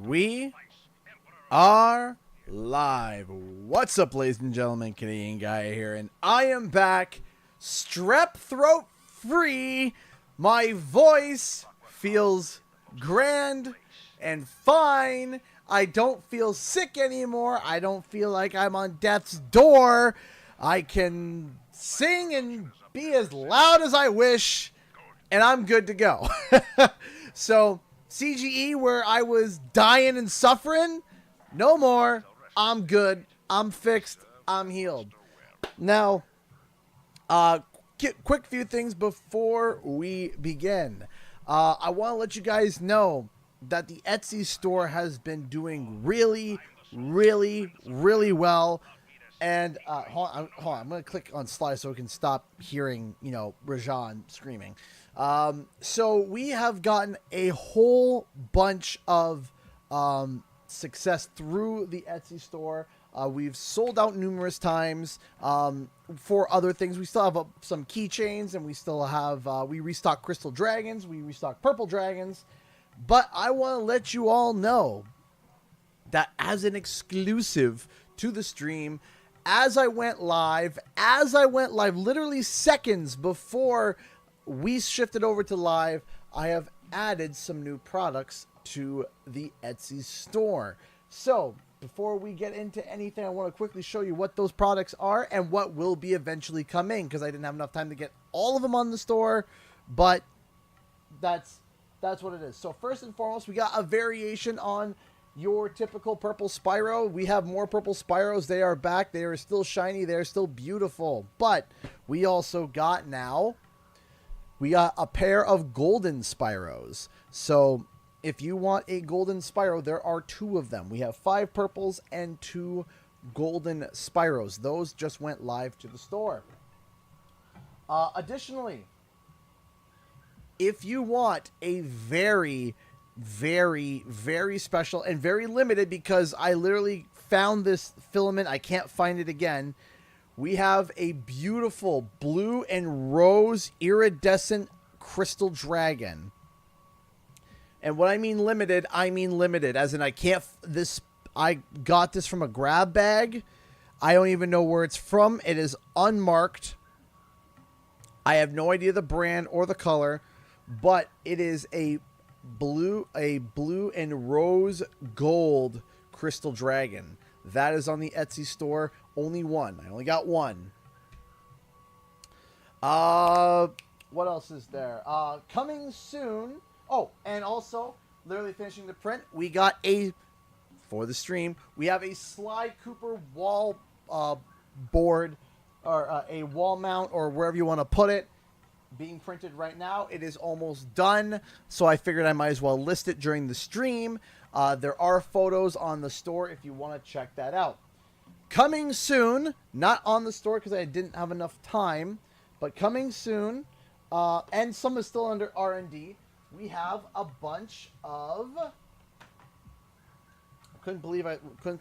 We are live. What's up, ladies and gentlemen? Canadian Guy here, and I am back, strep throat free. My voice feels grand and fine. I don't feel sick anymore. I don't feel like I'm on death's door. I can sing and be as loud as I wish, and I'm good to go. So, CGE, where I was dying and suffering, no more. I'm good. I'm fixed. I'm healed. Now, quick few things before we begin. I want to let you guys know that the Etsy store has been doing really well. And hold on. I'm going to click on Sly so we can stop hearing, Rajan screaming. So we have gotten a whole bunch of success through the Etsy store. We've sold out numerous times for other things. We still have some keychains, and we still have, we restock crystal dragons, we restock purple dragons. But I want to let you all know that as an exclusive to the stream, as I went live, literally seconds before we shifted over to live, I have added some new products to the Etsy store. So before we get into anything, I want to quickly show you what those products are and what will be eventually coming, because I didn't have enough time to get all of them on the store, but that's what it is. So first and foremost, we got a variation on your typical purple Spyro. We have more purple Spyros. They are back. They are still shiny. They're still beautiful. But we also got we got a pair of golden Spyros. So if you want a golden Spyro, there are 2 of them. We have 5 purples and 2 golden Spyros. Those just went live to the store. Additionally, if you want a very special and very limited, because I literally found this filament, I can't find it again, we have a beautiful blue and rose iridescent crystal dragon. And what I mean limited as in I got this from a grab bag. I don't even know where it's from. It is unmarked. I have no idea the brand or the color, but it is a blue and rose gold crystal dragon. That is on the Etsy store. Only one. I only got one. What else is there? Coming soon. Oh, and also, literally finishing the print, we got for the stream, we have a Sly Cooper wall board, or a wall mount, or wherever you want to put it, being printed right now. It is almost done, so I figured I might as well list it during the stream. There are photos on the store if you want to check that out. Coming soon, not on the store because I didn't have enough time, but coming soon, and some is still under R&D, we have a bunch of... I couldn't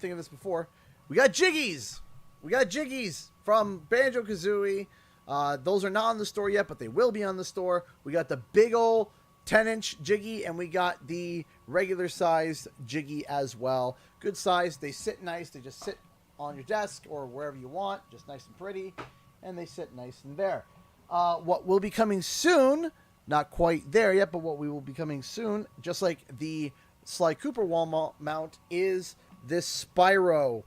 think of this before. We got Jiggies! We got Jiggies from Banjo-Kazooie. Those are not on the store yet, but they will be on the store. We got the big old 10-inch Jiggy, and we got the regular sized Jiggy as well. Good size. They sit nice. They just sit on your desk or wherever you want, just nice and pretty, and they sit nice in there. What will be coming soon, not quite there yet, but what we will be coming soon, just like the Sly Cooper wall mount, is this Spyro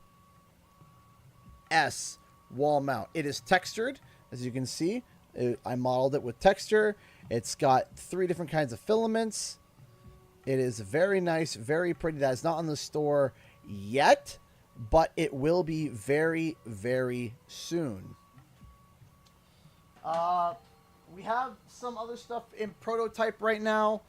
S wall mount. It is textured. As you can see, I modeled it with texture. It's got 3 different kinds of filaments. It is very nice, very pretty. That is not on the store yet, but it will be very soon. We have some other stuff in prototype right now.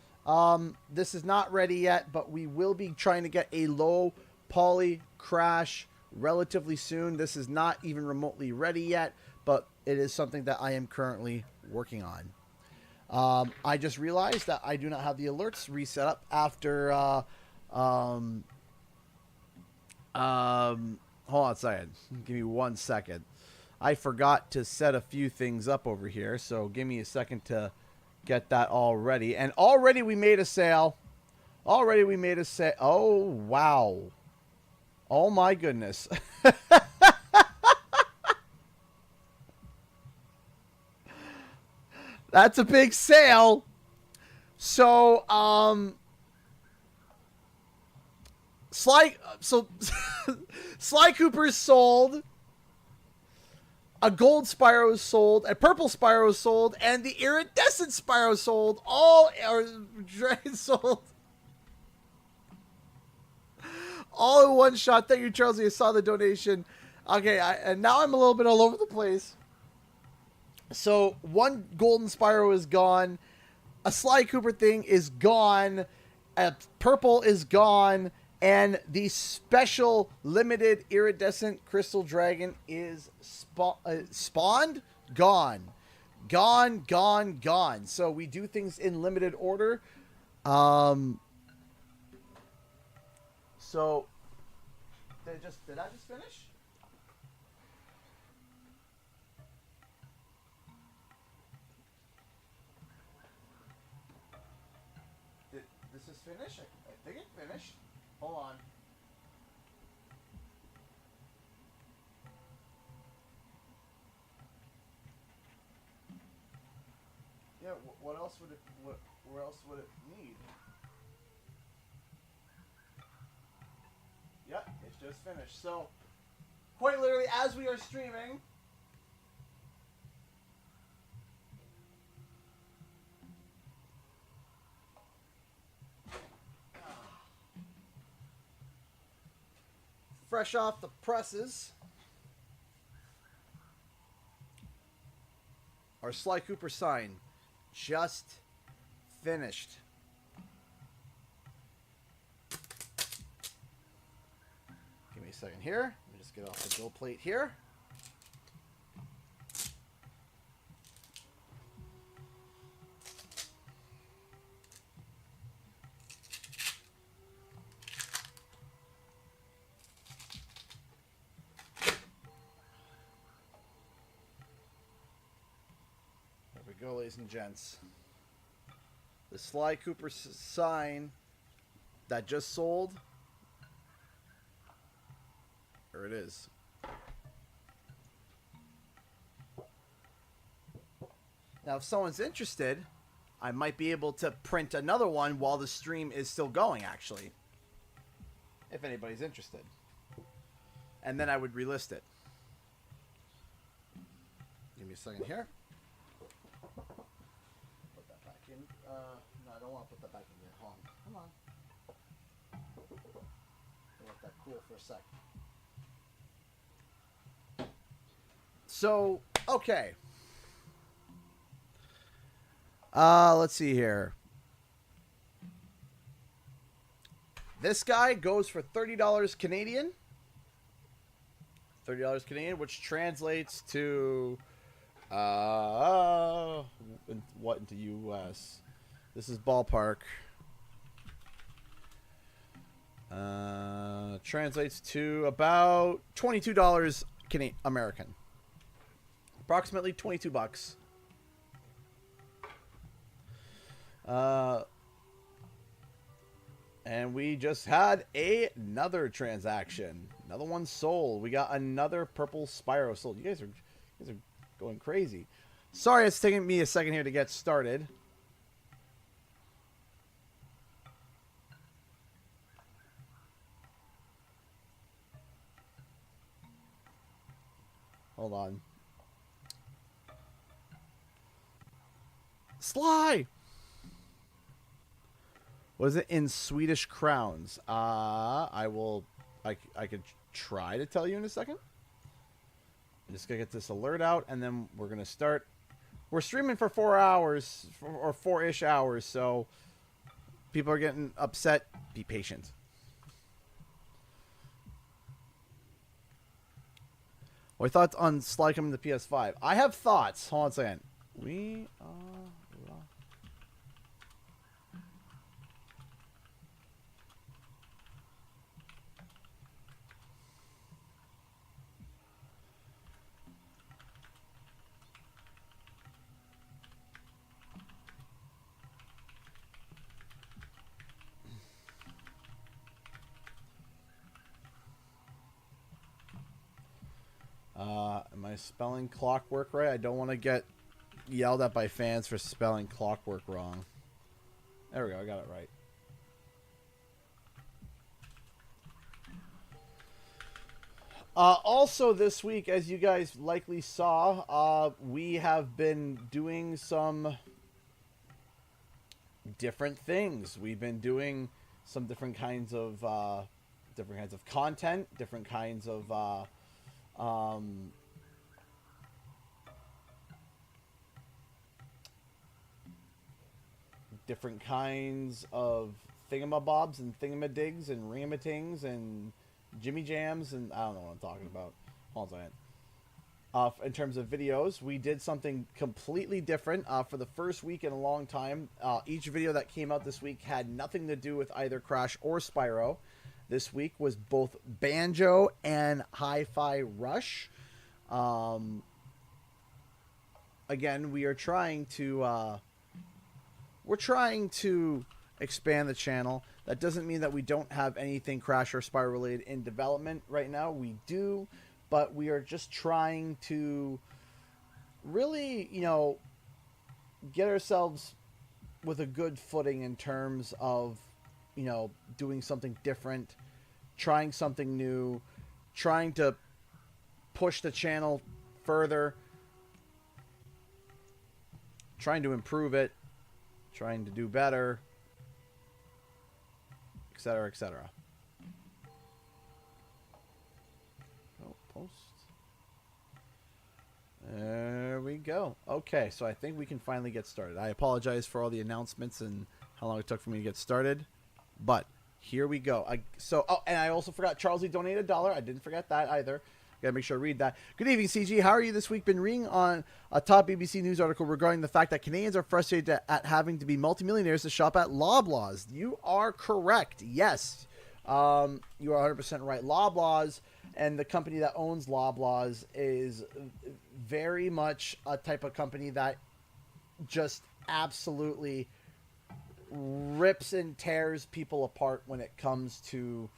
This is not ready yet, but we will be trying to get a low poly crash relatively soon. This is not even remotely ready yet, but it is something that I am currently working on. I just realized that I do not have the alerts reset up after... hold on a second. Give me 1 second. I forgot to set a few things up over here, so give me a second to get that all ready. And already we made a sale. Already we made a set. Oh, wow. Oh, my goodness. That's a big sale. So, Sly Cooper sold. A gold Spyro is sold, a purple Spyro is sold, and the iridescent Spyro is sold. All are sold. All in one shot. Thank you, Charles. You saw the donation. Okay, and now I'm a little bit all over the place. So one golden Spyro is gone. A Sly Cooper thing is gone. A purple is gone. And the special limited iridescent crystal dragon is spawned? Gone. Gone, gone, gone. So we do things in limited order. So did I just finish? Did this is finish? I think it finished. Hold on. Yeah, what else would it? Where else would it need? Yep, it's just finished. So, quite literally, as we are streaming, fresh off the presses, our Sly Cooper sign just finished. Give me a second here. Let me just get off the gold plate here. There we go, ladies and gents. The Sly Cooper sign that just sold. There it is. Now, if someone's interested, I might be able to print another one while the stream is still going, actually. If anybody's interested. And then I would relist it. Give me a second here. Put that back in. No, I don't want to put that back in yet. Hold on. Come on. I'll let that cool for a sec. So, okay. Let's see here. This guy goes for $30 Canadian. $30 Canadian, which translates to what into US? This is ballpark. Translates to about $22 American. Approximately 22 bucks. And we just had another transaction. Another one sold. We got another purple Spyro sold. You guys are going crazy. Sorry, it's taking me a second here to get started. Hold on. Sly! What is it in Swedish crowns? I could try to tell you in a second. I'm just gonna get this alert out, and then we're gonna start. We're streaming for 4 hours, or 4-ish hours, so people are getting upset. Be patient. What are your thoughts on Sly coming to PS5? I have thoughts. Hold on a second. We are... Am I spelling clockwork right? I don't want to get yelled at by fans for spelling clockwork wrong. There we go. I got it right. Also this week, as you guys likely saw, we have been doing some different things. We've been doing some different kinds of content, different kinds of different kinds of thingamabobs and thingamadigs and ringamatings and Jimmy Jams, and I don't know what I'm talking about. Hold on a second. In terms of videos, we did something completely different for the first week in a long time. Each video that came out this week had nothing to do with either Crash or Spyro. This week was both Banjo and Hi-Fi Rush. Again, we're trying to expand the channel. That doesn't mean that we don't have anything Crash or Spyro related in development right now. We do, but we are just trying to really, you know, get ourselves with a good footing in terms of, you know, doing something different, trying something new, trying to push the channel further, trying to improve it, trying to do better, etc., etc. Oh, post. There we go. Okay, so I think we can finally get started. I apologize for all the announcements and how long it took for me to get started, but here we go. Oh, and I also forgot Charles Lee donated $1. I didn't forget that either. Gotta make sure I read that. Good evening, CG. How are you this week? Been reading on a top BBC News article regarding the fact that Canadians are frustrated at having to be multimillionaires to shop at Loblaws. You are correct. Yes, you are 100% right. Loblaws and the company that owns Loblaws is very much a type of company that just absolutely rips and tears people apart when it comes to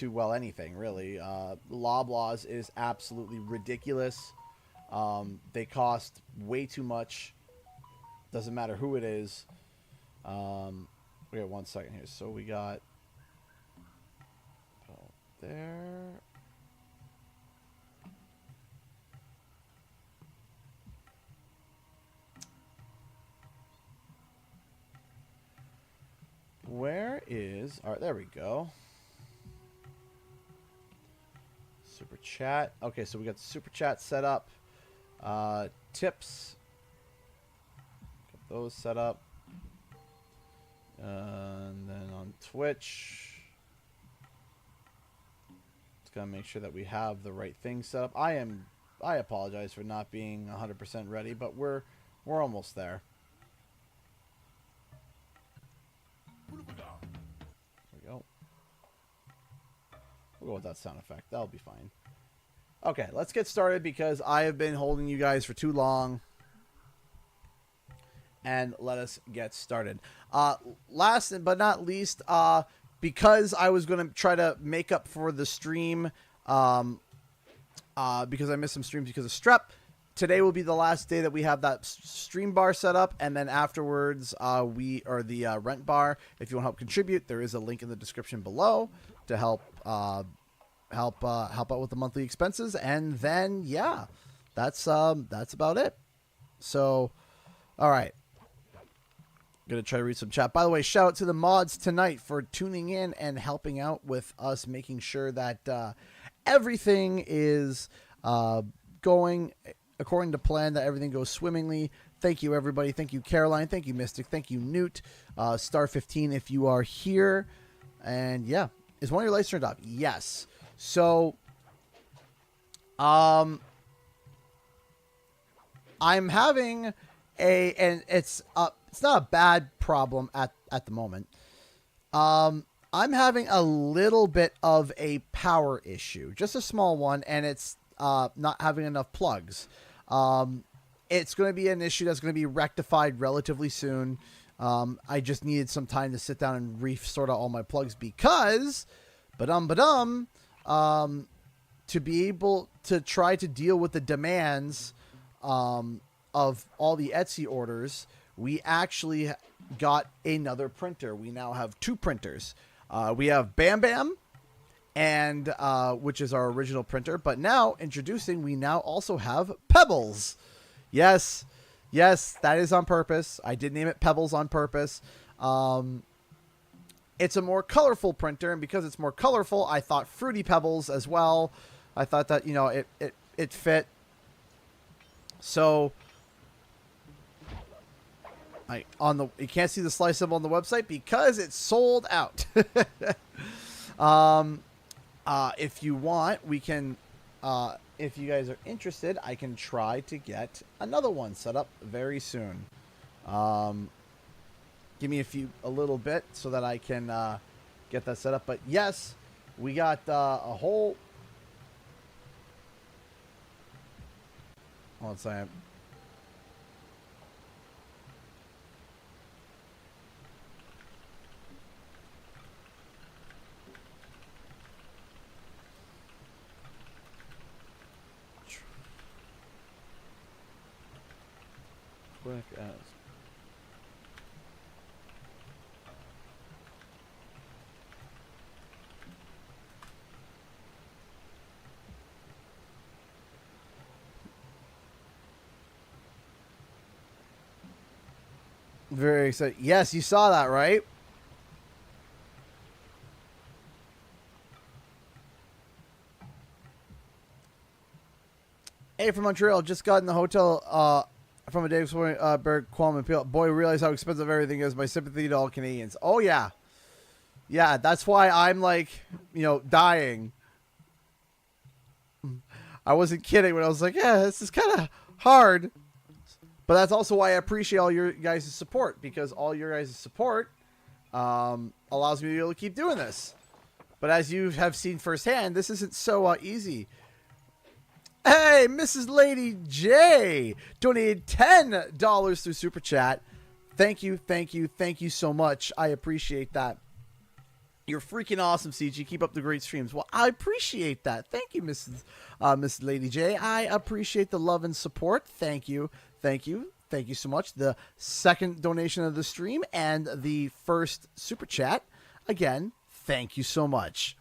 well, anything really. Loblaws is absolutely ridiculous. They cost way too much. Doesn't matter who it is. We got 1 second here. So we got there. Where is... All right, there we go. Super chat. Okay, so we got the super chat set up. Tips. Got those set up. And then on Twitch. Just gotta make sure that we have the right thing set up. I apologize for not being 100% ready, but we're almost there. There we go. We'll go with that sound effect. That'll be fine. Okay, let's get started because I have been holding you guys for too long. And let us get started. Last but not least, because I was going to try to make up for the stream, because I missed some streams because of strep. Today will be the last day that we have that stream bar set up, and then afterwards, the rent bar. If you want to help contribute, there is a link in the description below to help out with the monthly expenses. And then, yeah, that's about it. So, all right. Gonna try to read some chat. By the way, shout out to the mods tonight for tuning in and helping out with us, making sure that everything is going according to plan, that everything goes swimmingly. Thank you, everybody. Thank you, Caroline. Thank you, Mystic. Thank you, Newt. Star 15 if you are here. And yeah, is one of your lights turned off? Yes. So, I'm having and it's not a bad problem at the moment. I'm having a little bit of a power issue, just a small one, and it's not having enough plugs. It's going to be an issue that's going to be rectified relatively soon. I just needed some time to sit down and resort out all my plugs because, to be able to try to deal with the demands of all the Etsy orders, we actually got another printer. We now have 2 printers. We have Bam Bam, and which is our original printer. But now, introducing, we now also have Pebbles. Yes, that is on purpose. I did name it Pebbles on purpose. It's a more colorful printer, and because it's more colorful, I thought Fruity Pebbles as well. I thought that, you know, it fit. So you can't see the Sly symbol on the website because it's sold out. If you want, we can, if you guys are interested, I can try to get another one set up very soon. Give me a little bit so that I can get that set up. But yes, we got a whole. Hold on a second. Quick as. Very excited. Yes, you saw that, right? Hey, from Montreal. Just got in the hotel from a day before Berg, Qualm, and Peel. Boy, realize how expensive everything is. My sympathy to all Canadians. Oh, yeah. Yeah, that's why I'm like, you know, dying. I wasn't kidding when I was like, yeah, this is kind of hard. But that's also why I appreciate all your guys' support, because all your guys' support allows me to be able to keep doing this. But as you have seen firsthand, this isn't so easy. Hey, Mrs. Lady J donated $10 through Super Chat. Thank you so much. I appreciate that. You're freaking awesome, CG. Keep up the great streams. Well, I appreciate that. Thank you, Mrs. Lady J. I appreciate the love and support. Thank you so much. The second donation of the stream and the first Super Chat. Again, thank you so much.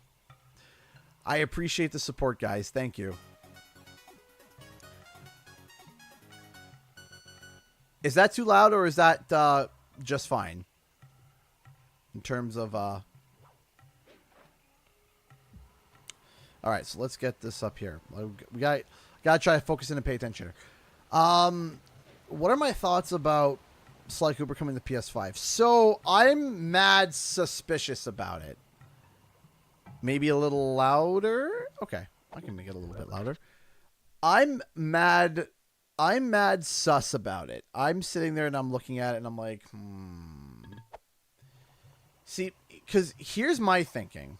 I appreciate the support, guys. Thank you. Is that too loud, or is that just fine? In terms of... All right, so let's get this up here. We gotta try to focus in and pay attention here. What are my thoughts about Sly Cooper coming to PS5? So I'm mad suspicious about it. Maybe a little louder. Okay, I can make it a little bit louder. I'm mad sus about it. I'm sitting there and I'm looking at it and I'm like, See, because here's my thinking.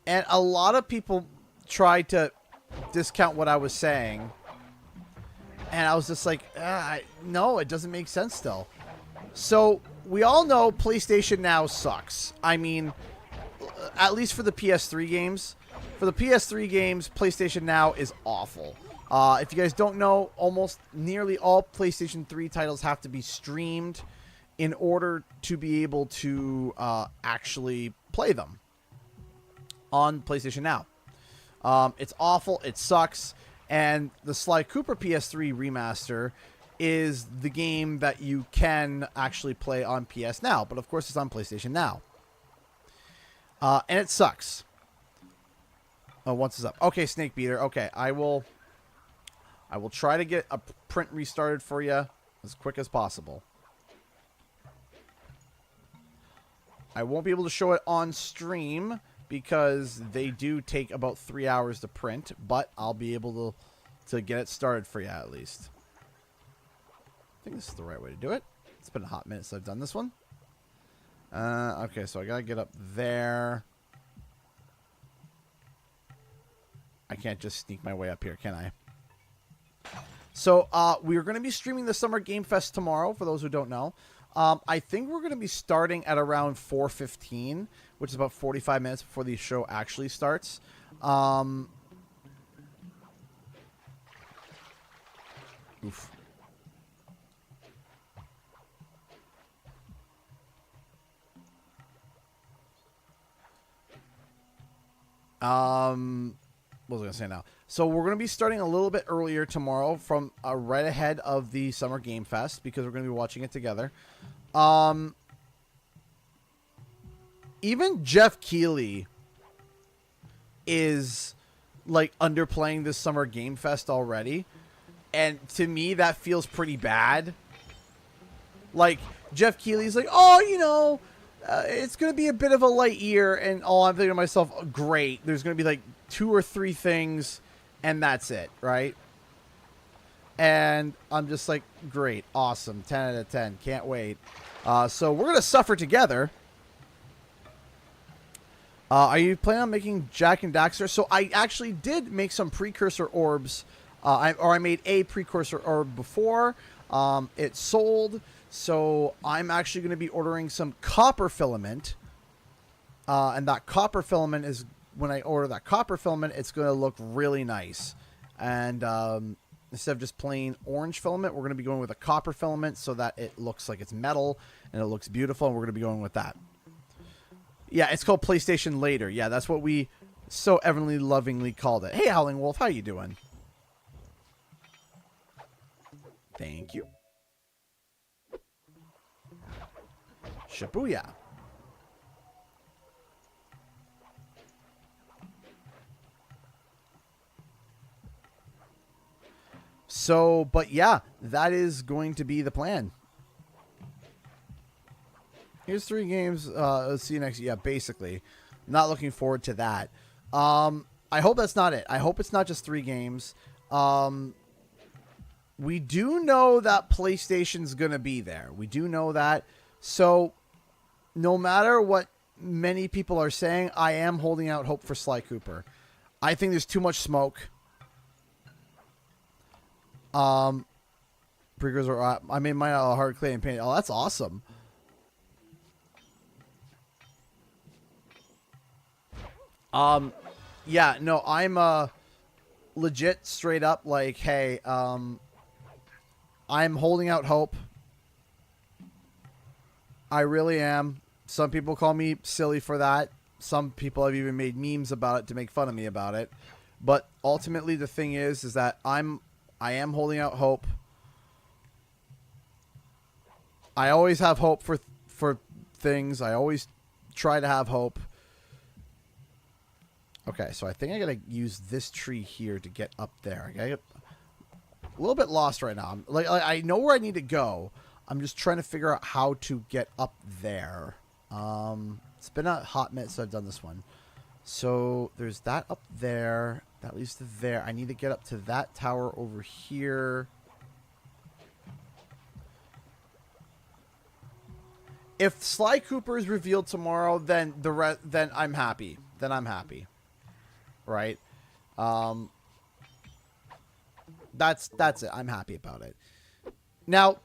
And a lot of people tried to discount what I was saying. And I was just like, no, it doesn't make sense still. So we all know PlayStation Now sucks. I mean, at least for the PS3 games. For the PS3 games, PlayStation Now is awful. If you guys don't know, almost nearly all PlayStation 3 titles have to be streamed in order to be able to actually play them on PlayStation Now. It's awful. It sucks. And the Sly Cooper PS3 remaster is the game that you can actually play on PS Now. But of course, it's on PlayStation Now. And it sucks. Oh, once it's up. Okay, Snake Beater. Okay, I will try to get a print restarted for you as quick as possible. I won't be able to show it on stream because they do take about 3 hours to print, but I'll be able to get it started for you at least. I think this is the right way to do it. It's been a hot minute since I've done this one. Okay, so I gotta get up there. I can't just sneak my way up here, can I? So, we are going to be streaming the Summer Game Fest tomorrow, for those who don't know. I think we're going to be starting at around 4:15, which is about 45 minutes before the show actually starts. Oof. What was I going to say now? So we're going to be starting a little bit earlier tomorrow from right ahead of the Summer Game Fest because we're going to be watching it together. Even Jeff Keighley is like underplaying this Summer Game Fest already. And to me, that feels pretty bad. Like, Jeff Keighley's like, oh, you know, it's going to be a bit of a light year. And all I'm thinking to myself, great. There's going to be like 2 or 3 things, and that's it, right? And I'm just like, great, awesome, 10 out of 10, can't wait. So we're going to suffer together. Are you planning on making Jack and Daxter? So I actually did make some precursor orbs. I made a precursor orb before. It sold. So I'm actually going to be ordering some copper filament. And that copper filament is, when I order that copper filament, it's going to look really nice. And instead of just plain orange filament, we're going to be going with a copper filament so that it looks like it's metal and it looks beautiful. And we're going to be going with that. Yeah, it's called PlayStation Later. Yeah, that's what we so evidently lovingly called it. Hey, Howling Wolf, how you doing? Thank you. Shibuya. So, but yeah, that is going to be the plan. Here's 3 games. Let's see you next. Yeah, basically. Not looking forward to that. I hope that's not it. I hope it's not just 3 games. We do know that PlayStation's going to be there. We do know that. So, no matter what many people are saying, I am holding out hope for Sly Cooper. I think there's too much smoke. Precursor. I made mine out of hard clay and paint. Oh, that's awesome. Yeah, no, I'm, legit straight up like, hey, I'm holding out hope. I really am. Some people call me silly for that. Some people have even made memes about it to make fun of me about it. But ultimately the thing is that I am holding out hope. I always have hope for things. I always try to have hope. Okay, so I think I gotta use this tree here to get up there. I get a little bit lost right now. I know where I need to go. I'm just trying to figure out how to get up there. It's been a hot minute since I've done this one. So there's that up there. That leads to there. I need to get up to that tower over here. If Sly Cooper is revealed tomorrow, then then I'm happy. Then I'm happy. Right? That's it. I'm happy about it. Now,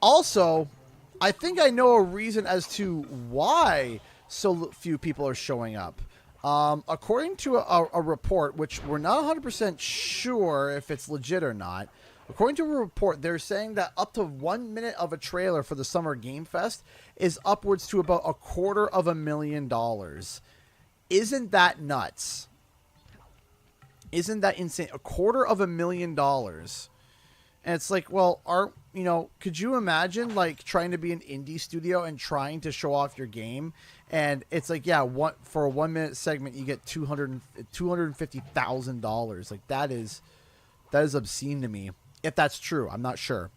also, I think I know a reason as to why so few people are showing up. According to a report, which we're not 100% sure if it's legit or not, according to a report, they're saying that up to 1 minute of a trailer for the Summer Game Fest is upwards to about $250,000. Isn't that nuts? Isn't that insane? $250,000. And it's like, well, could you imagine like trying to be an indie studio and trying to show off your game? And it's like, yeah, for a 1 minute segment, you get $250,000. Like that is obscene to me. If that's true, I'm not sure.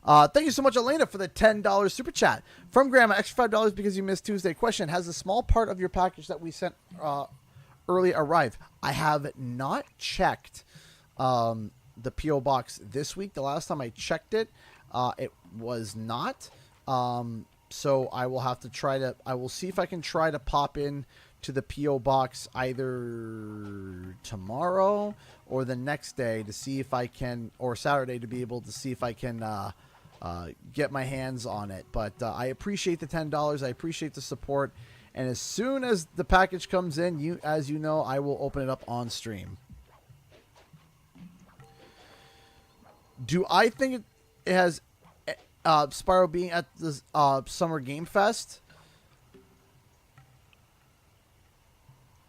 Thank you so much, Elena, for the $10 super chat. From Grandma, extra $5 because you missed Tuesday. Question, has a small part of your package that we sent early arrived? I have not checked the P.O. box this week. The last time I checked it, it was not. So I will have to I will see if I can try to pop in to the P.O. box either tomorrow or the next day to see if I can, or Saturday to be able to see if I can get my hands on it. But I appreciate the $10. I appreciate the support. And as soon as the package comes in, as you know, I will open it up on stream. Do I think it has Spyro being at the Summer Game Fest?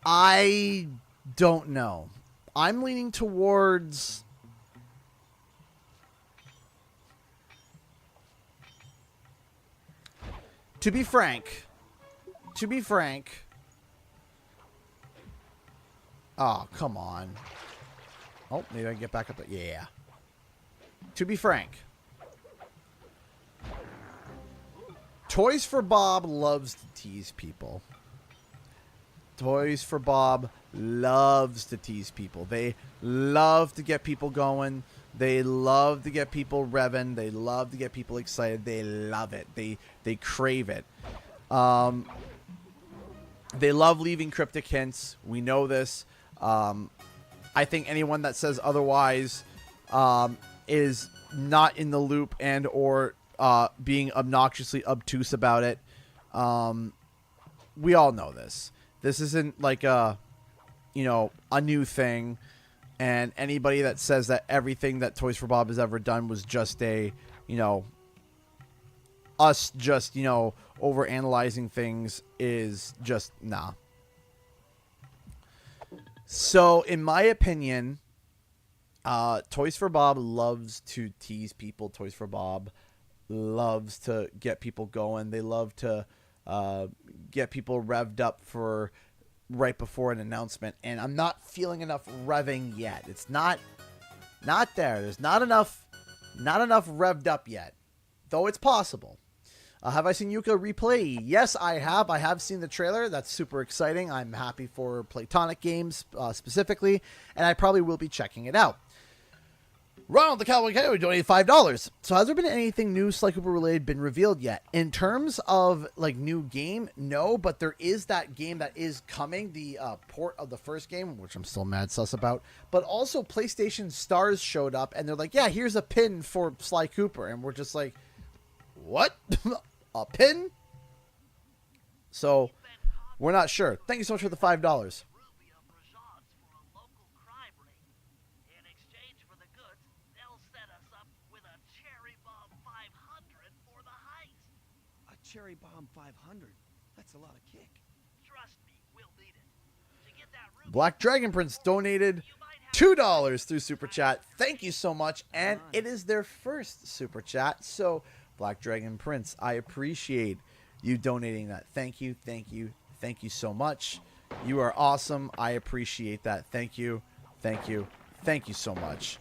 I don't know. I'm leaning towards... To be frank... Oh, come on. Oh, maybe I can get back up. Yeah. To be frank... Toys for Bob loves to tease people. Toys for Bob loves to tease people. They love to get people going. They love to get people revving. They love to get people excited. They love it. They crave it. They love leaving cryptic hints. We know this. I think anyone that says otherwise is not in the loop and or being obnoxiously obtuse about it. We all know this. This isn't like a new thing. And anybody that says that everything that Toys for Bob has ever done was just us just, over analyzing things is just nah. So in my opinion, Toys for Bob loves to tease people. Toys for Bob loves to get people going. They love to get people revved up for right before an announcement. And I'm not feeling enough revving yet. It's not there. There's not enough revved up yet, though it's possible. Have I seen Yuka replay? Yes, I have. I have seen the trailer. That's super exciting. I'm happy for Platonic Games specifically, and I probably will be checking it out. Ronald the Cowboy Coyote donated $5. So has there been anything new Sly Cooper related been revealed yet? In terms of like new game, no, but there is that game that is coming, the port of the first game, which I'm still mad sus about. But also PlayStation Stars showed up and they're like, yeah, here's a pin for Sly Cooper. And we're just like, what? A pin? So we're not sure. Thank you so much for the $5. Cherry Bomb 500. That's a lot of kick. Trust me, we'll need it. To get that ruby, Black Dragon Prince donated $2 through Super Chat. Thank you so much. And it is their first Super Chat. So, Black Dragon Prince, I appreciate you donating that. Thank you, thank you, thank you so much. You are awesome. I appreciate that. Thank you, thank you, thank you so much.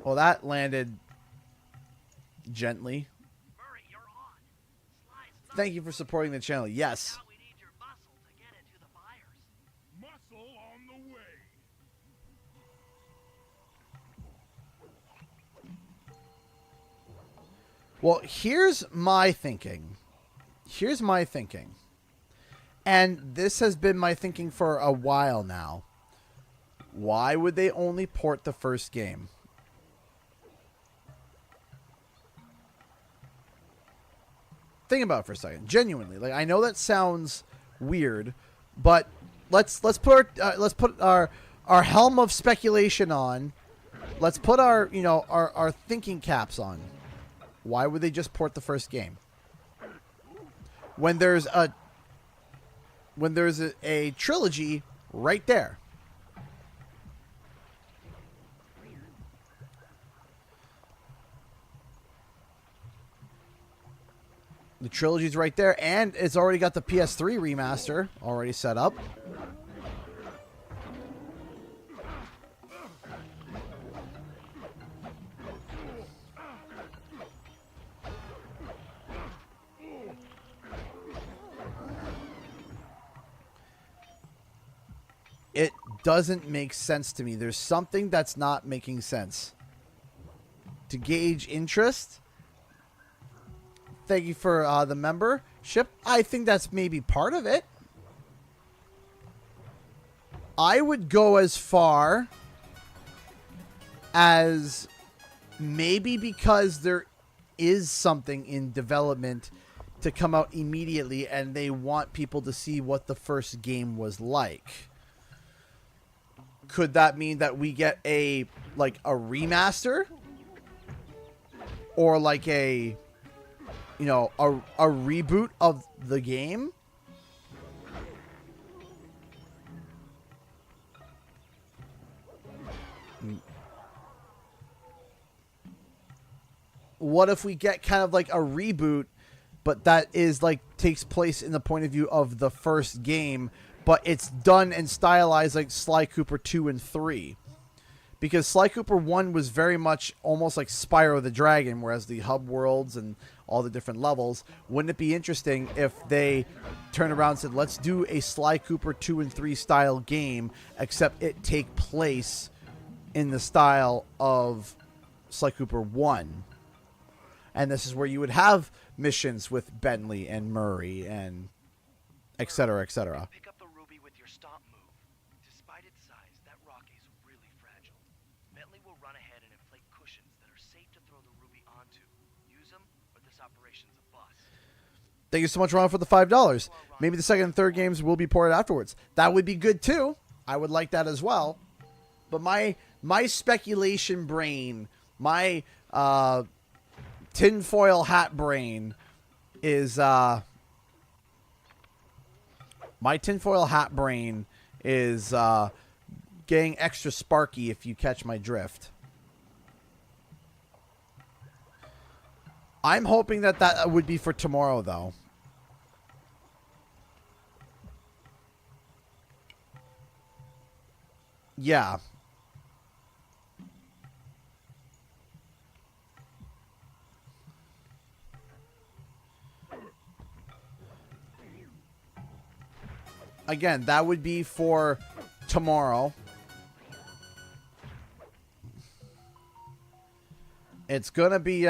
Well, that landed gently. Murray, you're on. Sly's not. Thank you for supporting the channel. Yes. Now we need your muscle to get it to the buyers. Muscle on the way. Well, here's my thinking. And this has been my thinking for a while now. Why would they only port the first game? Think about it for a second. Genuinely, like, I know that sounds weird, but let's put our helm of speculation on. Let's put our our thinking caps on. Why would they just port the first game? When there's a trilogy right there. The trilogy's right there, and it's already got the PS3 remaster already set up. It doesn't make sense to me. There's something that's not making sense. To gauge interest... Thank you for the membership. I think that's maybe part of it. I would go as far as maybe because there is something in development to come out immediately and they want people to see what the first game was like. Could that mean that we get a remaster? Or like a reboot of the game? What if we get kind of like a reboot, but that is like takes place in the point of view of the first game, but it's done and stylized like Sly Cooper 2 and 3? Because Sly Cooper 1 was very much almost like Spyro the Dragon, whereas the hub worlds and all the different levels. Wouldn't it be interesting if they turned around and said, let's do a Sly Cooper 2 and 3 style game, except it take place in the style of Sly Cooper 1? And this is where you would have missions with Bentley and Murray and et cetera, et cetera. Pick up the ruby with your stomp move. Despite its size, that rock is really fragile. Bentley will run ahead and inflate cushions that are safe to throw the ruby onto. Use them, or this operation's a bust. Thank you so much, Ron, for the $5. Maybe the second and third games will be ported afterwards. That would be good too. I would like that as well. But my speculation brain, my tinfoil hat brain is getting extra sparky, if you catch my drift. I'm hoping that would be for tomorrow, though. Yeah. Again, that would be for tomorrow. It's gonna be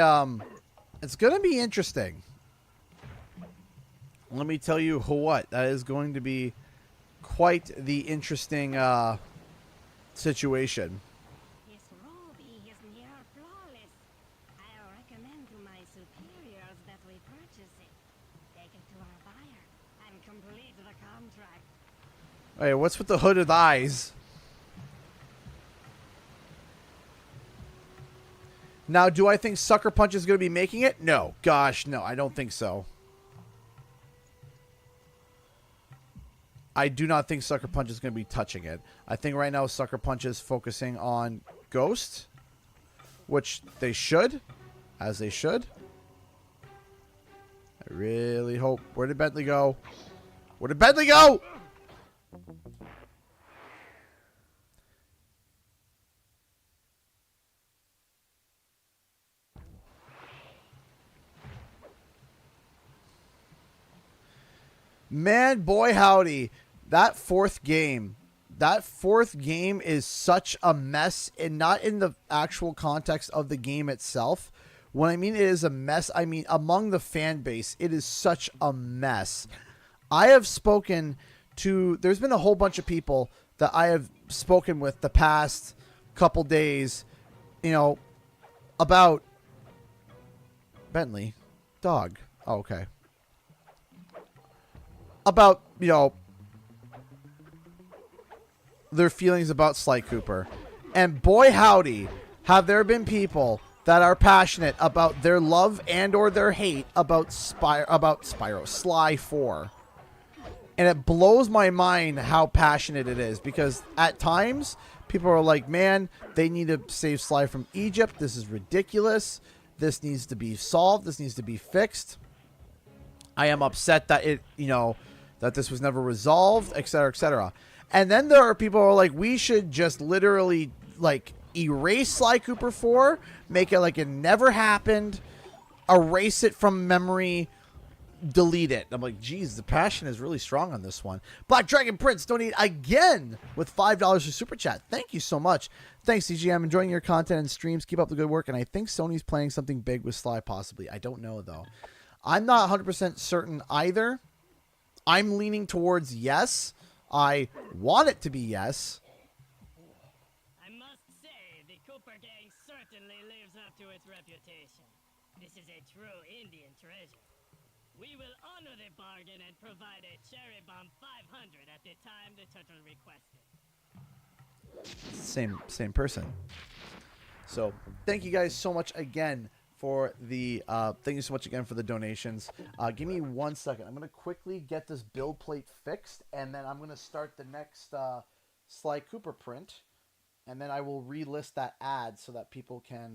interesting. Let me tell you what, that is going to be quite the interesting situation. His ruby is near flawless. I'll recommend to my superiors that we purchase it. Take it to our buyer and complete the contract. Hey, what's with the hooded eyes? Now, do I think Sucker Punch is going to be making it? No. Gosh, no. I don't think so. I do not think Sucker Punch is going to be touching it. I think right now Sucker Punch is focusing on Ghost, which they should, as they should. I really hope. Where did Bentley go? Where did Bentley go? Man, boy, howdy. That fourth game is such a mess, and not in the actual context of the game itself. When I mean it is a mess, I mean among the fan base, it is such a mess. I have spoken to, there's been a whole bunch of people that I have spoken with the past couple days, about Bentley. Dog. Oh, okay. About, their feelings about Sly Cooper. And boy howdy, have there been people that are passionate about their love and or their hate about Spyro, Sly 4. And it blows my mind how passionate it is, because at times people are like, man, they need to save Sly from Egypt. This is ridiculous. This needs to be solved. This needs to be fixed. I am upset that that this was never resolved, etc., etc. And then there are people who are like, we should just literally erase Sly Cooper 4, make it like it never happened, erase it from memory, delete it. I'm like, geez, the passion is really strong on this one. Black Dragon Prince donate again with $5 for Super Chat. Thank you so much. Thanks, CG. I'm enjoying your content and streams. Keep up the good work. And I think Sony's planning something big with Sly, possibly. I don't know, though. I'm not 100% certain either. I'm leaning towards yes. I want it to be yes. I must say, the Cooper gang true Indian treasure. We will honor the bargain and provide a cherry bomb 500 at the time the turtle requested. Same person. So thank you guys so much again for the donations. Give me 1 second. I'm gonna quickly get this build plate fixed, and then I'm gonna start the next Sly Cooper print, and then I will relist that ad so that people can.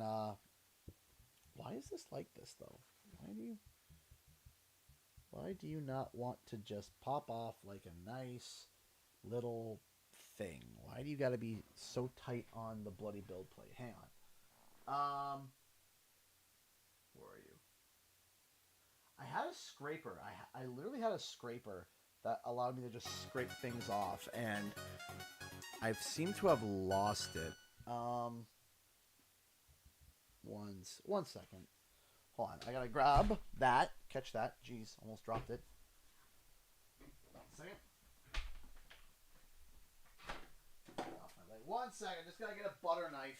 Why is this like this though? Why do you not want to just pop off like a nice little thing? Why do you got to be so tight on the bloody build plate? Hang on. Where are you? I had a scraper. I literally had a scraper that allowed me to just scrape things off, and I seem to have lost it. One second. Hold on. I gotta grab that. Catch that. Jeez, almost dropped it. 1 second. Just gotta get a butter knife.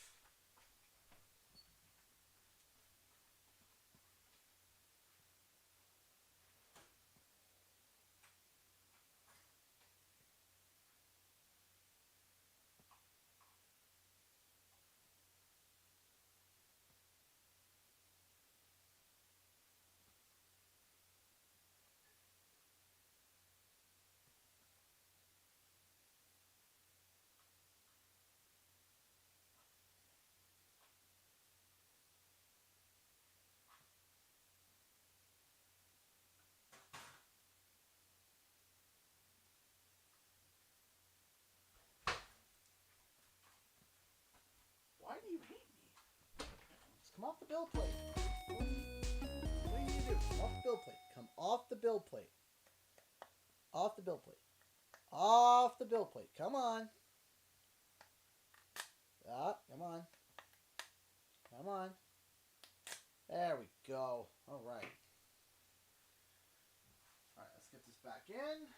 Why do you hate me? Just come off the build plate. What do you need to do? Come off the build plate. Come off the build plate. Off the build plate. Off the build plate. Come on. Come on. Come on. There we go. All right. All right, let's get this back in.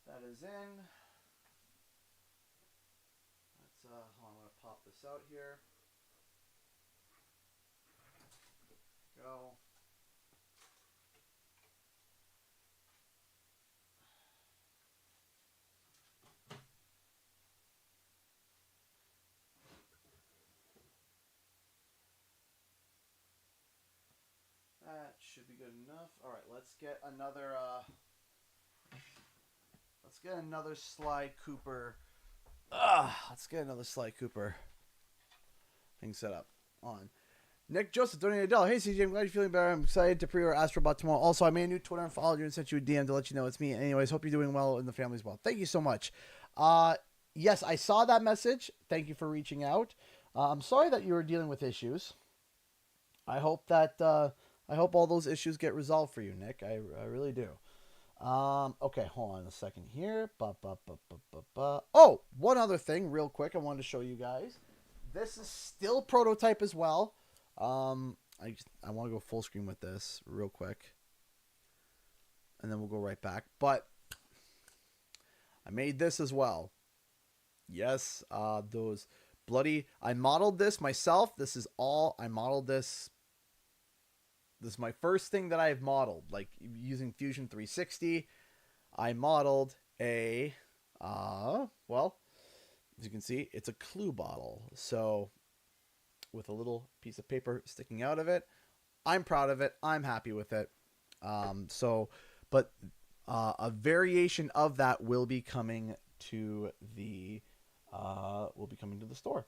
That is in. Let's hold on, I'm gonna pop this out here. Go. That should be good enough. All right, let's get another. Let's get another Sly Cooper. Let's get another Sly Cooper thing set up on. Nick Joseph donated $1. Hey CJ, I'm glad you're feeling better. I'm excited to pre-order Astrobot tomorrow. Also, I made a new Twitter and followed you and sent you a DM to let you know it's me. Anyways, hope you're doing well and the family's well. Thank you so much. Yes, I saw that message. Thank you for reaching out. I'm sorry that you were dealing with issues. I hope that I hope all those issues get resolved for you, Nick. I really do. Okay, hold on a second here. Oh, one other thing real quick I wanted to show you guys. This is still prototype as well. I want to go full screen with this real quick. And then we'll go right back. But I made this as well. Yes, those bloody... I modeled this myself. This is all... I modeled this... This is my first thing that I've modeled. Like, using Fusion 360. I modeled a... well, as you can see, it's a Clue bottle. So, with a little piece of paper sticking out of it. I'm proud of it. I'm happy with it. But a variation of that will be coming to the store.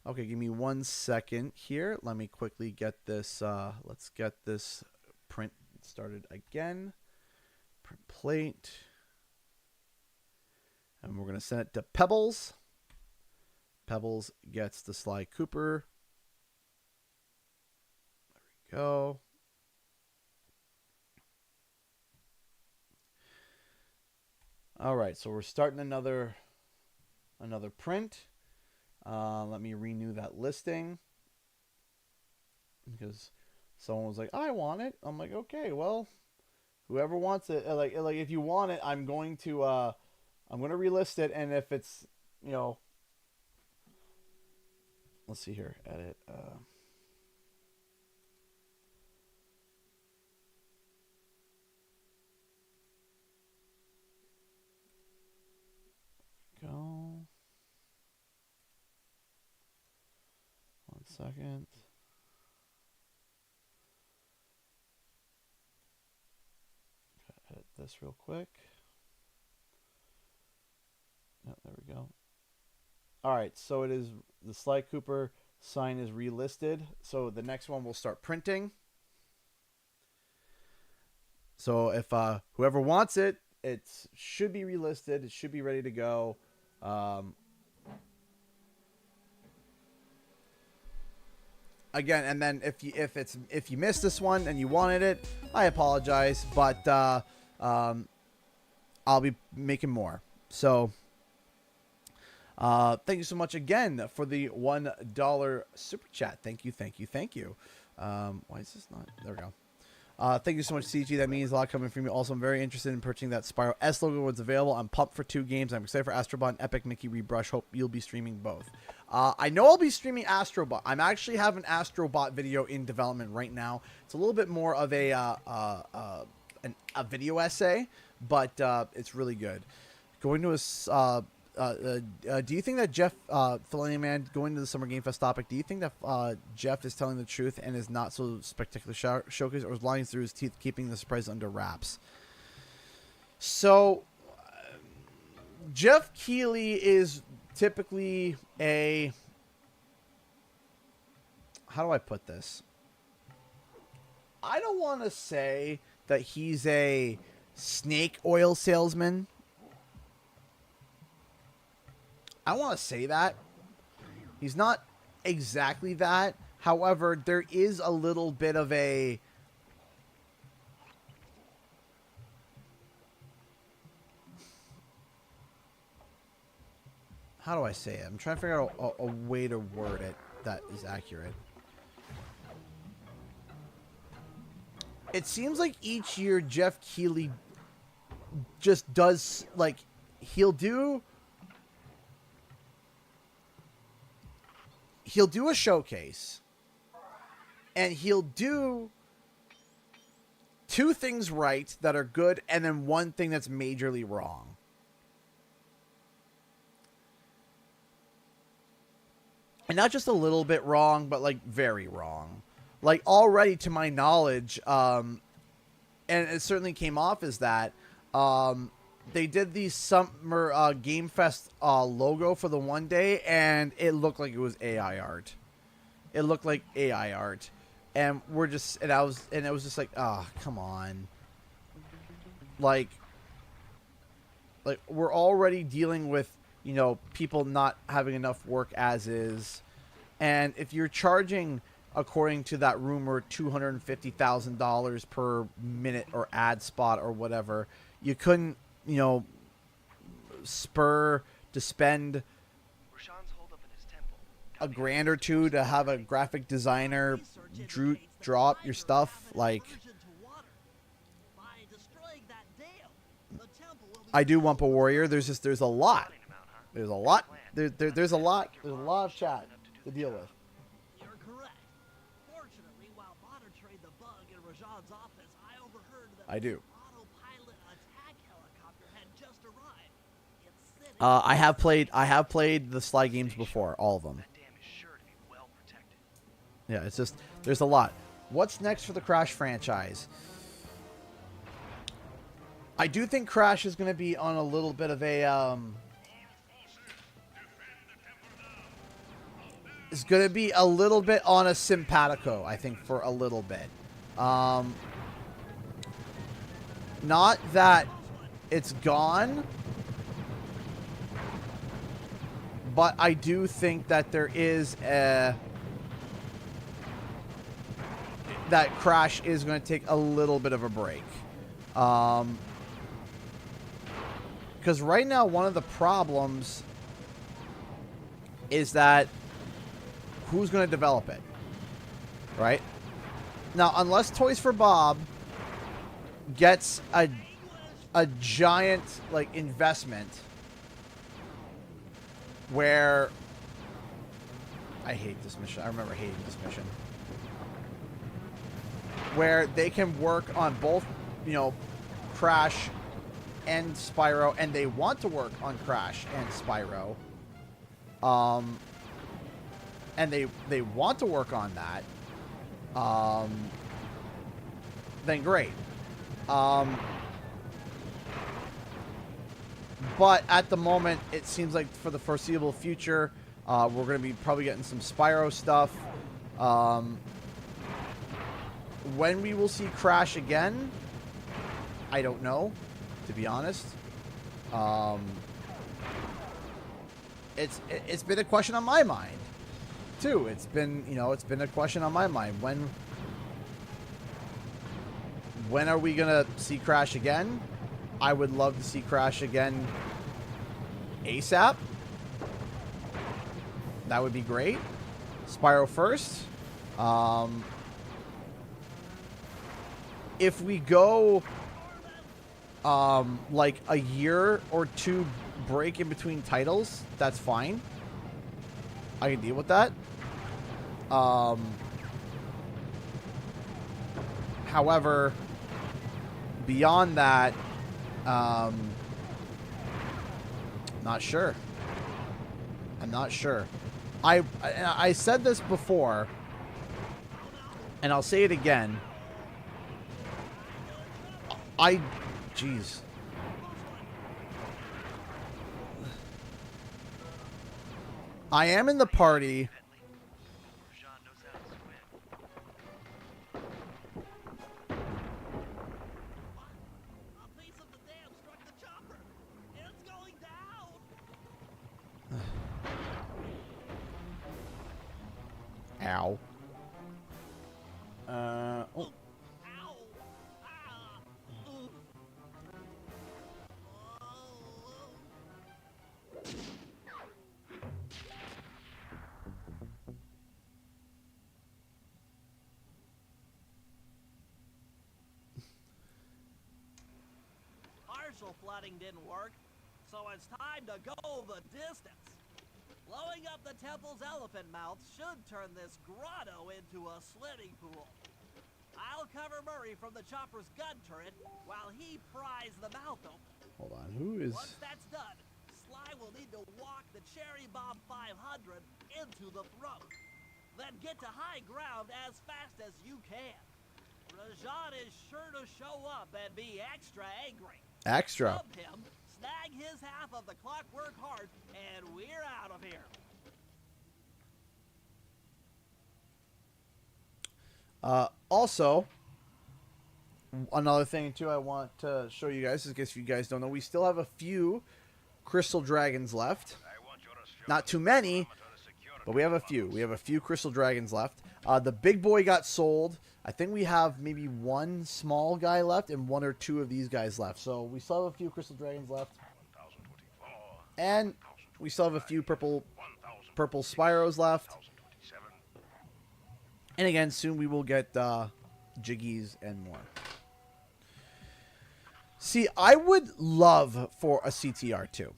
Okay, give me 1 second here. Let me quickly get this. Let's get this print started again. Print plate. And we're going to send it to Pebbles. Pebbles gets the Sly Cooper. There we go. All right, so we're starting another print. Let me renew that listing because someone was like, "I want it." I'm like, "Okay, well, whoever wants it, like if you want it, I'm going to relist it, and if it's, you know, let's see here, edit. Go. 1 second. Edit this real quick. Yep, there we go. All right, so it is the Sly Cooper sign is relisted. So the next one will start printing. So if whoever wants it, it should be relisted. It should be ready to go. Again, and then if you missed this one and you wanted it, I apologize, but I'll be making more. So thank you so much again for the $1 super chat. Thank you. Why is this not? There we go. Thank you so much, CG. That means a lot coming from you. Also, I'm very interested in purchasing that Spyro S logo when it's available. I'm pumped for 2 games. I'm excited for Astrobot and Epic Mickey Rebrush. Hope you'll be streaming both. I know I'll be streaming Astrobot. I'm actually having an Astrobot video in development right now. It's a little bit more of a video essay, but it's really good. Going to a do you think that Jeff Filani Man, going to the Summer Game Fest topic, do you think that Jeff is telling the truth and is not so spectacular showcase, or is lying through his teeth, keeping the surprise under wraps? So Jeff Keighley is typically a, how do I put this? I don't want to say that he's a snake oil salesman. I want to say that. He's not exactly that. However, there is a little bit of a... How do I say it? I'm trying to figure out a way to word it that is accurate. It seems like each year Jeff Keighley just does, like, he'll do a showcase, and he'll do 2 things right that are good, and then 1 thing that's majorly wrong. And not just a little bit wrong, but like very wrong. Like already, to my knowledge, and it certainly came off as that, they did the Summer Game Fest logo for the one day, and it looked like it was AI art. It looked like AI art, and it was just like, oh, come on. Like we're already dealing with, you know, people not having enough work as is, and if you're charging, according to that rumor, $250,000 per minute or ad spot or whatever, you couldn't, you know, spur to spend a grand or two to have a graphic designer draw up your stuff. Like, I do Wumpa Warrior. There's a lot. There's a lot of chat to deal with. You're correct. Fortunately, while Bonner trained the bug in Rajan's office, I overheard that I do. autopilot attack helicopter had just arrived. It's sitting I have played the Sly games before, all of them. That dam is sure to be well protected. Yeah, it's just, there's a lot. What's next for the Crash franchise? I do think Crash is going to be on a little bit of a is going to be a little bit on a simpatico, I think, for a little bit. Not that it's gone, but I do think that there is that Crash is going to take a little bit of a break. Because right now, one of the problems is that who's going to develop it, right? Now, unless Toys for Bob gets a giant like investment where I hate this mission. I remember hating this mission. Where they can work on both, you know, Crash and Spyro, and they want to work on Crash and Spyro. And they want to work on that. Then great. But at the moment, it seems like for the foreseeable future, we're going to be probably getting some Spyro stuff. When we will see Crash again, I don't know, to be honest. It's been a question on my mind, too. It's been a question on my mind. When are we gonna see Crash again? I would love to see Crash again ASAP. That would be great. Spyro first. If we go like a year or two break in between titles, that's fine. I can deal with that. However, beyond that, not sure. I'm not sure. I said this before, and I'll say it again. Jeez. I am in the party. Rajan knows how to swim. A piece of the dam struck the chopper. It's going down. Ow. Oh. Ow. Ah. Oof. Partial flooding didn't work, so it's time to go the distance. Blowing up the temple's elephant mouth should turn this grotto into a swimming pool. I'll cover Murray from the chopper's gun turret while he pries the mouth open. Hold on. Who is... Once that's done, Sly will need to walk the Cherry Bomb 500 into the throat. Then get to high ground as fast as you can. Rajan is sure to show up and be extra angry. Extra. Stump him, snag his half of the clockwork heart, and we're out of here. Also, another thing too I want to show you guys, in case you guys don't know, we still have a few Crystal Dragons left. Not too many, but we have a few. We have a few Crystal Dragons left. The big boy got sold. I think we have maybe one small guy left and one or two of these guys left. So we still have a few Crystal Dragons left. And we still have a few purple Spyros left. And again, soon we will get Jiggies and more. See, I would love for a CTR2.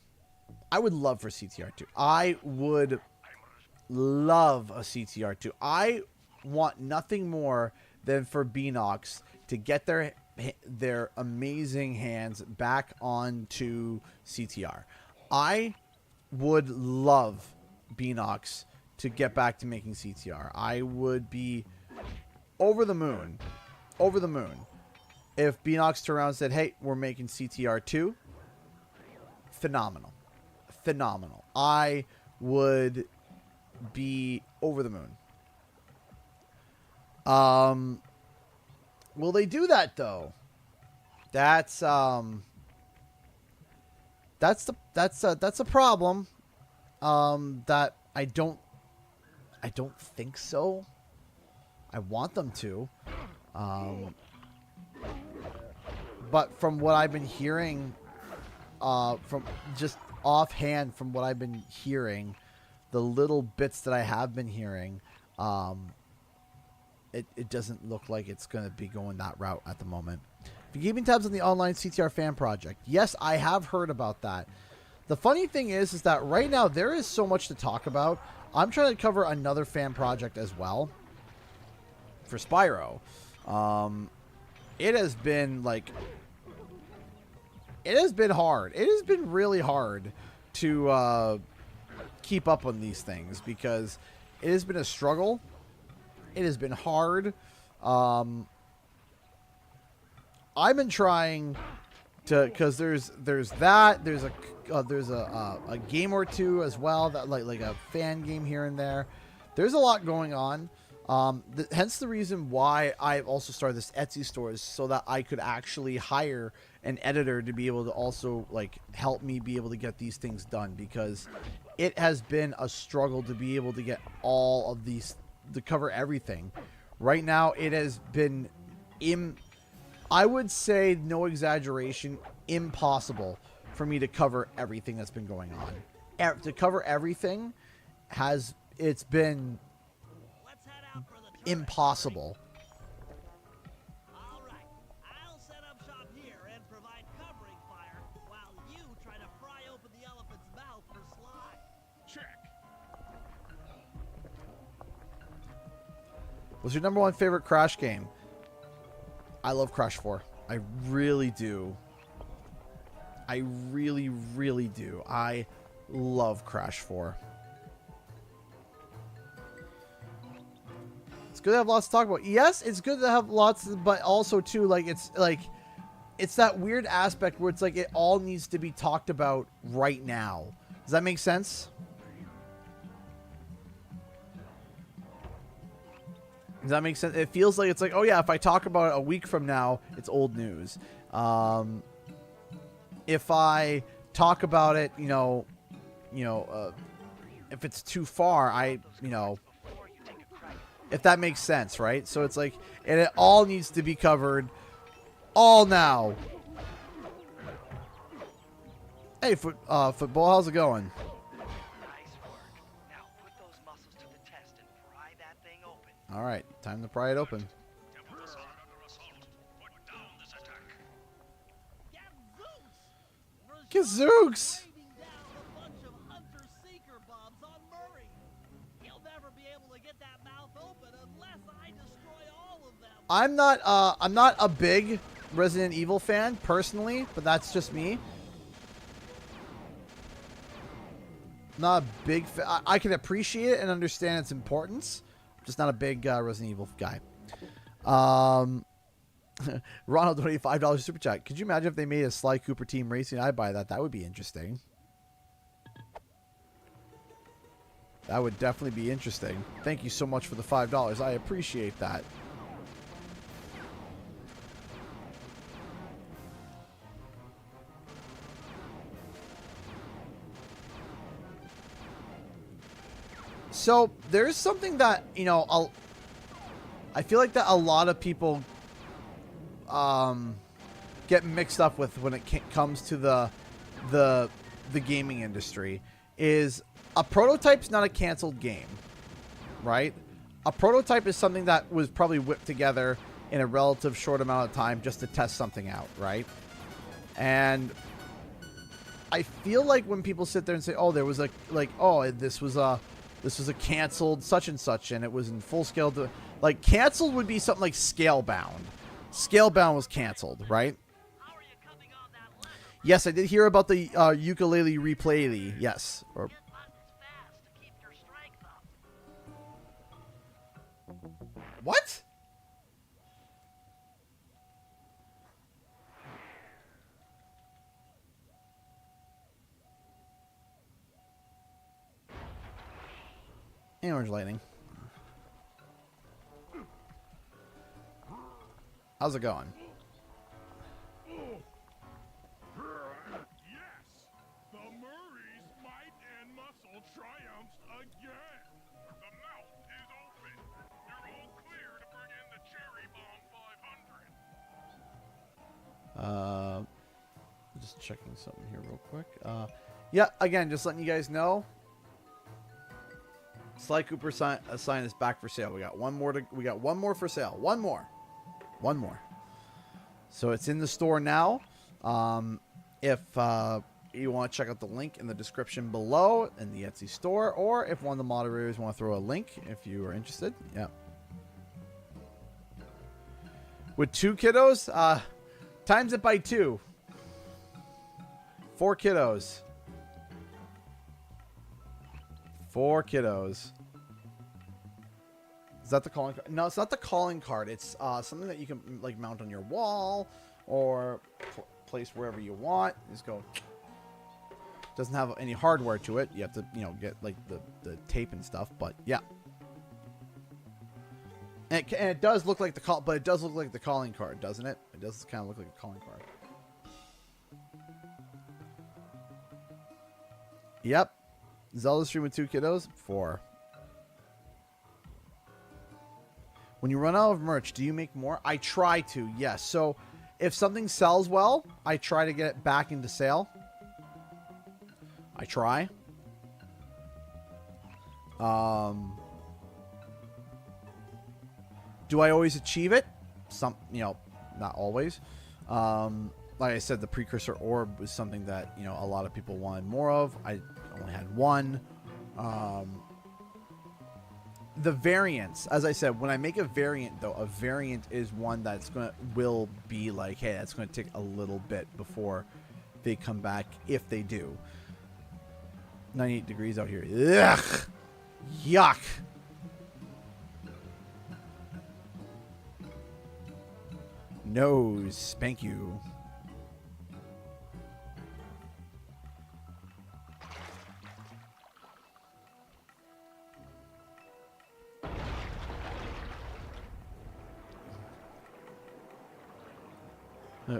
I would love for CTR2. I would love a CTR2. I want nothing more than for Beanox to get their amazing hands back onto CTR. I would love Beanox to get back to making CTR. I would be over the moon if Beanox turned around and said, hey, we're making CTR 2. Phenomenal. I would be over the moon. Will they do that though? That's a problem. That I don't think so. I want them to. But from what I've been hearing, from just offhand from what I've been hearing, the little bits that I have been hearing, it doesn't look like it's going to be going that route at the moment. If you're keeping tabs on the online CTR fan project, yes, I have heard about that. The funny thing is that right now there is so much to talk about. I'm trying to cover another fan project as well for Spyro. It has been like, it has been hard. It has been really hard to keep up on these things because it has been a struggle. It has been hard. I've been trying to, because there's that, there's a game or two as well, that like a fan game here and there. There's a lot going on. Hence the reason why I've also started this Etsy store, is so that I could actually hire an editor to be able to also like help me be able to get these things done, because it has been a struggle to be able to get all of these, to cover everything. Right now it has been I would say, no exaggeration, impossible for me to cover everything that's been going on. To cover everything it's been Let's head out for the turret. impossible. All right, I'll set up shop here and provide covering fire while you try to pry open the elephant's mouth for Sly. What's your number one favorite Crash game? I love Crash 4. I really do. I really, really do. I love Crash 4. It's good to have lots to talk about. Yes, it's good to have lots, but also too, like, it's that weird aspect where it's like it all needs to be talked about right now. Does that make sense? Does that make sense? It feels like it's like, oh yeah, if I talk about it a week from now, it's old news. If I talk about it, if it's too far, if that makes sense, right? So it's like, and it all needs to be covered all now. Hey, football, how's it going? Nice work. Now put those muscles to the test and pry that thing open. All right, time to pry it open. Gazooks! Waving down a bunch of hunter-seeker bombs on Murray. He'll never be able to get that mouth open unless I destroy all of them. I'm not a big Resident Evil fan personally, but that's just me. Not a big I can appreciate it and understand its importance. I'm just not a big Resident Evil guy. Ronald, $25 super chat. Could you imagine if they made a Sly Cooper team racing? I'd buy that. That would be interesting. That would definitely be interesting. Thank you so much for the $5. I appreciate that. So there's something that, I feel like that a lot of people get mixed up with when it comes to the gaming industry, is a prototype's not a canceled game, right? A prototype is something that was probably whipped together in a relative short amount of time just to test something out, right? And I feel like when people sit there and say, oh, there was this was a canceled such and such and it was in full scale, like canceled would be something like Scalebound. Scalebound was canceled, right? How are you coming on that lever? Yes, I did hear about the ukulele replay. Yes. Or, Hit buttons fast to keep your strength up. what? And orange lightning. How's it going? Yes, the Murray's might and muscle triumphs again. The mouth is open. You're all clear to bring in the Cherry Bomb 500. Just checking something here real quick. Yeah, again, just letting you guys know. Sly Cooper sign is back for sale. We got one more for sale. One more. So it's in the store now. If you want to check out the link in the description below in the Etsy store, or if one of the moderators want to throw a link if you are interested. Yeah. With 2 kiddos, times it by 2. 4 kiddos. 4 kiddos. Is that the calling card? No, it's not the calling card. It's something that you can like mount on your wall or place wherever you want. Just go. Doesn't have any hardware to it. You have to, get like the tape and stuff. But yeah, and it does look like the call, but it does look like the calling card, doesn't it? It does kind of look like a calling card. Yep. Zelda stream with 2 kiddos? 4. When you run out of merch, do you make more? I try to, yes. So if something sells well, I try to get it back into sale. I try. Do I always achieve it? Not always. Like I said, the precursor orb was something that, a lot of people wanted more of. I only had 1. The variants, as I said, when I make a variant, though, a variant is one that's will be like, hey, that's going to take a little bit before they come back, if they do. 98 degrees out here. Ugh! Yuck! No, spank you.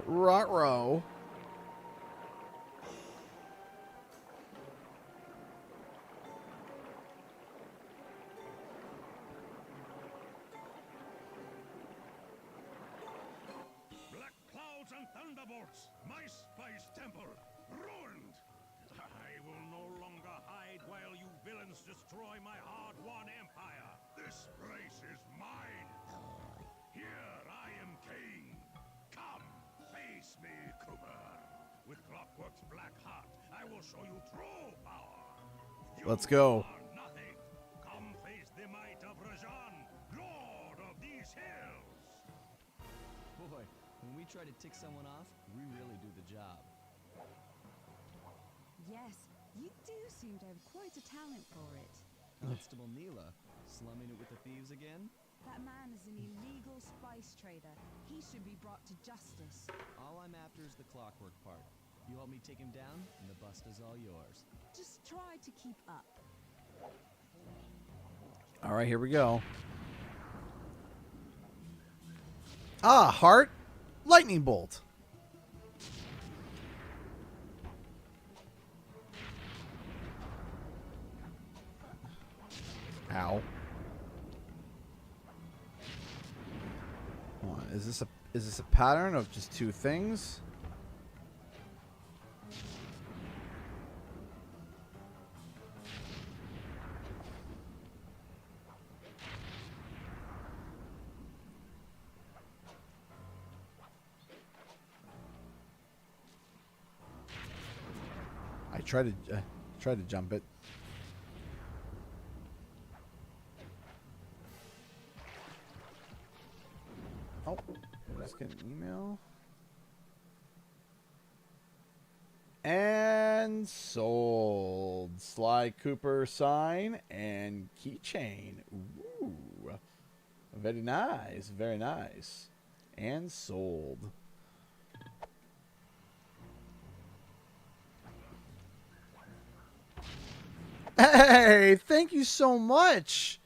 Ruh-roh. Black clouds and thunderbolts, my spice temple, ruined. I will no longer hide while you villains destroy my hard-won empire. This place is mine. Here I am king. Come, face me, Cooper. With Clockwork's black heart, I will show you true power. Let's go. Are nothing. Come face the might of Rajan, lord of these hills. Boy, when we try to tick someone off, we really do the job. Yes, you do seem to have quite a talent for it. Constable Neela, slumming it with the thieves again? That man is an illegal spice trader. He should be brought to justice. All I'm after is the clockwork part. You help me take him down, and the bust is all yours. Just try to keep up. All right, here we go. Ah, heart. Lightning bolt. Ow. Hold on. Is this a pattern of just 2 things? I tried to jump it. Oh, let's get an email. And sold. Sly Cooper sign and keychain. Ooh. Very nice. Very nice. And sold. Hey, thank you so much.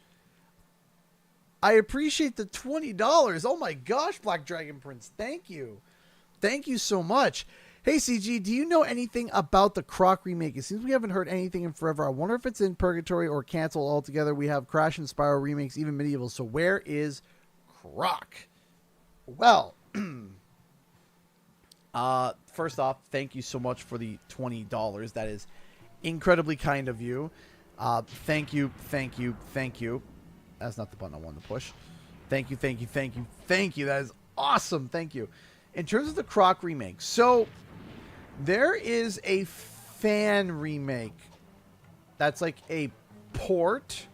I appreciate the $20. Oh my gosh, Black Dragon Prince. Thank you. Thank you so much. Hey, CG, do you know anything about the Croc remake? It seems we haven't heard anything in forever. I wonder if it's in purgatory or canceled altogether. We have Crash and Spyro remakes, even medieval. So where is Croc? Well, first off, thank you so much for the $20. That is incredibly kind of you. Thank you, thank you, thank you. That's not the button I wanted to push. Thank you, thank you, thank you, thank you. That is awesome. Thank you. In terms of the Croc remake, so there is a fan remake that's like a port.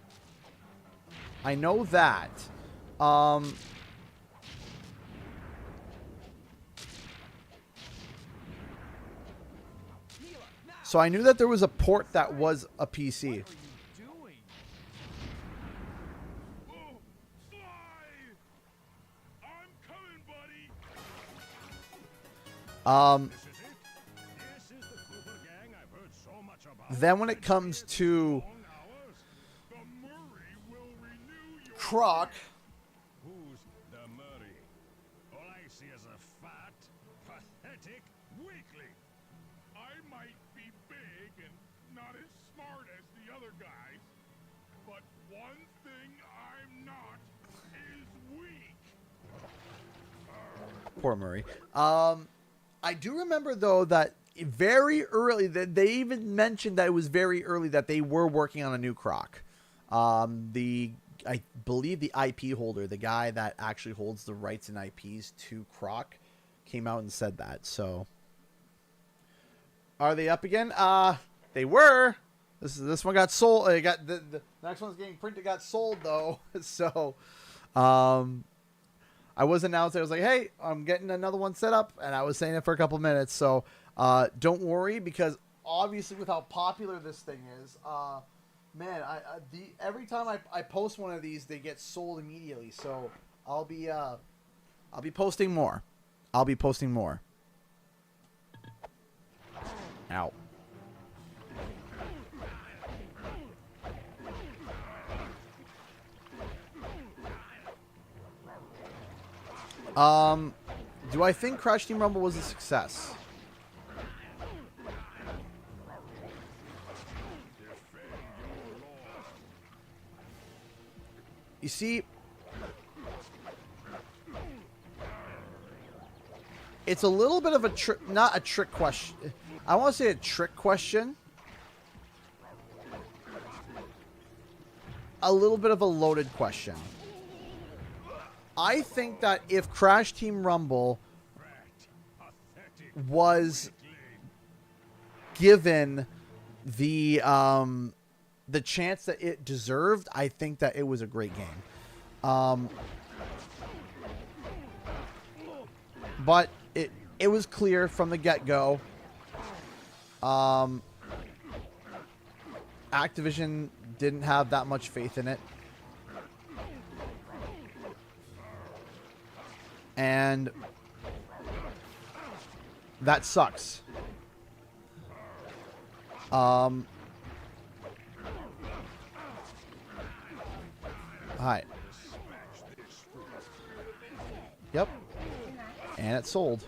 I know that. So I knew that there was a port that was a PC. Then when it comes to Croc, Who's the Murray? All I see is a fat, pathetic weakling. I might be big and not as smart as the other guys, but one thing I'm not is weak. poor Murray. I do remember though that very early that they even mentioned that it was very early that they were working on a new Croc. I believe the IP holder, the guy that actually holds the rights and IPs to Croc, came out and said that. So, are they up again? They were. This one got sold. It got the next one's getting printed. Got sold though. So, I was announced. I was like, hey, I'm getting another one set up, and I was saying it for a couple minutes. So, don't worry, because obviously with how popular this thing is, man, every time I post one of these, they get sold immediately. So I'll be posting more. I'll be posting more. Ow. Do I think Crash Team Rumble was a success? You see, it's a little bit of a trick, not a trick question. I want to say a trick question. A little bit of a loaded question. I think that if Crash Team Rumble was given the chance that it deserved, I think that it was a great game. But it was clear from the get-go. Activision didn't have that much faith in it. And that sucks. Hi. Yep. And it sold.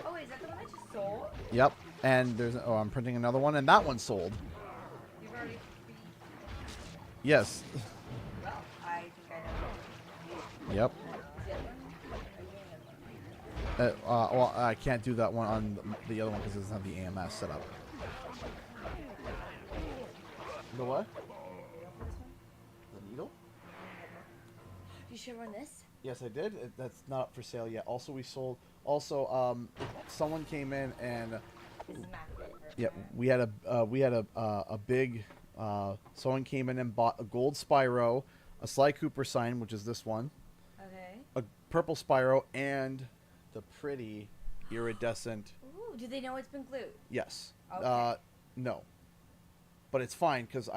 Oh, is that the one that just sold? Yep. And there's I'm printing another one, and that one sold. You've already. Yes. Well, I think I know. Yep. Is the other one? Are you doing another one? Well, I can't do that one on the other one because it doesn't have the AMS set up. The what? The needle? You should run this. Yes, I did. That's not up for sale yet. Also, we sold. Also, someone came in and. This is magnet. Yeah, we had a big. Someone came in and bought a gold Spyro, a Sly Cooper sign, which is this one, Okay. a purple Spyro, and the pretty iridescent. Ooh, do they know it's been glued? Yes. Okay. No. But it's fine because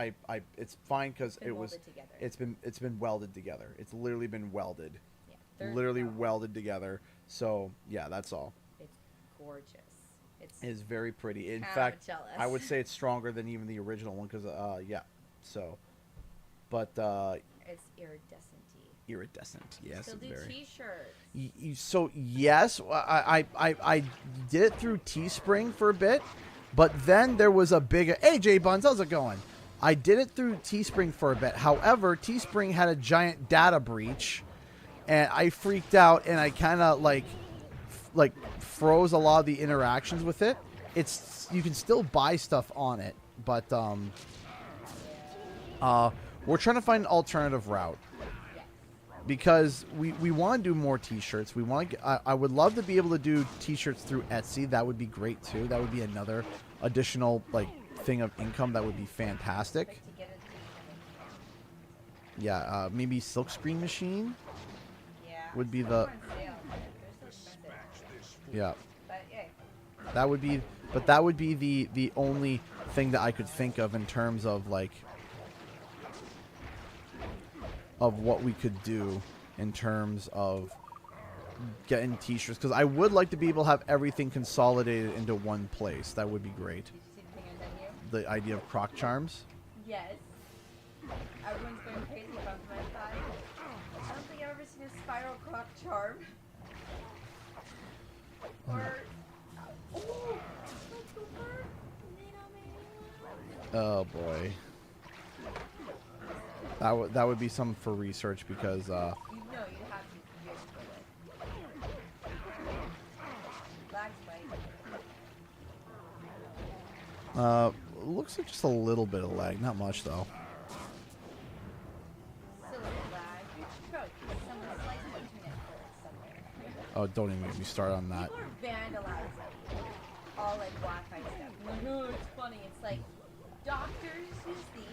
it's fine because Been it was. welded together. It's been welded together. It's literally been welded. Yeah. They're- Literally oh, welded together. So yeah, that's all. It's gorgeous. It's It is very pretty. In Kinda fact, jealous. I would say it's stronger than even the original one because yeah. So, but it's iridescent-y. iridescent. Yes, Still it's do very. t-shirts. So yes, I did it through Teespring for a bit, but then there was a big. Hey, J Buns, how's it going? I did it through Teespring for a bit. However, Teespring had a giant data breach, and I freaked out, and I kind of like froze a lot of the interactions with it. You can still buy stuff on it, but We're trying to find an alternative route. Because we want to do more T-shirts. We want to. I would love to be able to do T-shirts through Etsy. That would be great too. That would be another additional like thing of income. That would be fantastic. Yeah, maybe silkscreen machine. Yeah. Would be some the. are on sale, but they're so expensive. Yeah. But yeah. That would be. But that would be the only thing that I could think of in terms of like. Of what we could do in terms of getting T-shirts, because I would like to be able to have everything consolidated into one place. That would be great. Did you see the thing I sent you? The idea of croc charms. Yes. Everyone's going crazy about my side. I don't think I've ever seen a spiral clock charm. Or oh, Sly Cooper. Oh boy. That would be something for research because You know you have to be good for it. Black spike. looks like just a little bit of lag, not much though. Still a lag. Bro, someone sliced the internet somewhere. Oh, don't even get me started on that. People are vandalizing all like Wi-Fi stuff. Like, no, it's funny. It's like doctors use these.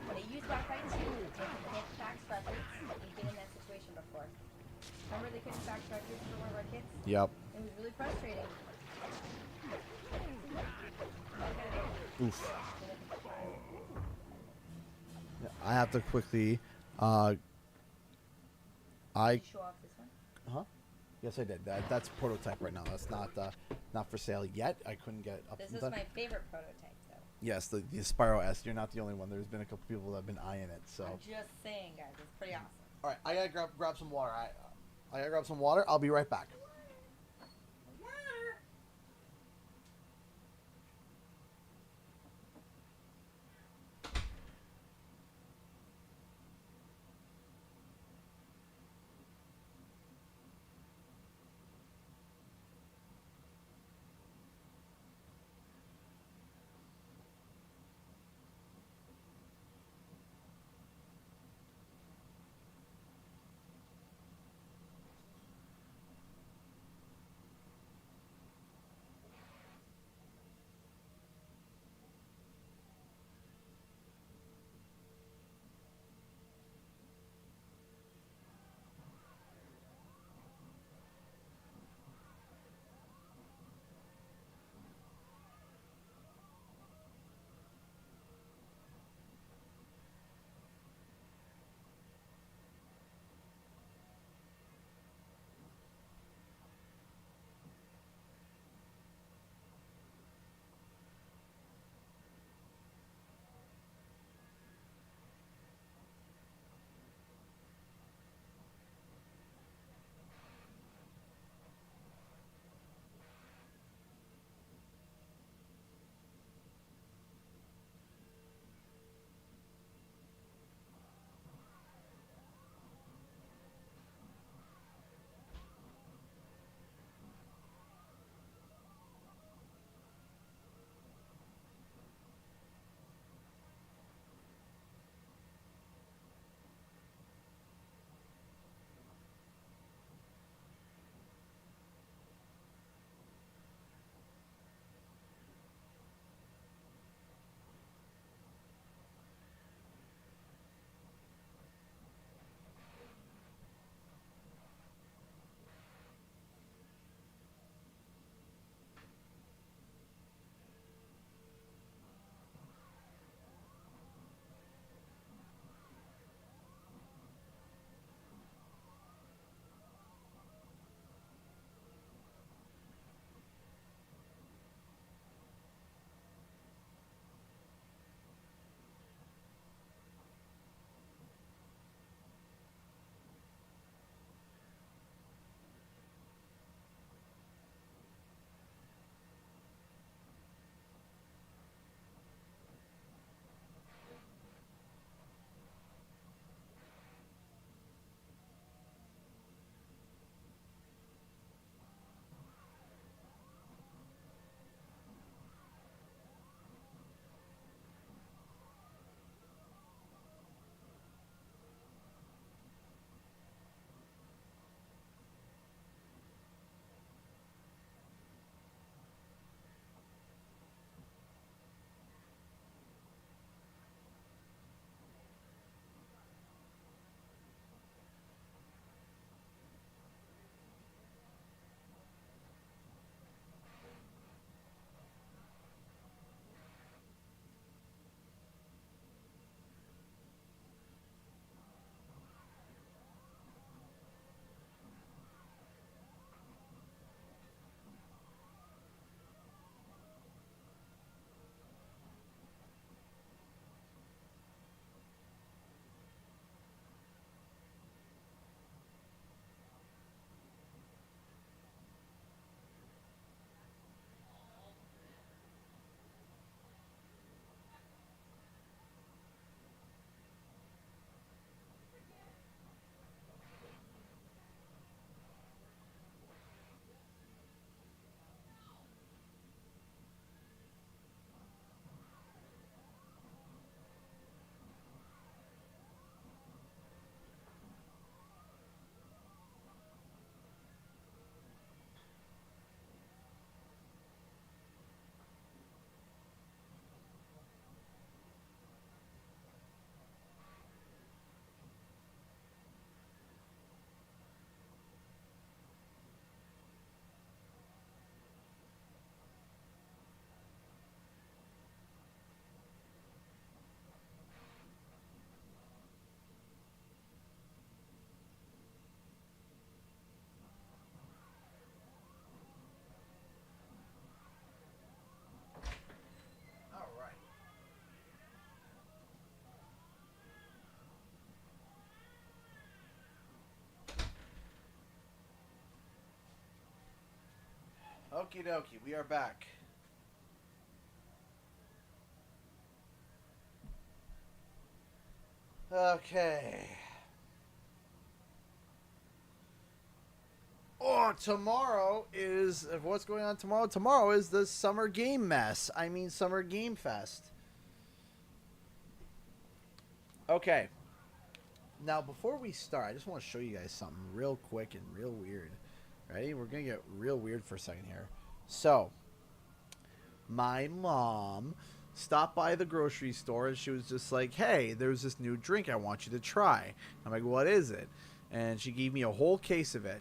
When they use Wi-Fi too, they can't fax records. We've been in that situation before. Remember they couldn't fax records for one of our kids? Yep. It was really frustrating. Oof. I have to quickly. Did you show off this one? Huh? Yes, I did. That's prototype right now. That's not for sale yet. I couldn't get up. This is my favorite prototype, though. Yes, the Spyro S. You're not the only one. There's been a couple people that have been eyeing it. So. I'm just saying, guys, it's pretty awesome. All right, I gotta grab some water. I gotta grab some water. I'll be right back. Okie dokie, we are back. Okay. Oh, tomorrow is what's going on tomorrow? Tomorrow is the Summer Game Mess. I mean, Summer Game Fest. Okay. Now, before we start, I just want to show you guys something real quick and real weird. Ready? We're going to get real weird for a second here. So, my mom stopped by the grocery store and she was just like, hey, there's this new drink I want you to try. I'm like, what is it? And she gave me a whole case of it.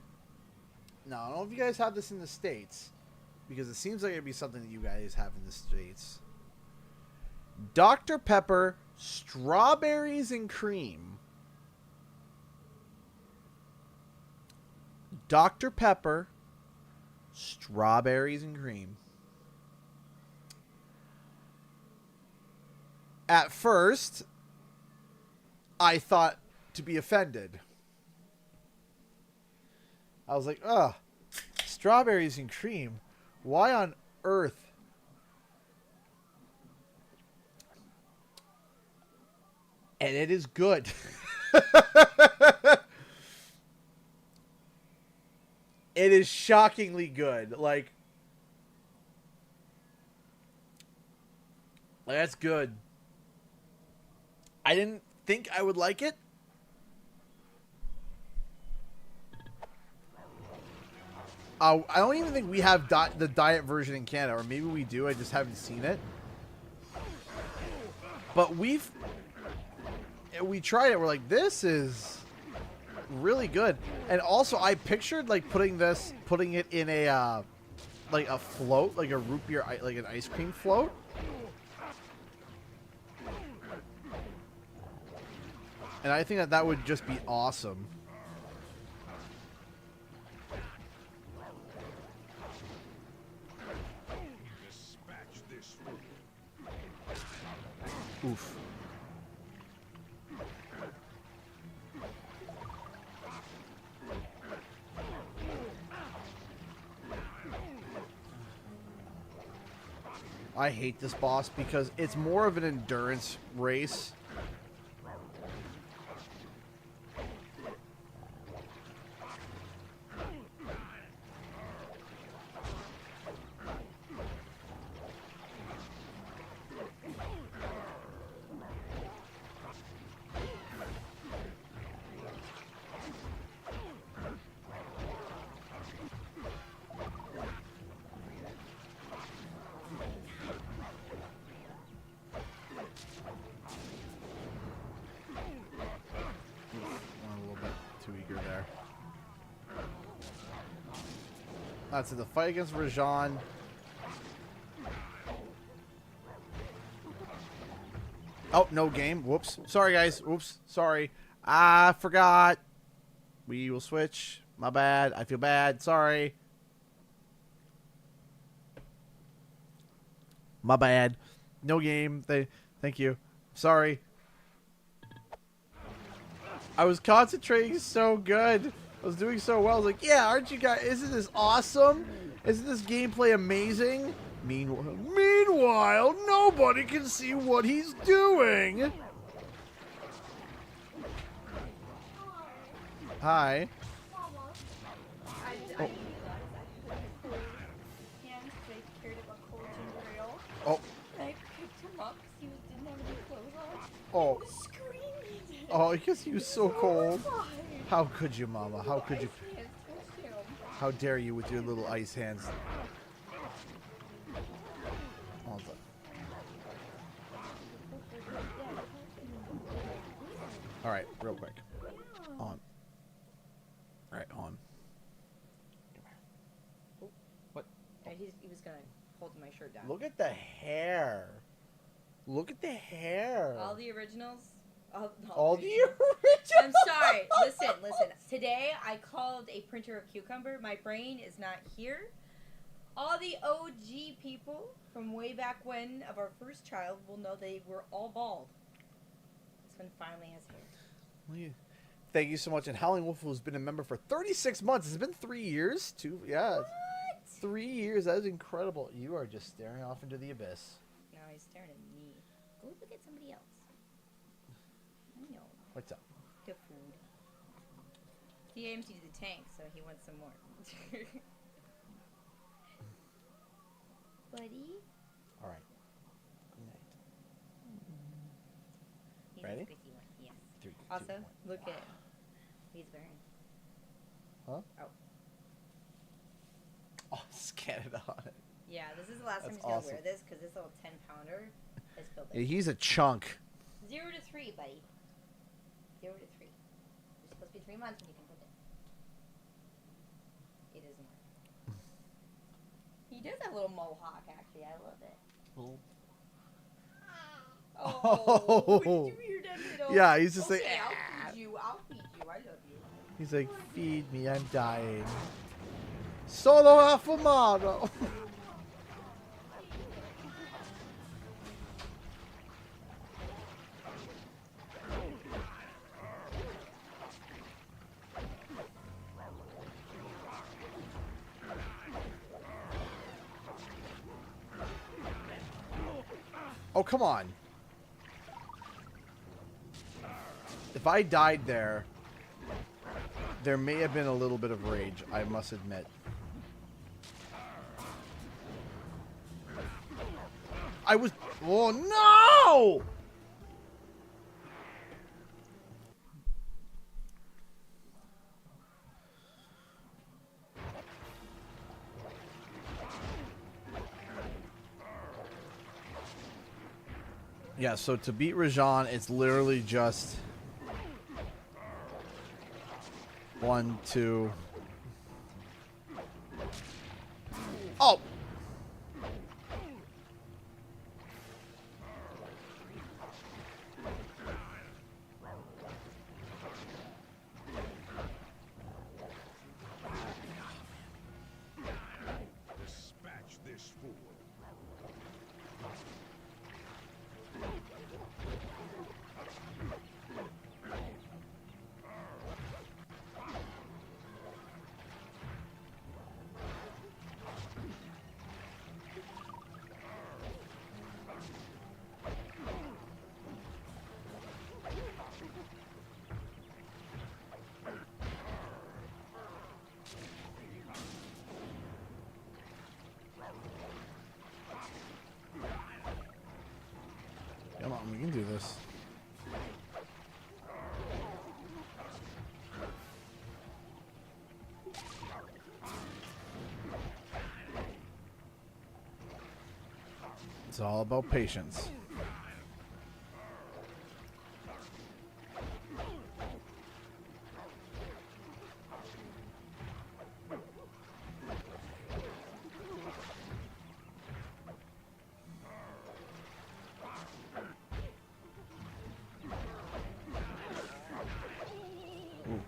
Now, I don't know if you guys have this in the States, because it seems like it'd be something that you guys have in the States. Dr. Pepper, strawberries and cream. Dr. Pepper, strawberries and cream. At first, I thought to be offended. I was like, ugh, strawberries and cream. Why on earth? And it is good. It is shockingly good. Like, that's good. I didn't think I would like it. I don't even think we have the diet version in Canada, or maybe we do. I just haven't seen it. But we tried it. We're like, this is really good. And also, I pictured like putting it in a like a float, like a root beer, like an ice cream float. And I think that would just be awesome. Oof. I hate this boss because it's more of an endurance race. That's it. The fight against Rajan. Oh, no game. Whoops. Sorry, guys. Oops. Sorry. I forgot. We will switch. My bad. I feel bad. Sorry. My bad. No game. Thank you. Sorry. I was concentrating so good. I was doing so well. I was like, yeah, aren't you guys? Isn't this awesome? Isn't this gameplay amazing? Meanwhile, nobody can see what he's doing. Hi. Oh. I picked him up because he didn't have any clothes on. Oh. He was screaming. Oh, because he was so cold. How could you, Mama? How could you? How dare you with your little ice hands? Hold on. All right, real quick. On. All right, on. What? He was gonna hold my shirt down. Look at the hair. Look at the hair. All the originals. All the originals. I'm sorry. Listen. Today I called a printer a cucumber. My brain is not here. All the OG people from way back when of our first child will know they were all bald. This one finally has hair. Thank you so much. And Howling Wolf has been a member for 36 months. It's been 3 years, too. Yeah. What? 3 years. That is incredible. You are just staring off into the abyss. No, he's staring at me. Go look at somebody else. I know. What's up? The food. He emptied the tank, so he wants some more. Buddy? All right. Good night. He's Ready? a squishy one, yes. 3, 2, Also, 1. look at he's wearing. Huh? Oh. Oh, scan it on it. Yeah, this is the last time That's he's gonna awesome. wear this because this little 10-pounder is filled Yeah, in. he's a chunk. 0 to 3, buddy. 0 to 3. It's supposed to be 3 months when you can put it. It isn't working. He does have a little mohawk, actually. I love it. Oh, did you hear that little? Yeah, he's just okay, like. I'll feed you. I'll feed you. I love you. He's like, feed me, I'm dying. Solo affamado. Oh, come on. If I died there, there may have been a little bit of rage, I must admit. I was... Oh, no! Yeah, so to beat Rajan, it's literally just... 1, 2... Oh! Dispatch this fool. Come on, we can do this. It's all about patience. Ooh.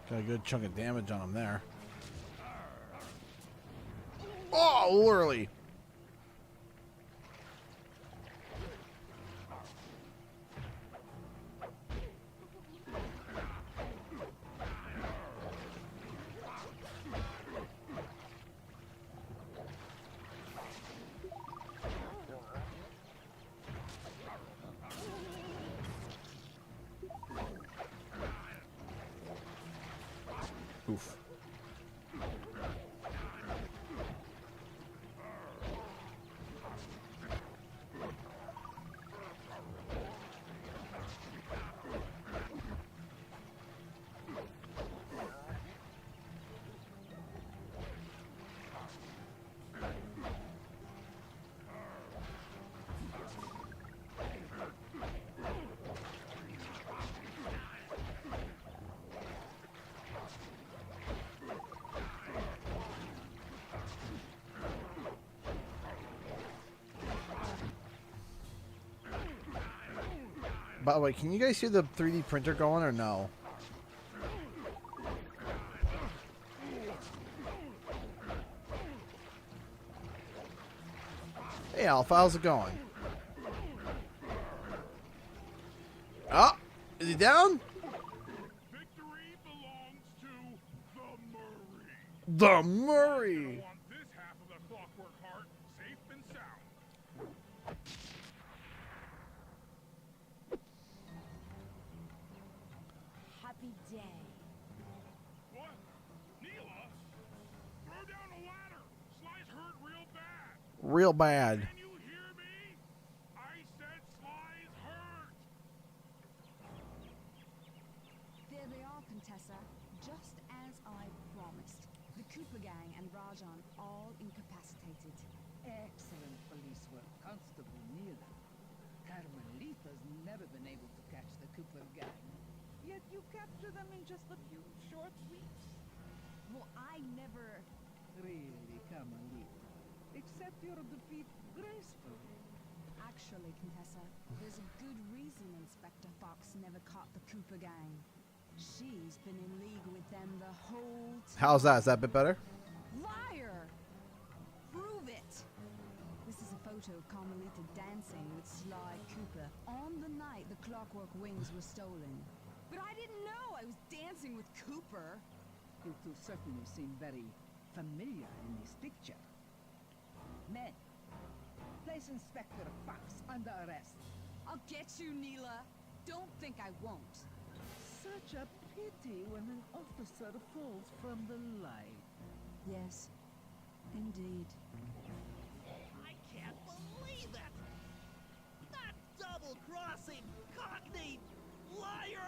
Got a good chunk of damage on him there. Oh, literally. Oof. By the way, can you guys hear the 3D printer going or no? Hey, Alpha, how's it going? Oh, is he down? Victory belongs to the Marine. The Murray. I want this half of the Clockwork Heart safe and sound. Happy day. What? Neela? Throw down a ladder. Sly's hurt real bad. Real bad. Can you hear me? I said Sly's hurt. There they are, Contessa. Just as I promised. The Cooper gang and Rajan all incapacitated. Excellent police work, Constable Neela. Carmelita's never been able to catch the Cooper gang. Yet you capture them in just a few short weeks. Well, I never... Really, Carmelita. Accept your defeat gracefully. Actually, Contessa, there's a good reason Inspector Fox never caught the Cooper gang. She's been in league with them the whole time. How's that? Is that a bit better? Liar! Prove it! This is a photo of Carmelita dancing with Sly Cooper on the night the Clockwork Wings were stolen. But I didn't know I was dancing with Cooper. You two certainly seem very familiar in this picture. Men, place Inspector Fox under arrest. I'll get you, Neela. Don't think I won't. Such a pity when an officer falls from the light. Yes, indeed. I can't believe it! That double-crossing, cockney liar!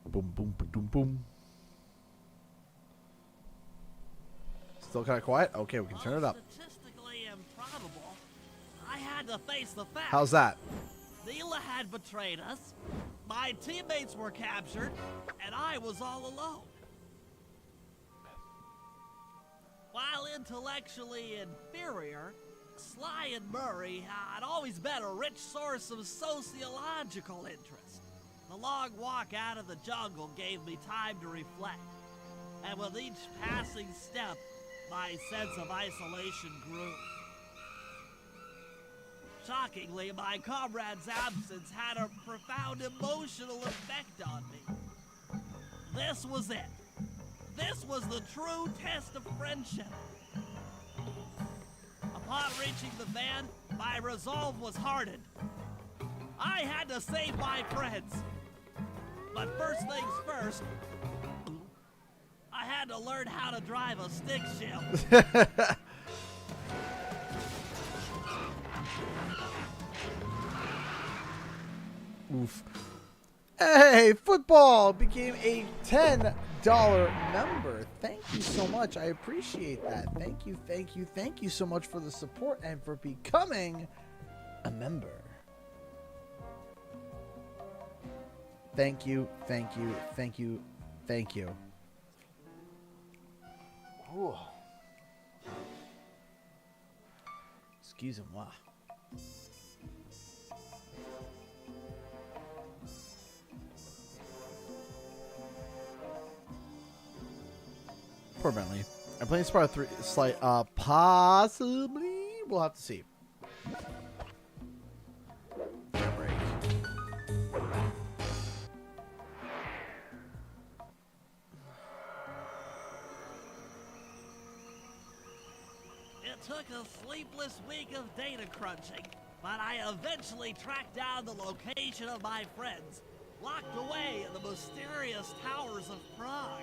Boom, boom, boom, boom. Still kind of quiet? Okay, we can turn it up. Statistically improbable. I had to face the facts. How's that? Neela had betrayed us, my teammates were captured, and I was all alone. While intellectually inferior, Sly and Murray had always been a rich source of sociological interest. The long walk out of the jungle gave me time to reflect, and with each passing step, my sense of isolation grew. Shockingly, my comrade's absence had a profound emotional effect on me. This was it. This was the true test of friendship. Upon reaching the van, my resolve was hardened. I had to save my friends. But first things first, I had to learn how to drive a stick shift. Oof. Hey, football became a $10 member. Thank you so much. I appreciate that. Thank you, thank you, thank you so much for the support and for becoming a member. Thank you, thank you, thank you, thank you. Ooh. Excusez-moi. Poor Bentley. I'm playing Sparta 3 slight possibly. We'll have to see. Break. It took a sleepless week of data crunching, but I eventually tracked down the location of my friends, locked away in the mysterious towers of Prague.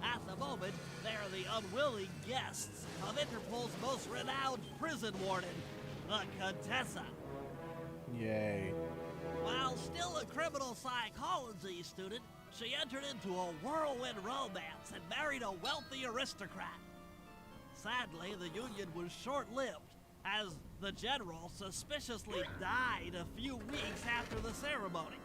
At the moment, they are the unwilling guests of Interpol's most renowned prison warden, the Contessa. Yay. While still a criminal psychology student, she entered into a whirlwind romance and married a wealthy aristocrat. Sadly, the union was short-lived, as the general suspiciously died a few weeks after the ceremony.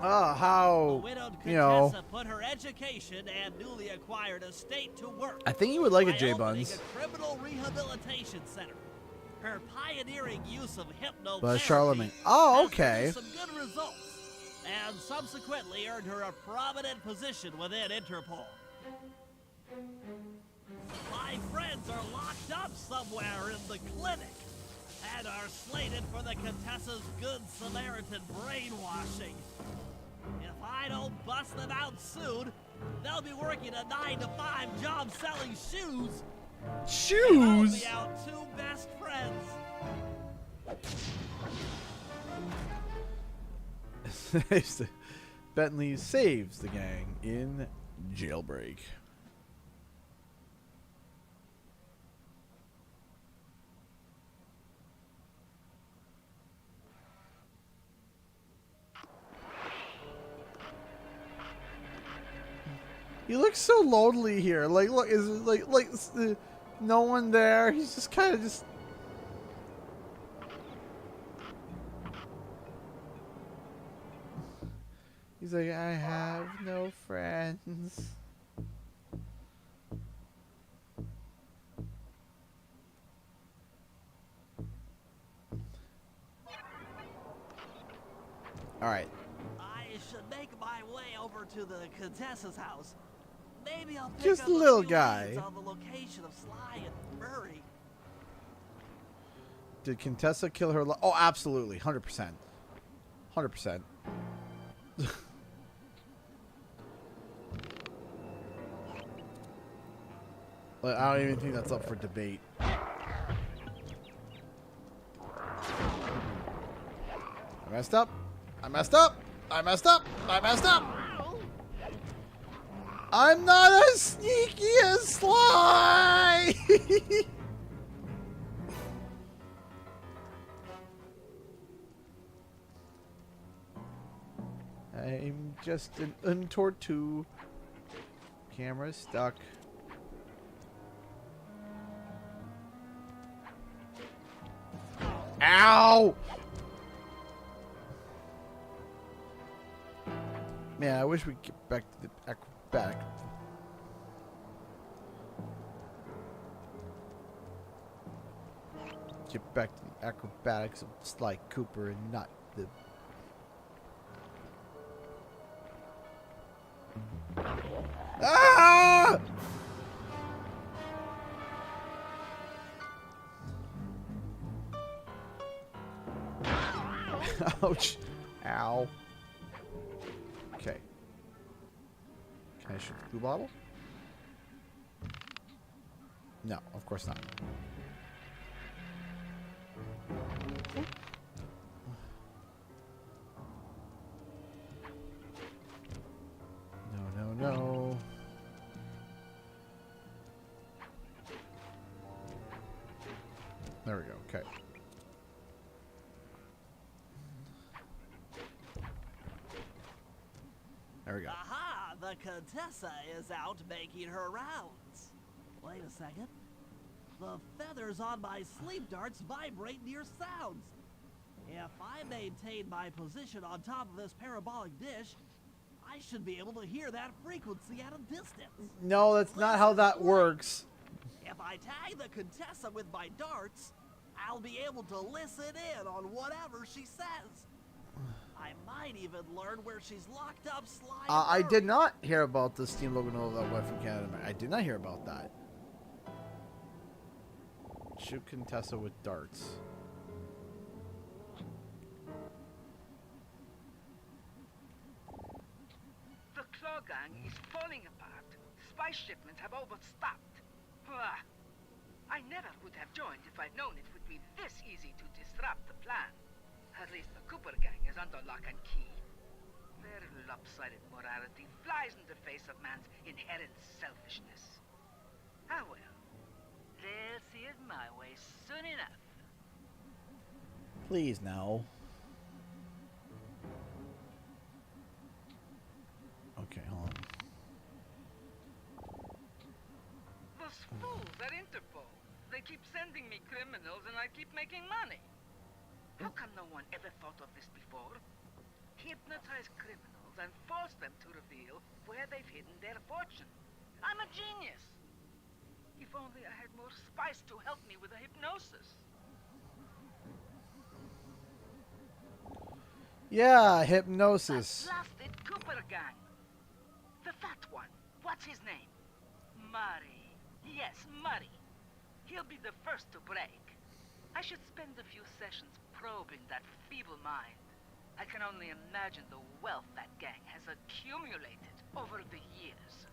How, The widowed you know, Contessa put her education and newly acquired estate to work. I think you would like it, by J opening Buns. a criminal rehabilitation center. Her pioneering use of hypnotherapy But Charlemagne. Oh, has okay. produced some good results, and subsequently earned her a prominent position within Interpol. My friends are locked up somewhere in the clinic and are slated for the Contessa's Good Samaritan brainwashing. If I I don't bust them out soon, they'll be working a 9-to-5 job selling shoes. Shoes? I'll be out two best friends. Bentley saves the gang in Jailbreak. He looks so lonely here. Like, look, is it like no one there? He's just kind of just. He's like, I have no friends. All right. I should make my way over to the Contessa's house. Maybe I'll pick Just up a little few guy. leads on the location of Sly and Murray. Did Contessa kill her? Oh, absolutely, 100%, 100%. I don't even think that's up for debate. I messed up. I messed up. I messed up. I messed up. I'm not as sneaky as Sly. I'm just an untortu. Camera's stuck. Ow! Man, I wish we could get back to the acrobatic. Get back to the acrobatics of Sly Cooper and not the. Ah! Ouch. Ow. Okay. Can I shoot the glue bottle? No, of course not. No, no, no. There we go. Okay. There we go. Aha! The Contessa is out making her rounds. Wait a second. The feathers on my sleep darts vibrate near sounds. If I maintain my position on top of this parabolic dish, I should be able to hear that frequency at a distance. No, that's not how that works. If I tag the Contessa with my darts, I'll be able to listen in on whatever she says. I might even learn where she's locked up Sly. I did not hear about the Steam Logan that went from Canada. I did not hear about that. Shoot Contessa with darts. The Claw Gang is falling apart. Spy shipments have overstocked. I never would have joined if I'd known it would be this easy to disrupt the plan. At least the Cooper Gang is under lock and key. Their lopsided morality flies in the face of man's inherent selfishness. Ah well, they'll see it my way soon enough. Please, no. Okay, hold on. Those fools at Interpol. They keep sending me criminals and I keep making money. How come no one ever thought of this before? Hypnotize criminals and force them to reveal where they've hidden their fortune. I'm a genius. If only I had more spice to help me with the hypnosis. Yeah, hypnosis. That blasted Cooper Gang. The fat one. What's his name? Murray. Yes, Murray. He'll be the first to break. I should spend a few sessions probing that feeble mind. I can only imagine the wealth that gang has accumulated over the years.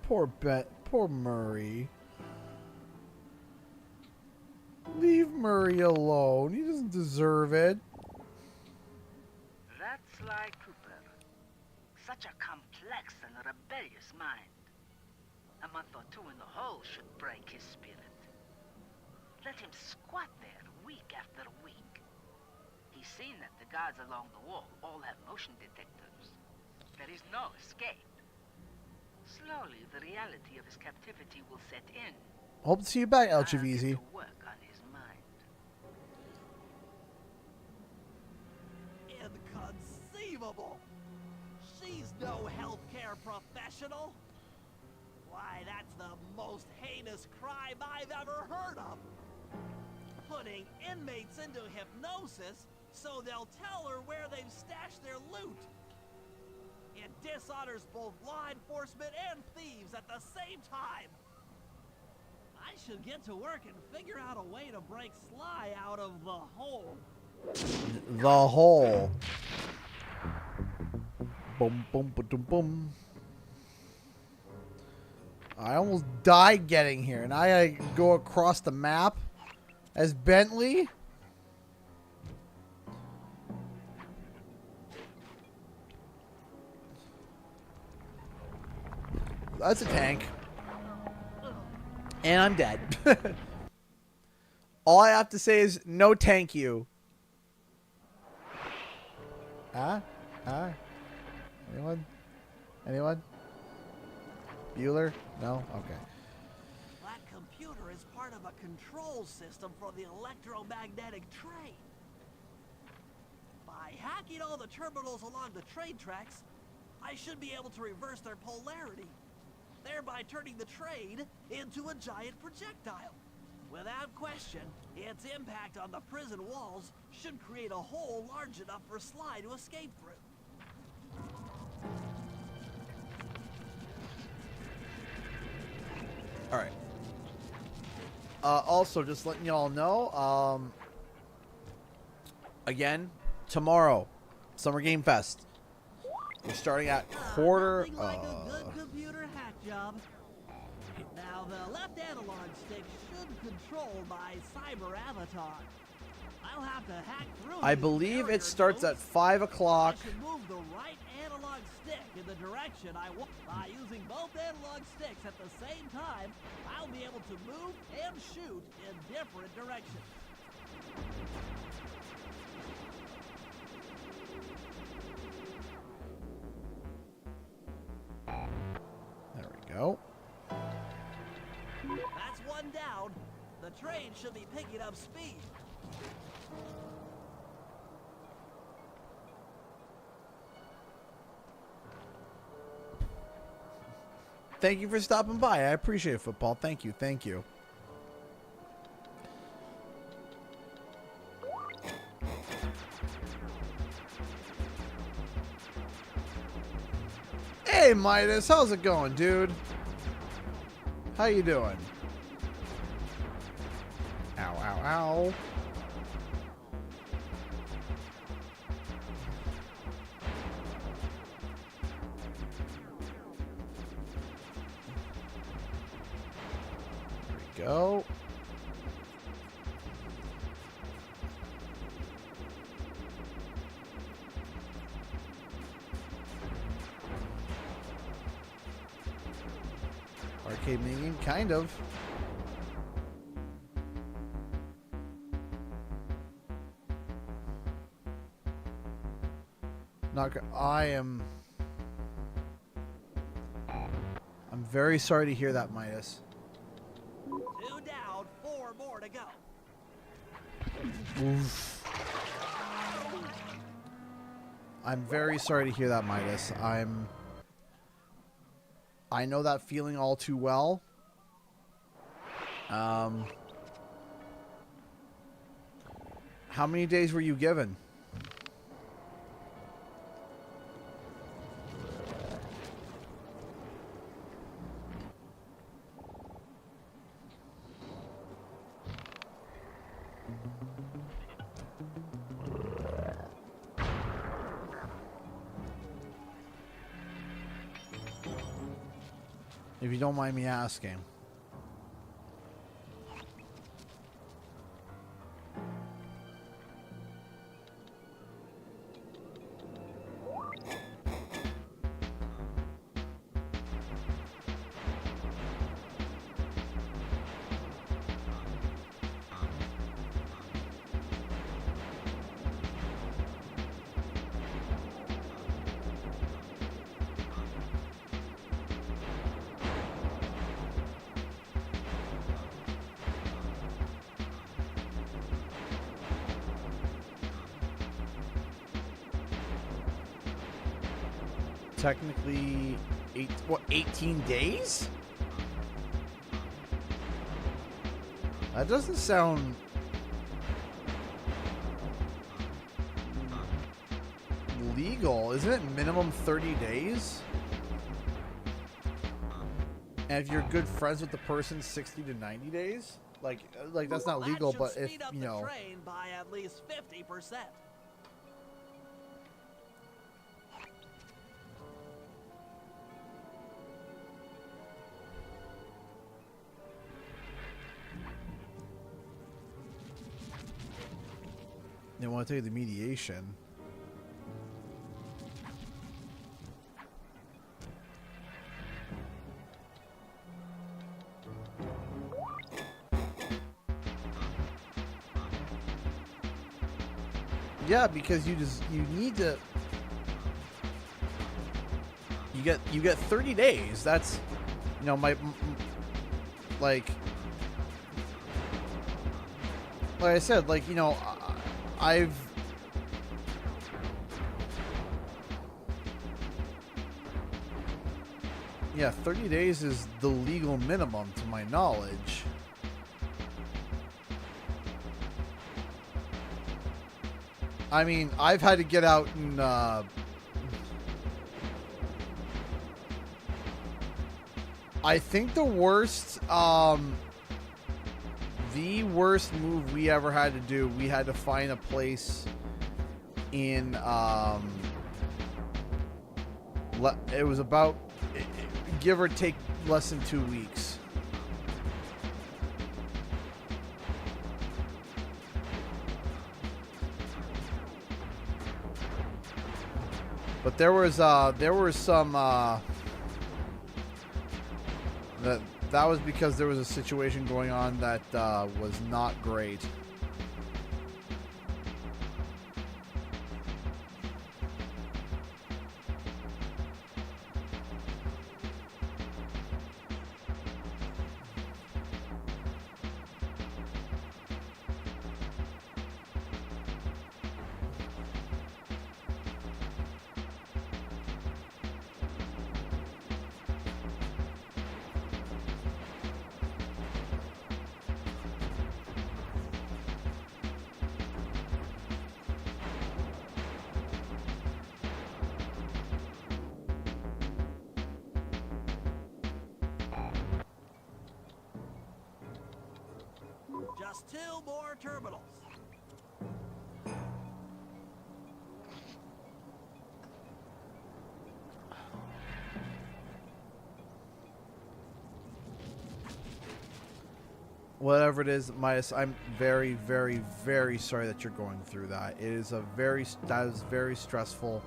Poor Murray. Leave Murray alone. He doesn't deserve it. That's Sly Cooper. Such a complex and rebellious mind. A month or two in the hole should break his spirit. Let him squat there week after week. He's seen that the guards along the wall all have motion detectors. There is no escape. Slowly, the reality of his captivity will set in. Hope to see you back, El I'll get Chavisi. to work on his mind. Inconceivable! She's no healthcare professional! Why, that's the most heinous crime I've ever heard of! Putting inmates into hypnosis so they'll tell her where they've stashed their loot! It dishonors both law enforcement and thieves at the same time! I should get to work and figure out a way to break Sly out of the hole. The hole. Boom, boom, boom, boom. I almost died getting here, and I go across the map as Bentley. That's a tank. And I'm dead. All I have to say is no thank you. Huh? Anyone? Anyone? Bueller? No? Okay. That computer is part of a control system for the electromagnetic train. By hacking all the terminals along the train tracks, I should be able to reverse their polarity, thereby turning the train into a giant projectile. Without question, its impact on the prison walls should create a hole large enough for Sly to escape through. All right. Also, just letting y'all know, again, tomorrow, Summer Game Fest. We're starting at quarter. Nothing like a good computer hack job. Now, the left analog stick should control my cyber avatar. I'll have to hack through. I these believe barrier it starts at codes. 5 o'clock. I should move the right analog stick in the direction I want. By using both analog sticks at the same time, I'll be able to move and shoot in different directions. There we go. That's one down. The train should be picking up speed. Thank you for stopping by. I appreciate it, Football. Thank you. Thank you. Hey, Midas. How's it going, dude? How you doing? Ow, ow, ow. There we go. Arcade minion, kind of. I'm very sorry to hear that, Midas. 2 down, 4 more to go. Oof. I'm very sorry to hear that, Midas. I know that feeling all too well. How many days were you given? If you don't mind me asking. Technically, 18 days? That doesn't sound legal. Isn't it minimum 30 days? And if you're good friends with the person, 60 to 90 days? Like that's not legal, but if, you know... That should speed up the train by at least 50%. They want to take the mediation. Yeah, because you need to. You get 30 days. That's, you know, like I said, like, you know, yeah, 30 days is the legal minimum to my knowledge. I mean, I've had to get out and I think the worst move we ever had to do, we had to find a place in it was about, give or take, less than 2 weeks. But there was some that was because there was a situation going on that was not great. Just 2 more terminals. Whatever it is, Midas, I'm very, very, very sorry that you're going through that. It is that is very stressful.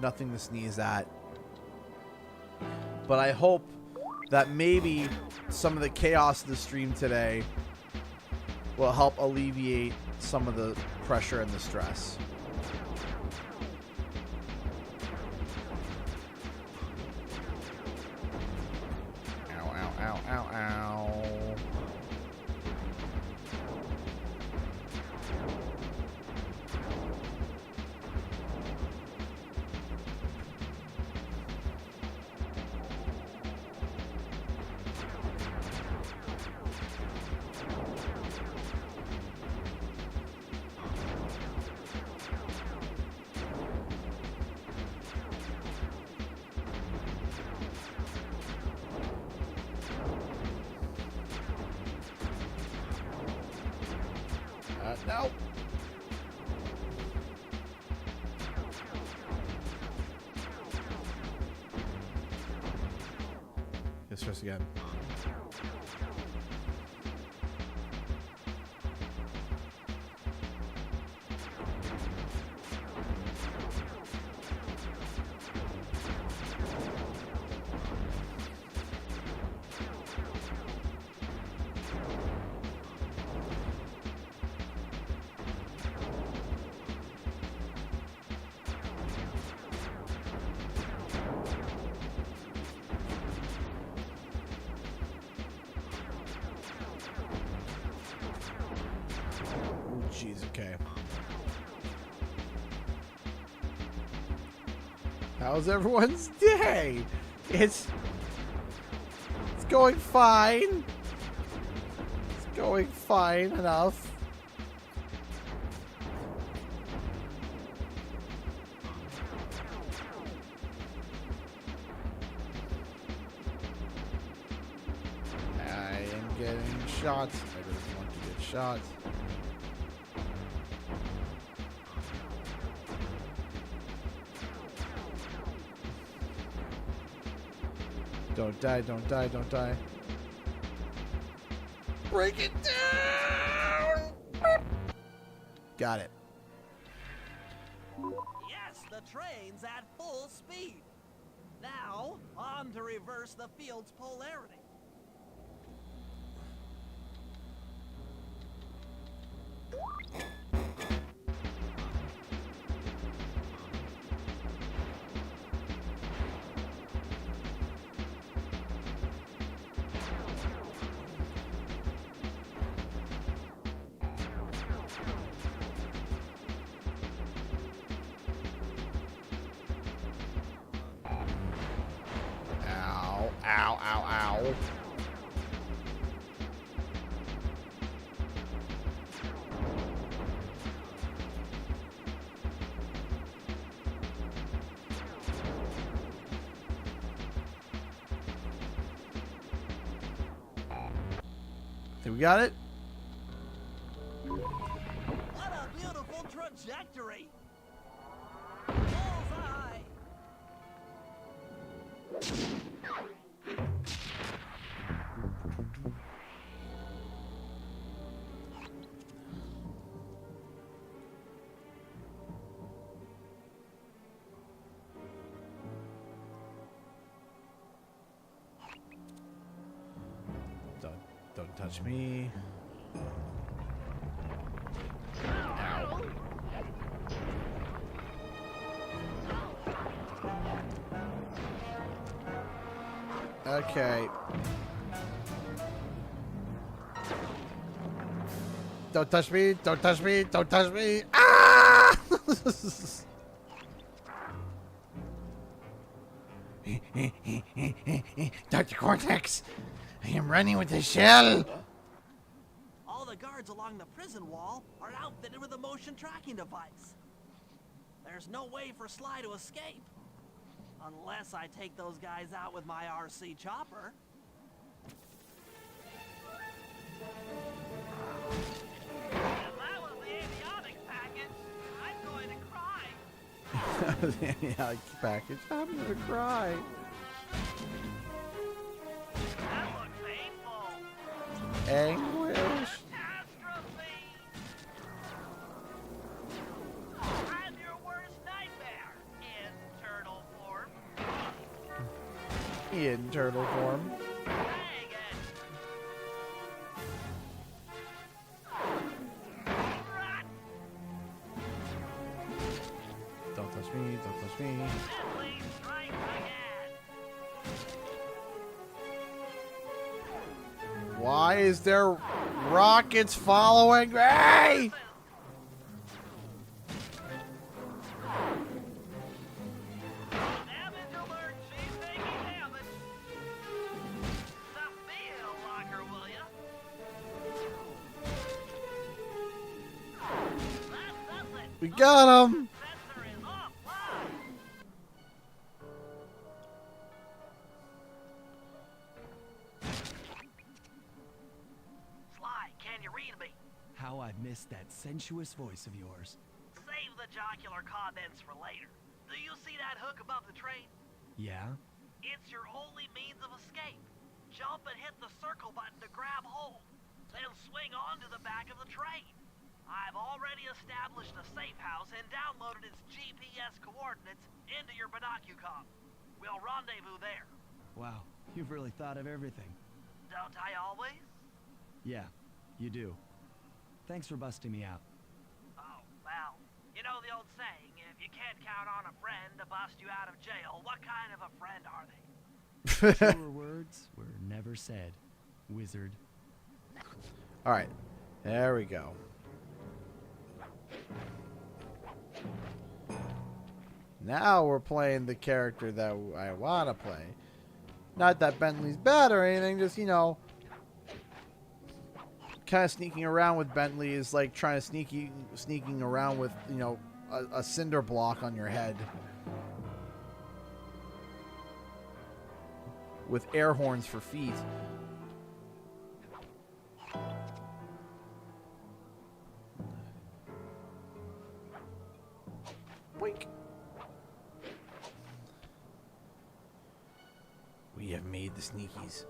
Nothing to sneeze at. But I hope that maybe some of the chaos of the stream today will help alleviate some of the pressure and the stress. Ow, ow, ow, ow, ow. No. this first again. Jeez, okay. How's everyone's day? It's going fine. It's going fine enough. I am getting shots. I don't want to get shot. Don't die, don't die, don't die. Break it down! Got it. Yes, the train's at full speed. Now, on to reverse the field's polarity. Ow, ow, ow, ow. Think we got it? What a beautiful trajectory! Bullseye! Don't touch me. Ow. Okay. Don't touch me, don't touch me, don't touch me. Ah! Dr. Cortex, I am running with the shell. All the guards along the prison wall are outfitted with a motion tracking device. There's no way for Sly to escape. Unless I take those guys out with my RC chopper. If that was the avionics package, I'm going to cry. Yeah, package. I'm gonna cry. That looks painful. Anguish. Catastrophe. I'm your worst nightmare in turtle form. In turtle form. Dang it. Rat. Don't touch me, don't touch me. Deadly strike again. Why is there rockets following me? Damage alert, she's taking damage. The field locker, will ya? That does it. We got him. Sensor is offline. Sly, can you read me? How I missed that sensuous voice of yours. Save the jocular comments for later. Do you see that hook above the train? Yeah? It's your only means of escape. jump and hit the circle button to grab hold. Then swing onto the back of the train. I've already established a safe house and downloaded its GPS coordinates into your binocucom. We'll rendezvous there. Wow, you've really thought of everything. Don't I always? Yeah, you do. Thanks for busting me out. Oh, well, you know the old saying, if you can't count on a friend to bust you out of jail, what kind of a friend are they? Truer words were never said, wizard. All right, there we go. Now we're playing the character that I want to play. Not that Bentley's bad or anything, just, you know, kind of sneaking around with Bentley is like trying to sneaking around with, you know, a cinder block on your head. With air horns for feet. Boink. We have made the sneakies.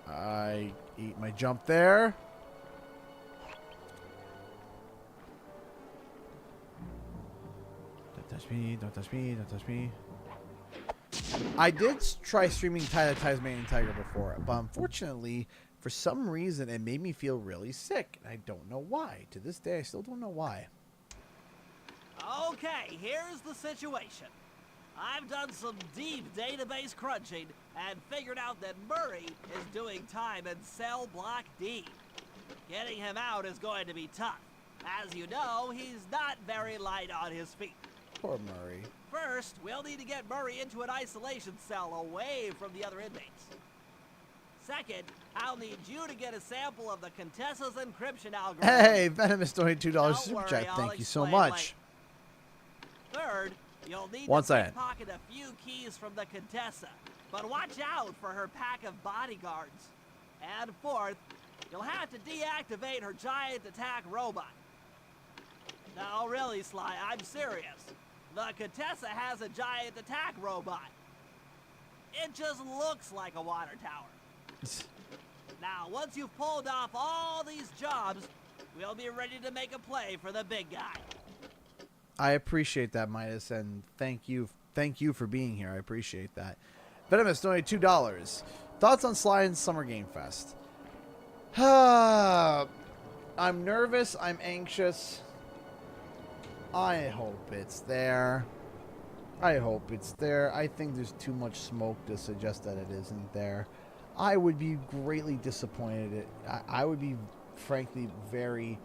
I eat my jump there. Don't touch me, don't touch me, don't touch me. I did try streaming Tasmanian Tiger before, but unfortunately, for some reason, it made me feel really sick. And I don't know why. To this day, I still don't know why. Okay, here's the situation. I've done some deep database crunching and figured out that Murray is doing time in cell block D. Getting him out is going to be tough. As you know, he's not very light on his feet. Poor Murray. First, we'll need to get Murray into an isolation cell away from the other inmates. Second, I'll need you to get a sample of the Contessa's encryption algorithm. Hey, Venomous donated $2 Don't super worry, chat. I'll Thank you so explain much. later. Third, you'll need One to second. pickpocket a few keys from the Contessa, but watch out for her pack of bodyguards. And fourth, you'll have to deactivate her giant attack robot. No, really, Sly, I'm serious. The Contessa has a giant attack robot. It just looks like a water tower. Now, once you've pulled off all these jobs, we'll be ready to make a play for the big guy. I appreciate that, Midas, and thank you for being here. I appreciate that. Venomous donated $2. Thoughts on Sly and Summer Game Fest? I'm nervous. I'm anxious. I hope it's there. I hope it's there. I think there's too much smoke to suggest that it isn't there. I would be greatly disappointed. I would be, frankly, very,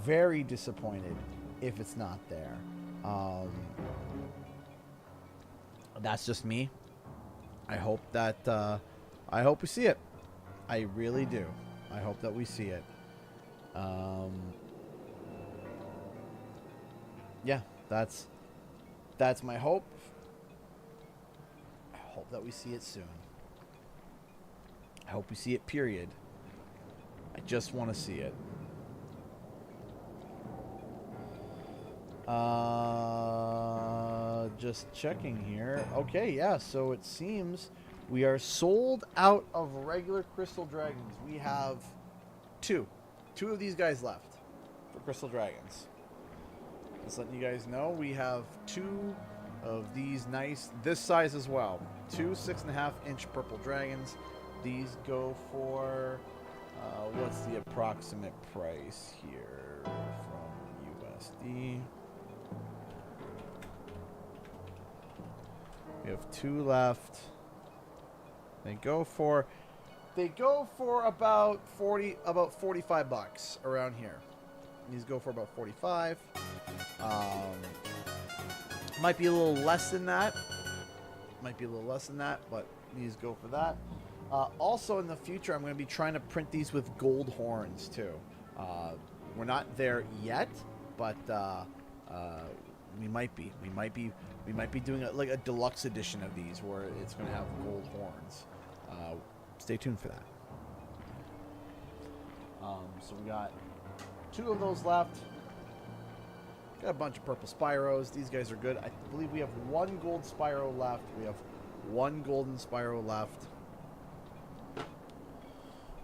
very disappointed if it's not there. That's just me. I hope we see it. I really do. I hope that we see it. Yeah, that's my hope. I hope that we see it soon. I hope we see it, period. I just want to see it. Just checking here. Okay, yeah, so it seems we are sold out of regular Crystal Dragons. We have two of these guys left for Crystal Dragons. Just letting you guys know, we have two of these nice, this size as well. Two 6.5-inch purple dragons. These go for, what's the approximate price here from USD? We have two left. They go for about 45 bucks around here. These go for about 45. Might be a little less than that. But these go for that. Also in the future, I'm going to be trying to print these with gold horns too. We're not there yet, but we might be. We might be doing like a deluxe edition of these where it's going to have gold horns. Stay tuned for that. So we got two of those left. Got a bunch of purple Spyros. These guys are good. I believe we have one gold Spyro left. We have one golden Spyro left.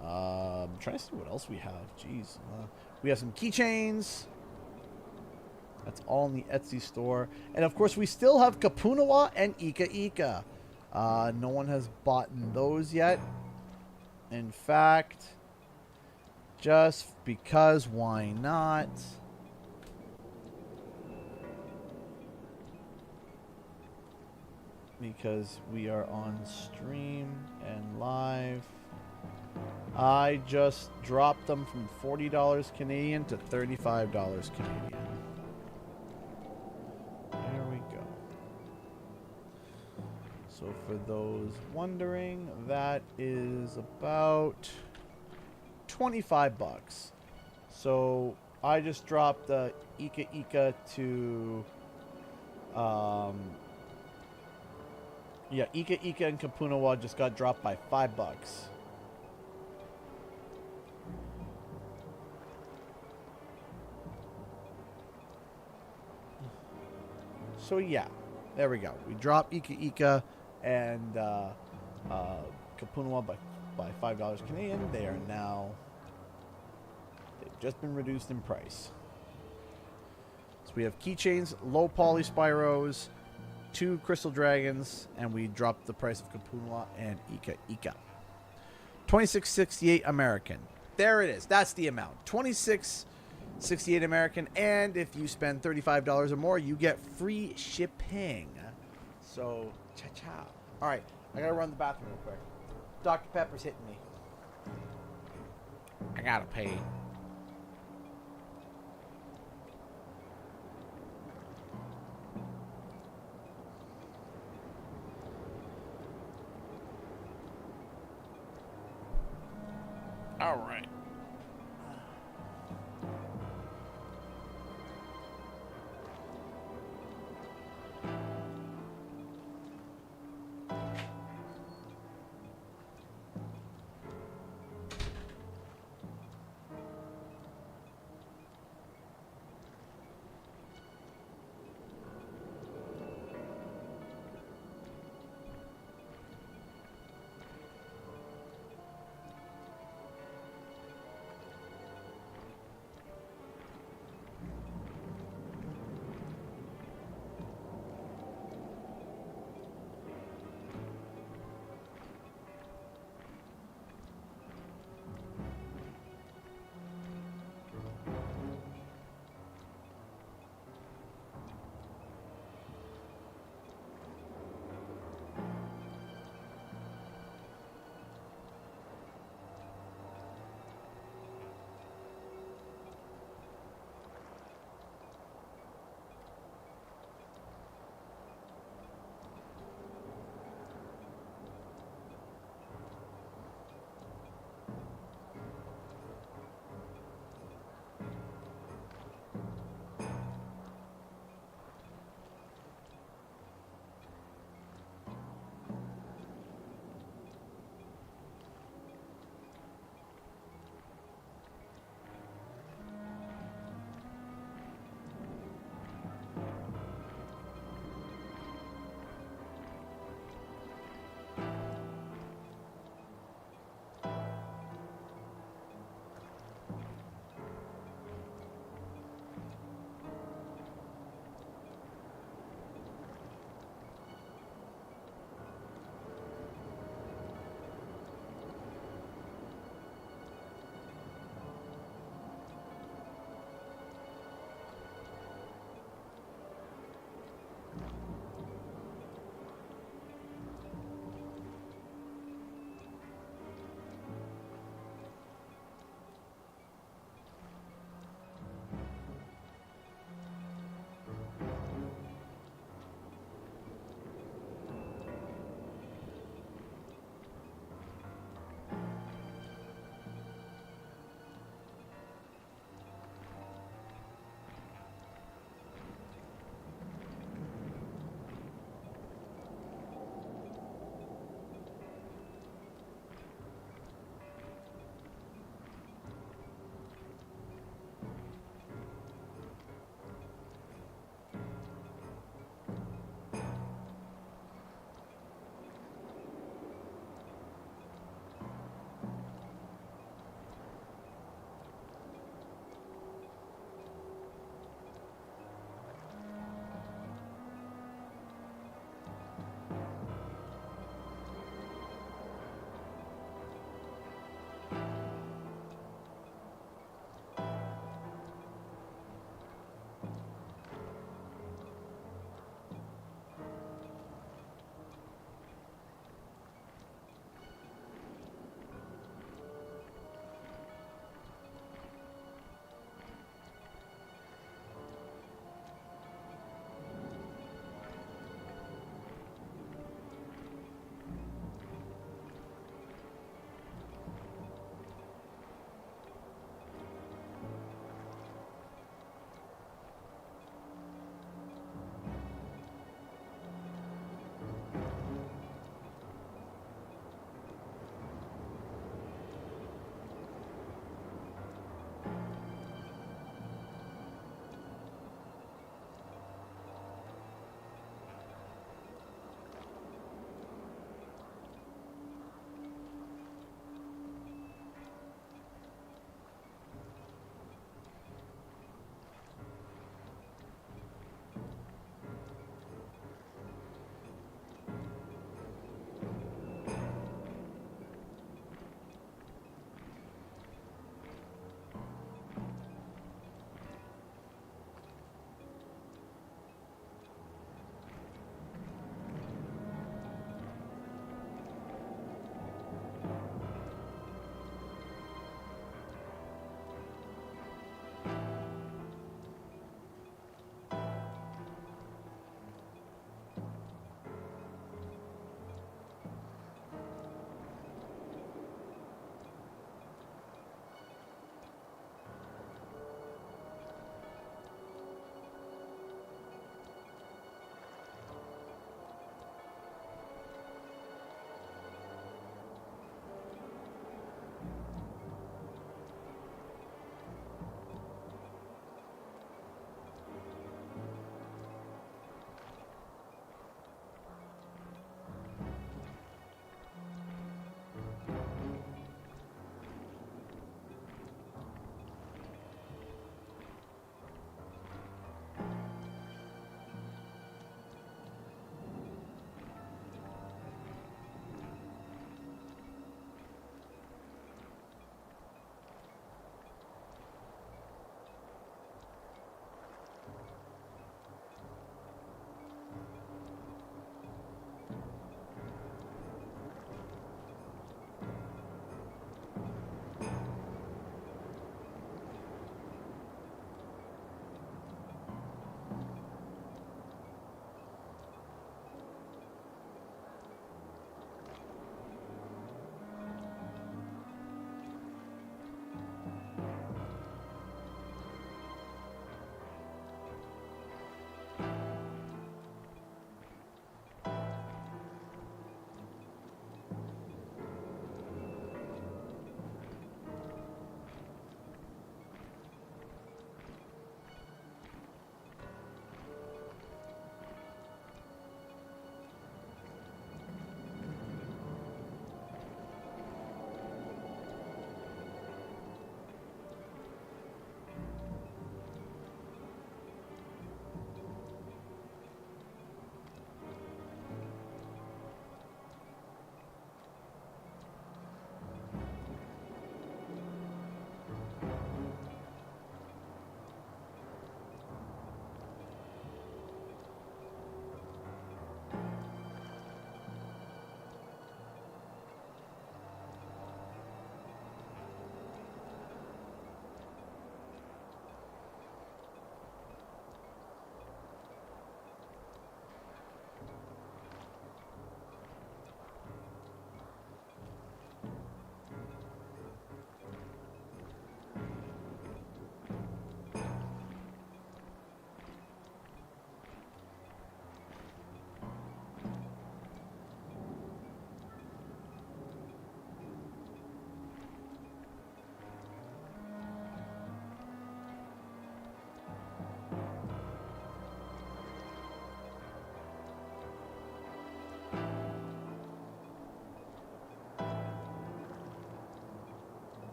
I'm trying to see what else we have. Jeez. We have some keychains. That's all in the Etsy store. And of course, we still have Kapunawa and Ika Ika. No one has bought those yet. In fact, just because, why not? Because we are on stream and live. I just dropped them from $40 Canadian to $35 Canadian. There we go. So for those wondering, that is about 25 bucks. So I just dropped the Ika Ika to yeah, Ika Ika and Kapunawa just got dropped by $5. So yeah, there we go. We dropped Ika Ika and Kapunawa by $5 Canadian. They are now, they've just been reduced in price. So we have keychains, low poly Spyros, 2 Crystal Dragons, and we dropped the price of Kapunawa and Ika Ika. $26.68 American. There it is. That's the amount. $26.68 American, and if you spend $35 or more, you get free shipping. So, cha-cha. All right, I gotta run to the bathroom real quick. Dr. Pepper's hitting me. I gotta pay. All right.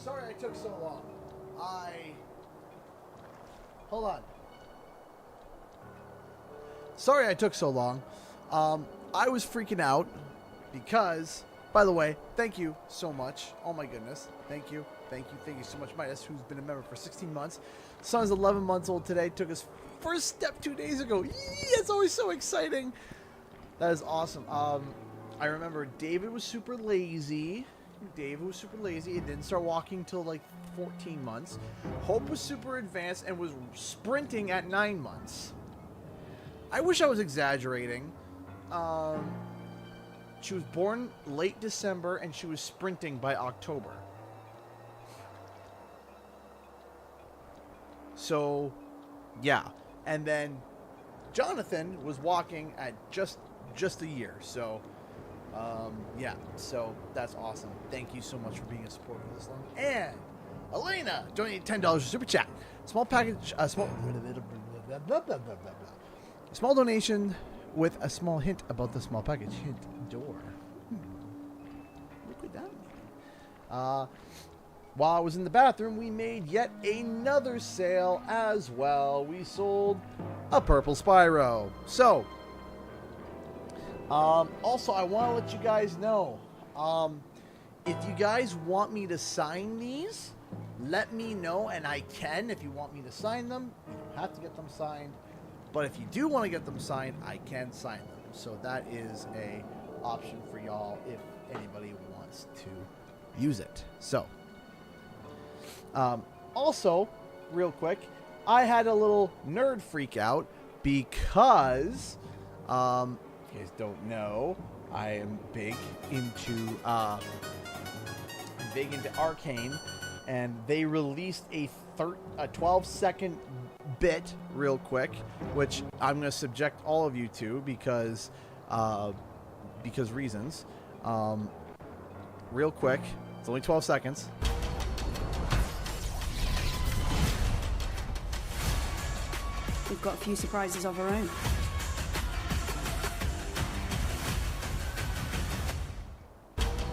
sorry I took so long. Hold on. Sorry I took so long. I was freaking out because, by the way, thank you so much. Oh my goodness. Thank you. Thank you so much. Midas, who's been a member for 16 months. Son's 11 months old today. Took his first step 2 days ago. Yee, it's always so exciting. That is awesome. I remember David was super lazy. It didn't start walking till like 14 months. Hope was super advanced and was sprinting at 9 months. I wish I was exaggerating. She was born late December and she was sprinting by October. So, yeah. And then Jonathan was walking at just a year. So, yeah. So that's awesome. Thank you so much for being a supporter for this long. And Elena donated $10 for super chat. Small package. Small donation with a small hint about the small package. Hint door. Look at that. While I was in the bathroom, we made yet another sale as well. We sold a purple Spyro. So, also, I want to let you guys know, if you guys want me to sign these, let me know, and I can. If you want me to sign them, you don't have to get them signed. But if you do want to get them signed, I can sign them. So that is a option for y'all if anybody wants to use it. So, also, real quick, I had a little nerd freak out because, if you guys don't know, I am big into Arcane, and they released a 12-second bit real quick, which I'm going to subject all of you to because reasons. Real quick, it's only 12 seconds. We've got a few surprises of our own.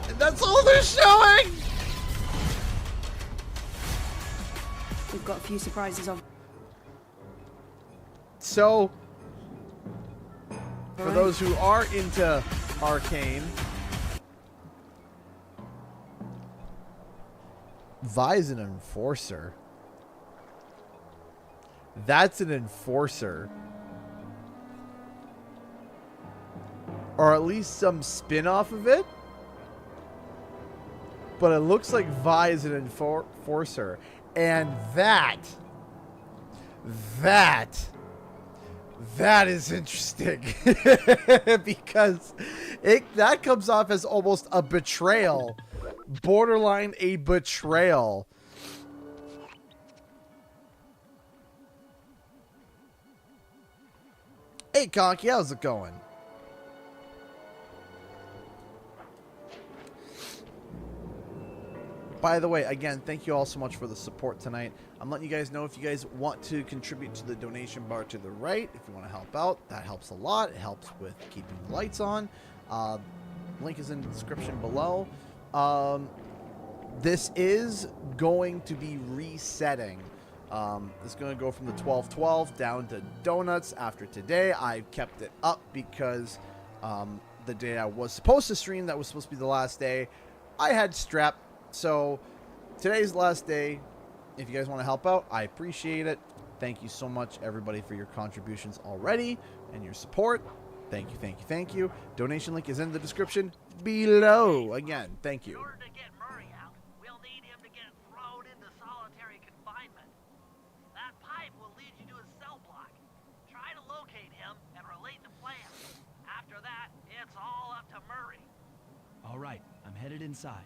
And that's all they're showing! We've got a few surprises of... So, for those who are into Arcane, Vi is an enforcer. That's an enforcer. Or at least some spin-off of it. But it looks like Vi is an enforcer. And that is interesting. Because that comes off as almost a betrayal. Borderline a betrayal. Hey, Conky, how's it going? By the way, again, thank you all so much for the support tonight. I'm letting you guys know if you guys want to contribute to the donation bar to the right, if you want to help out, that helps a lot. It helps with keeping the lights on. Link is in the description below. This is going to be resetting. It's going to go from the 12-12 down to donuts after today. I kept it up because the day I was supposed to stream, that was supposed to be the last day, I had strep. So today's the last day. If you guys want to help out, I appreciate it. Thank you so much, everybody, for your contributions already and your support. Thank you, thank you, thank you. Donation link is in the description below. Again, thank you. In order to get Murray out, we'll need him to get thrown into solitary confinement. That pipe will lead you to his cell block. Try to locate him and relate the plan. After that, it's all up to Murray. All right, I'm headed inside.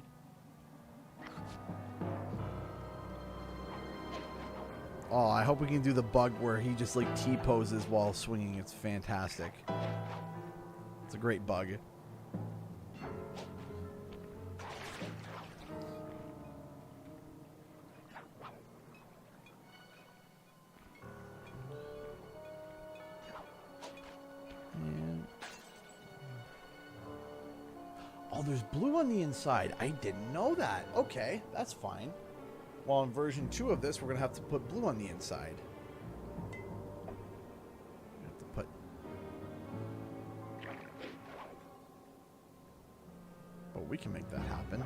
Oh, I hope we can do the bug where he just like T-poses while swinging. It's fantastic. It's a great bug. And... oh, there's blue on the inside. I didn't know that. Okay, that's fine. While in version 2 of this, we're going to have to put blue on the inside. We have to put... But we can make that happen.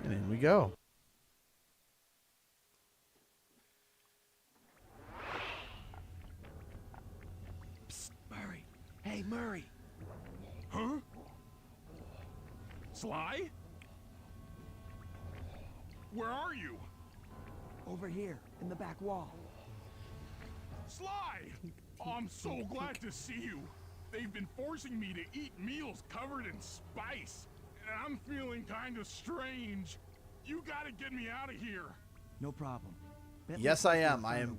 And in we go. Psst, Murray. Hey, Murray. Huh? Sly? Where are you? Over here, in the back wall. Sly! Oh, I'm so glad to see you. They've been forcing me to eat meals covered in spice. And I'm feeling kind of strange. You gotta get me out of here. No problem. Yes, I am. I am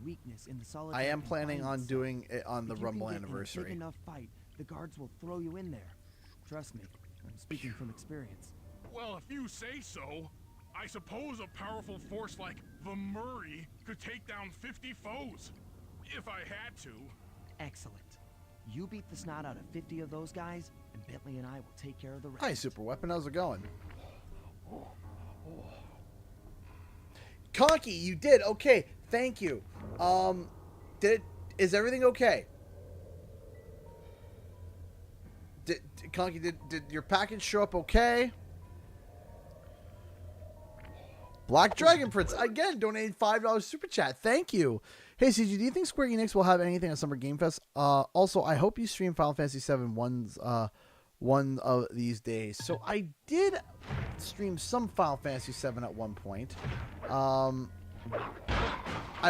I planning on doing it on the Rumble anniversary. Big enough fight, the guards will throw you in there. Trust me, I'm speaking from experience. Well, if you say so, I suppose a powerful force like the Murray could take down 50 foes. If I had to. Excellent. You beat the snot out of 50 of those guys, and Bentley and I will take care of the rest. Hi, Super Weapon. How's it going? Conky, you did. Okay, thank you. Is everything okay? Conky, did your package show up okay? Black Dragon Prince, again, donated $5 super chat. Thank you. Hey, CG, do you think Square Enix will have anything at Summer Game Fest? Also, I hope you stream Final Fantasy VII one of these days. So I did stream some Final Fantasy VII at one point. I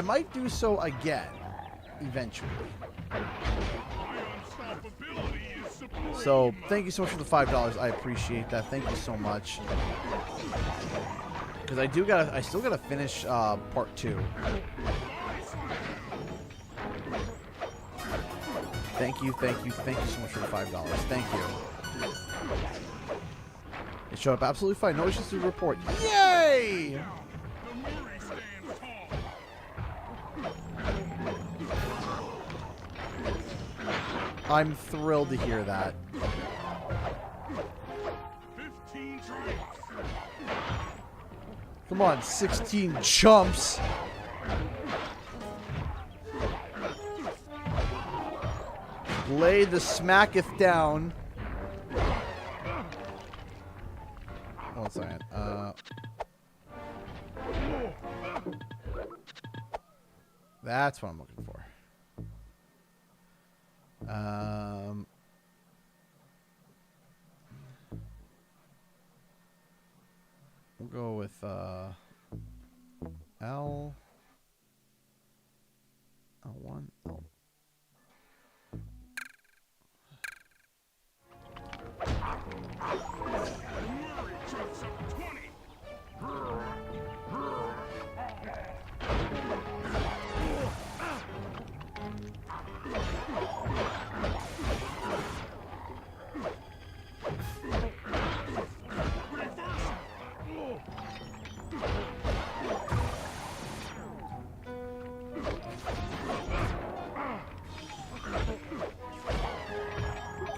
might do so again, eventually. So thank you so much for the $5. I appreciate that. Thank you so much. Because I still gotta finish part 2. Thank you so much for the $5. Thank you. It showed up absolutely fine. No issues to report. Yay! I'm thrilled to hear that. 15 tries. Come on, 16 jumps. Lay the smacketh down. One second. That's what I'm looking for. We'll go with L1. L.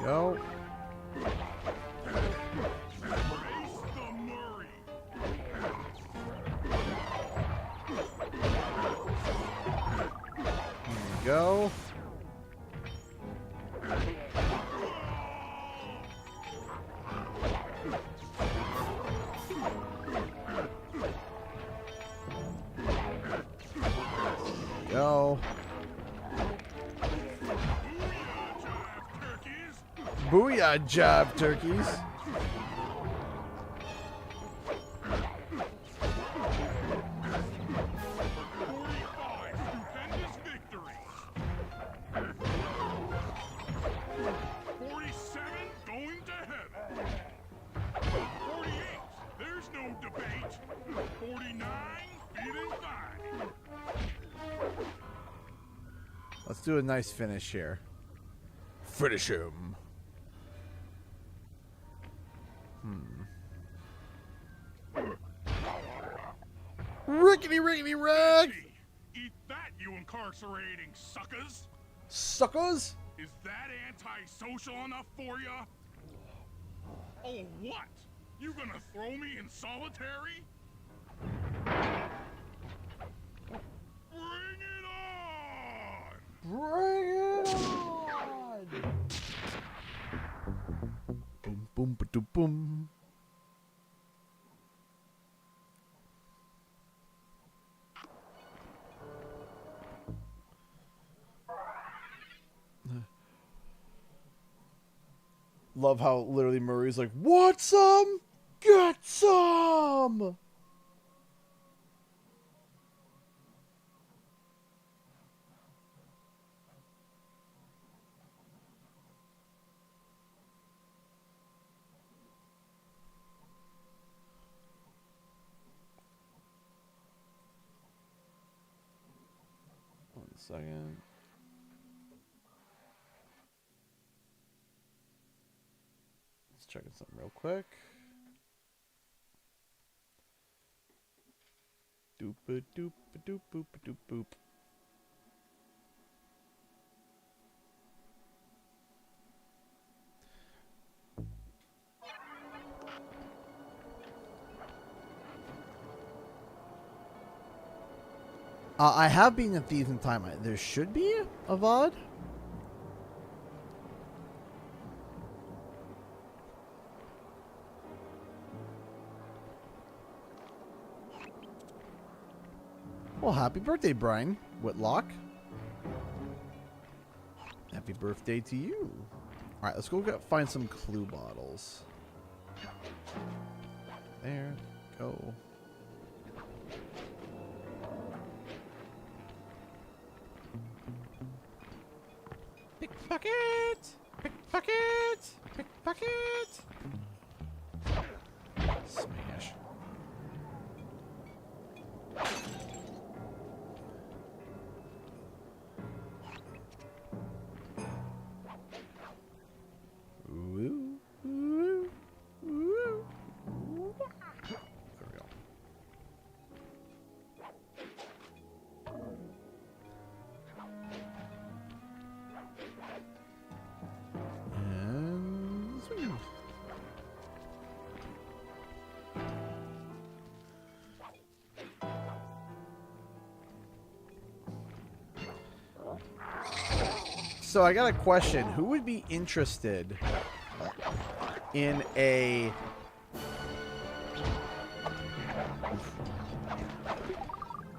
Go. Go. Go. Booyah, job turkeys. Let's do a nice finish here. Finish him. Rickety rickety rag! Eat that, you incarcerating suckers! Suckers? Is that antisocial enough for ya? Oh, what? You gonna throw me in solitary? Bring it on! Bring it on! Boom, boom, ba-doom, boom. Love how literally Murray's like, want some? Get some! One second. Let's check something real quick. Doop a doop a doop boop a doop boop. I have been in Thieves in Time. There should be a VOD. Well, happy birthday, Brian Whitlock. Happy birthday to you. All right, let's go find some clue bottles. There, go. Pickpocket! Pickpocket! Pickpocket! Smash. Ooh, ooh, ooh. There we go. And swing. So I got a question. Who would be interested in a...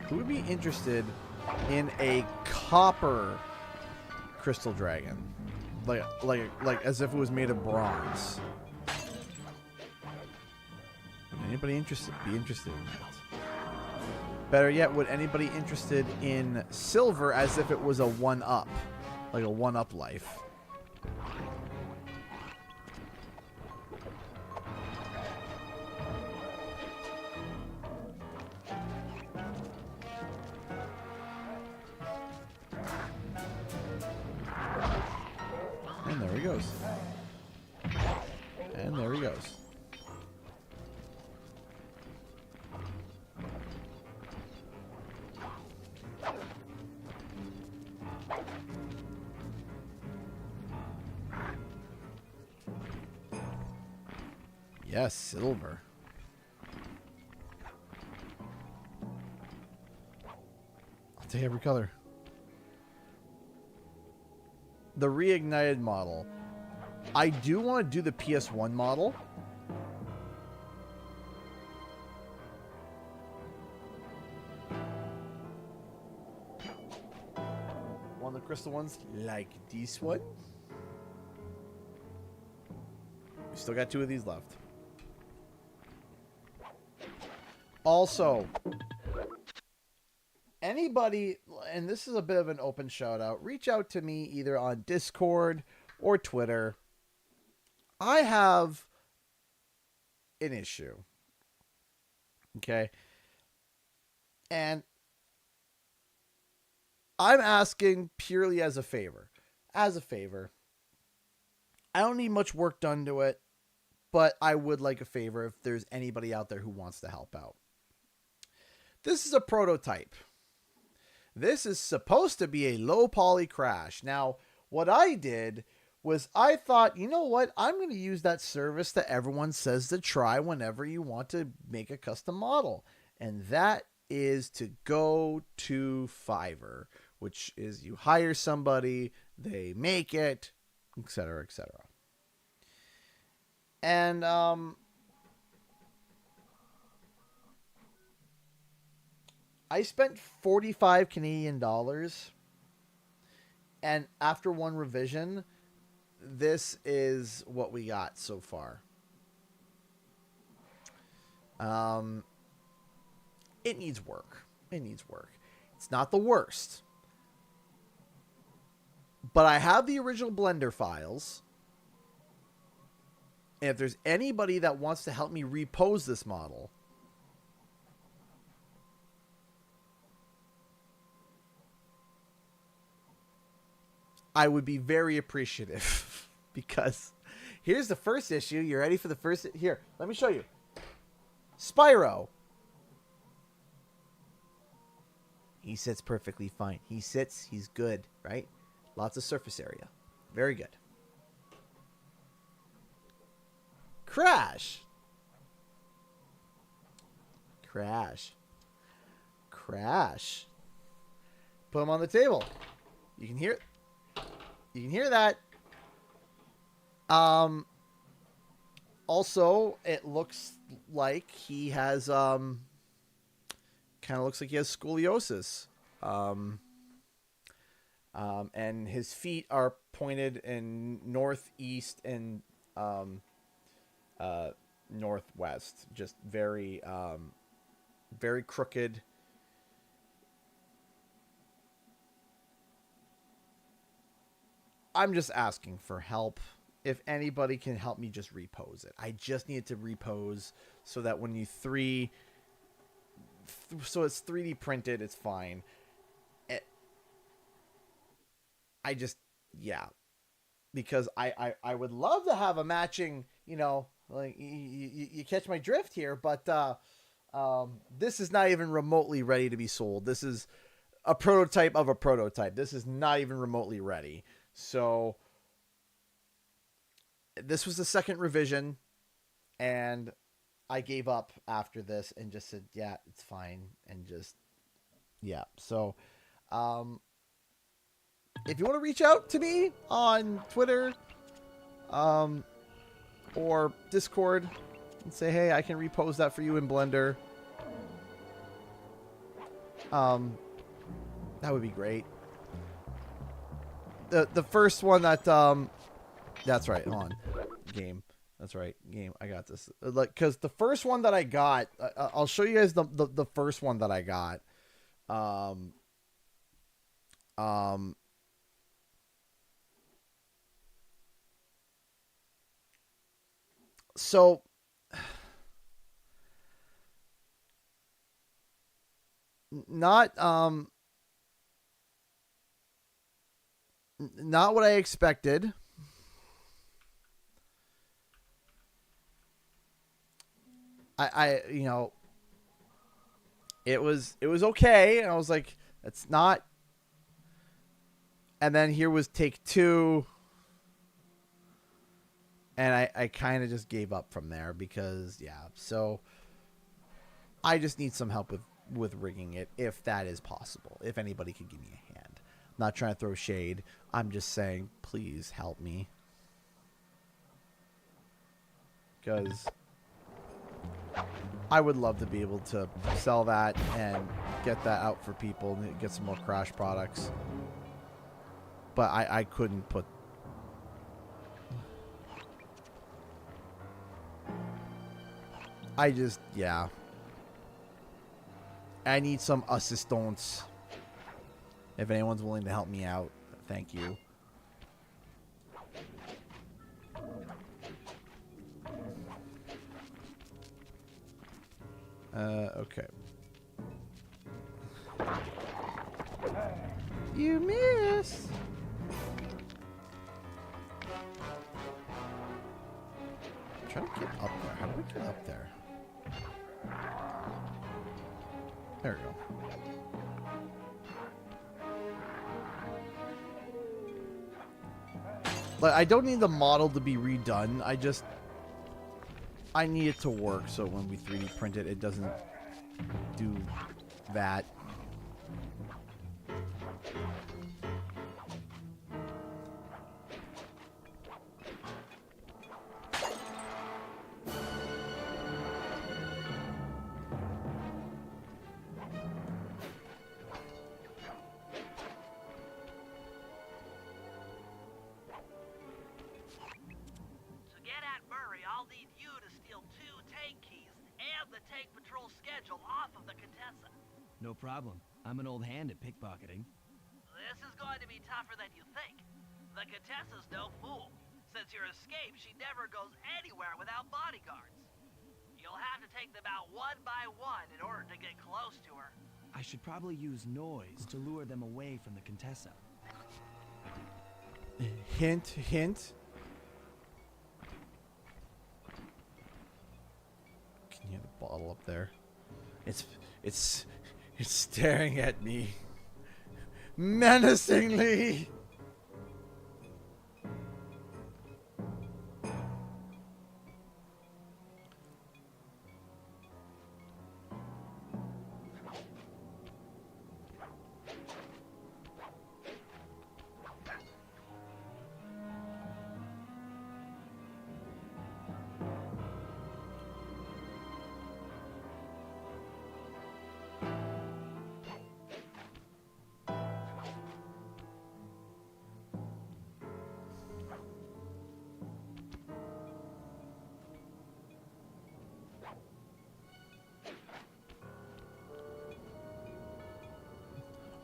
Who would be interested in a copper crystal dragon? Like as if it was made of bronze. Would anybody be interested in that? Better yet, would anybody interested in silver as if it was a one-up? Like a one-up life. And there he goes. And there he goes. Yes, silver. I'll take every color. The reignited model. I do want to do the PS1 model. One of the crystal ones, like this one. We still got 2 of these left. Also, anybody, and this is a bit of an open shout out, reach out to me either on Discord or Twitter. I have an issue. Okay? And I'm asking purely as a favor. As a favor. I don't need much work done to it, but I would like a favor if there's anybody out there who wants to help out. This is a prototype. This is supposed to be a low poly crash. Now, what I did was I thought, you know what? I'm going to use that service that everyone says to try whenever you want to make a custom model. And that is to go to Fiverr, which is you hire somebody, they make it, etc., etc. And I spent 45 Canadian dollars, and after one revision, this is what we got so far. It needs work. It needs work. It's not the worst. But I have the original Blender files. And if there's anybody that wants to help me repose this model, I would be very appreciative. Because here's the first issue. You ready for the first? Here, let me show you. Spyro. He sits perfectly fine. He sits, he's good, right? Lots of surface area. Very good. Crash. Crash. Crash. Put him on the table. You can hear it. You can hear that. Also, it looks like he has, kind of looks like he has scoliosis. And his feet are pointed in northeast and, northwest. Just very, very crooked. I'm just asking for help. If anybody can help me just repose it. I just need it to repose so that when you so it's 3D printed, it's fine. I just, yeah. Because I would love to have a matching, you know, like, you catch my drift here, but this is not even remotely ready to be sold. This is a prototype of a prototype. This is not even remotely ready. So this was the second revision, and I gave up after this and just said, yeah, it's fine. And just, yeah. So, if you want to reach out to me on Twitter, or Discord and say, hey, I can repose that for you in Blender. That would be great. The first one that, that's right. Hold on. Game. That's right. Game. I got this. Like, cause the first one that I got, I'll show you guys the first one that I got. So not what I expected. You know, it was okay. And I was like, it's not. And then here was take two. And I kind of just gave up from there because, yeah. So I just need some help with rigging it, if that is possible. If anybody could give me a hand. I'm not trying to throw shade. I'm just saying, please help me. Because I would love to be able to sell that and get that out for people and get some more Crash products. But I couldn't put... I just, yeah. I need some assistance. If anyone's willing to help me out, thank you. Okay. You missed. I'm trying to get up there. How do we get up there? There we go. Like, I don't need the model to be redone. I need it to work so when we 3D print it, it doesn't do that. No problem. I'm an old hand at pickpocketing. This is going to be tougher than you think. The Contessa's no fool. Since your escape, she never goes anywhere without bodyguards. You'll have to take them out one by one in order to get close to her. I should probably use noise to lure them away from the Contessa. Hint, hint. Can you hear the bottle up there? It's staring at me menacingly.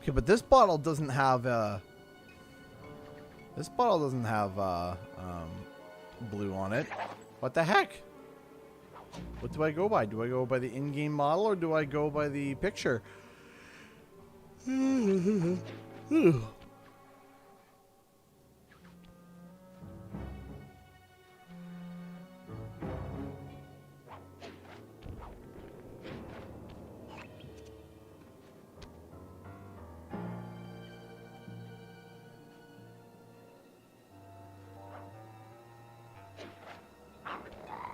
Okay, but this bottle doesn't have blue on it. What the heck? What do I go by? Do I go by the in-game model or do I go by the picture?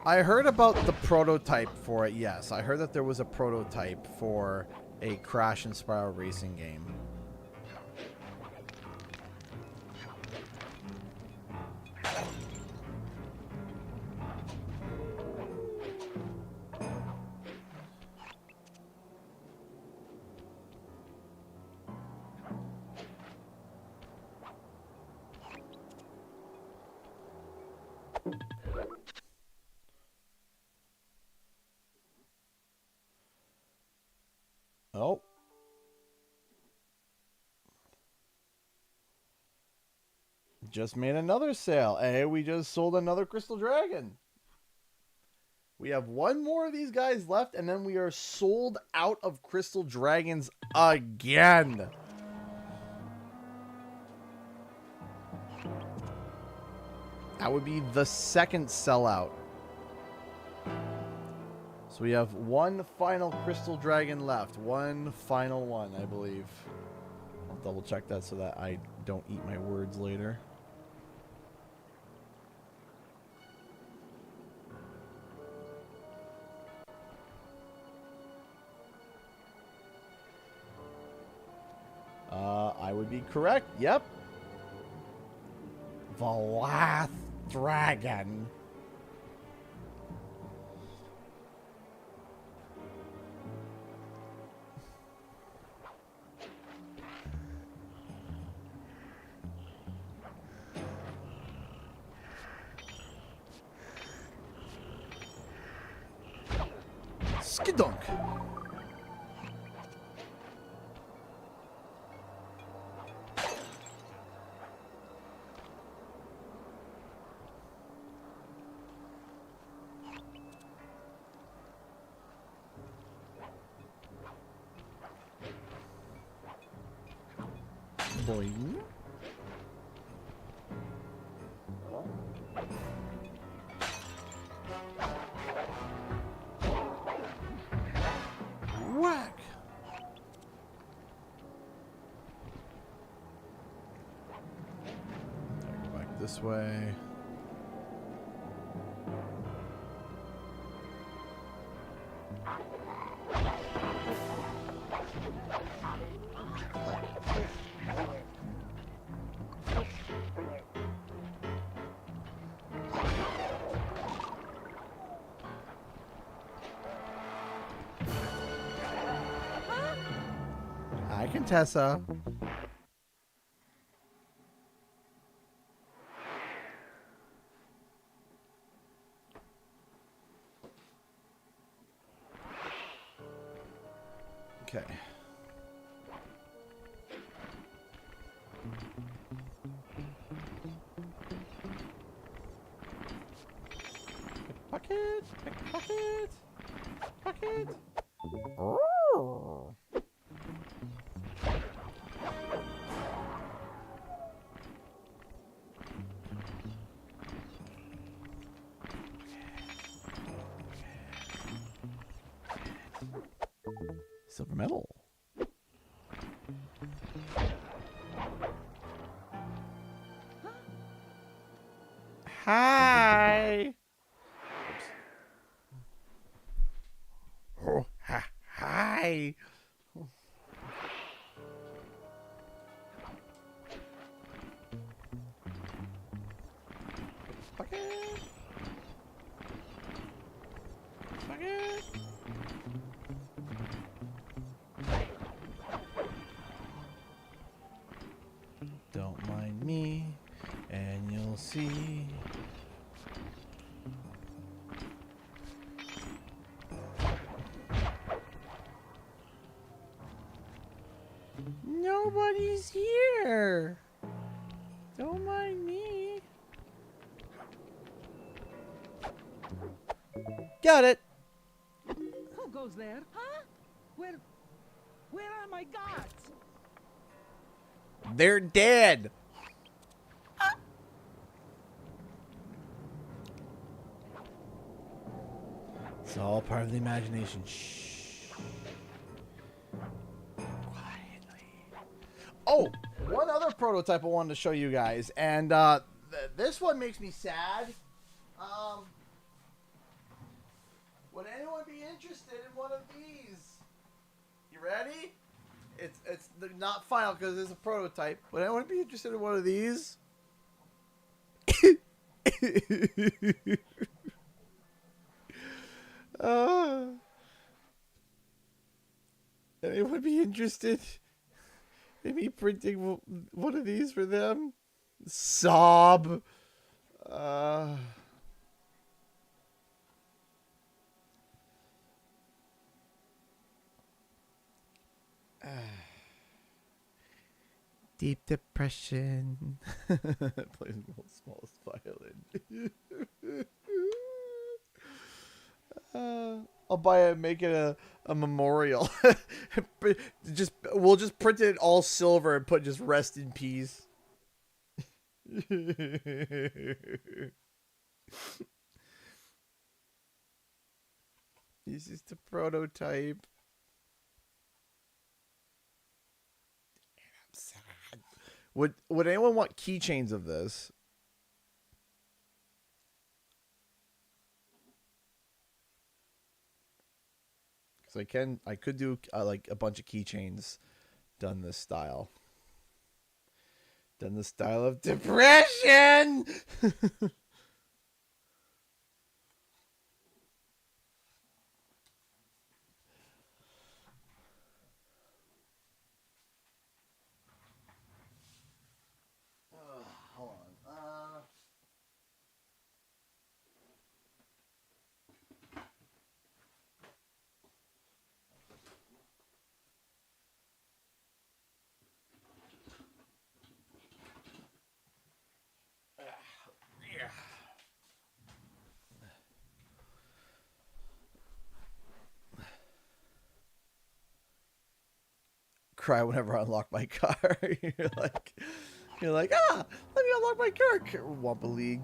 I heard about the prototype for it, yes. I heard that there was a prototype for a Crash and Spiral racing game. Oh. Just made another sale. Hey, we just sold another Crystal Dragon. We have one more of these guys left, and then we are sold out of Crystal Dragons again. That would be the second sellout. So we have one final Crystal Dragon left. One final one, I believe. I'll double check that so that I don't eat my words later. I would be correct. Yep. The last dragon. Skidunk. Boing. Whack. Go back this way. Hi, Contessa. Okay. Pickpocket! Pickpocket! Pickpocket! Oh. Silver medal. Hi. Oh, hi. Bucket. Bucket. Don't mind me, and you'll see. Nobody's here. Don't mind me. Got it. Who goes there? Huh? Where are my guards? They're dead. It's all part of the imagination. Shh. Quietly. Oh, one other prototype I wanted to show you guys, and this one makes me sad. Would anyone be interested in one of these? You ready? It's not final because it's a prototype. Would anyone be interested in one of these? Anyone be interested in me printing one of these for them? Sob. Deep depression. Plays the smallest violin. I'll buy it, make it a memorial. We'll just print it all silver and put just rest in peace. This is the prototype. I'm sad. Would anyone want keychains of this? Because I could do like a bunch of keychains done this style. Done the style of depression. Hold on. Yeah. Cry whenever I unlock my car. You're like, let me unlock my car. Wampa League.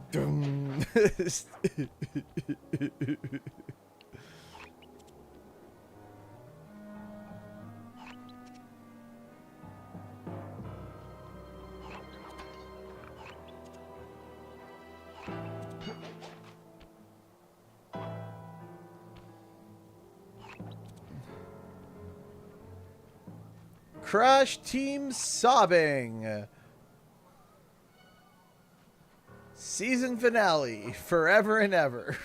Crash Team Sobbing. Season finale, forever and ever.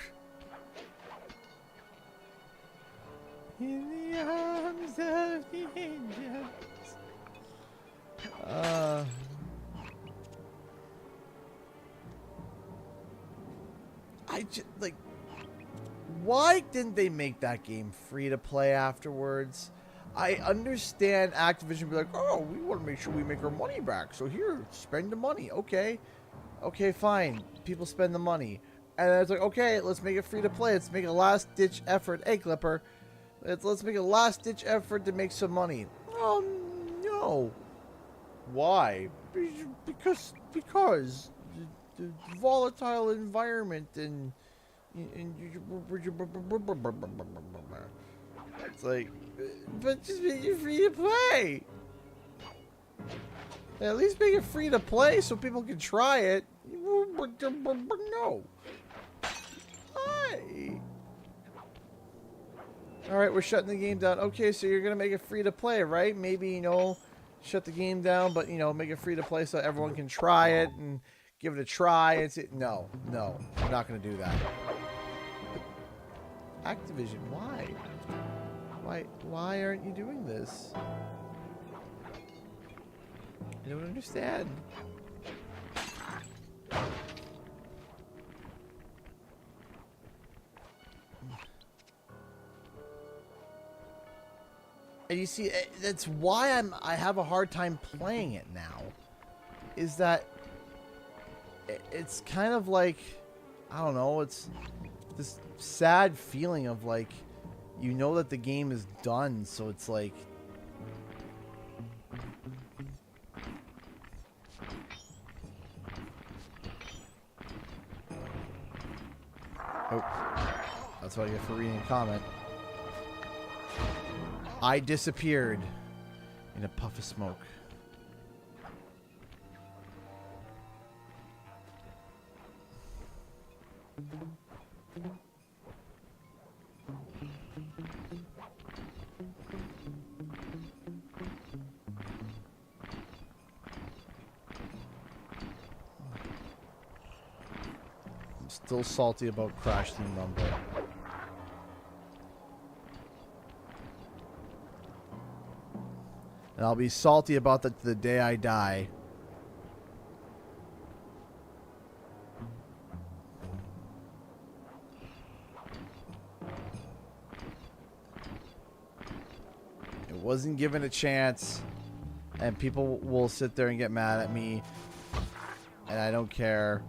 In the arms of the angels. I just, like, why didn't they make that game free to play afterwards? I understand Activision be like, oh, we want to make sure we make our money back, so here, spend the money. Okay, fine. People spend the money. And it's like, okay, let's make it free to play. Let's make a last-ditch effort. Hey, Clipper. Let's make a last-ditch effort to make some money. No. Why? Because the volatile environment and it's like, but just make it free to play. At least make it free to play so people can try it. No. Hi. All right, we're shutting the game down. Okay, so you're gonna make it free to play, right? Maybe, you know, shut the game down, but, you know, make it free to play so everyone can try it and give it a try. And see. No, we're not gonna do that. Activision, why? Why aren't you doing this? I don't understand. And you see, that's why I have a hard time playing it now. Is that it's kind of like, I don't know, it's this sad feeling of like, you know that the game is done, so it's like, oh, that's what I get for reading a comment. I disappeared in a puff of smoke. I'm still salty about Crash Team Rumble. And I'll be salty about that to the day I die. It wasn't given a chance. And people will sit there and get mad at me. And I don't care.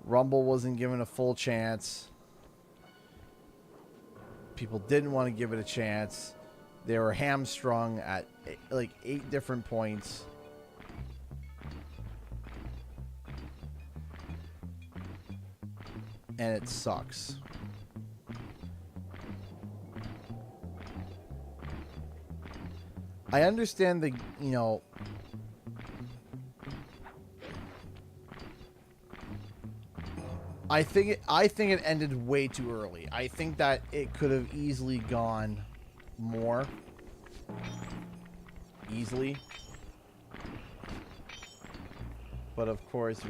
Rumble wasn't given a full chance. People didn't want to give it a chance. They were hamstrung at like 8 different points. And it sucks. I understand the, you know, I think it ended way too early. I think that it could have easily gone more. Easily. But of course,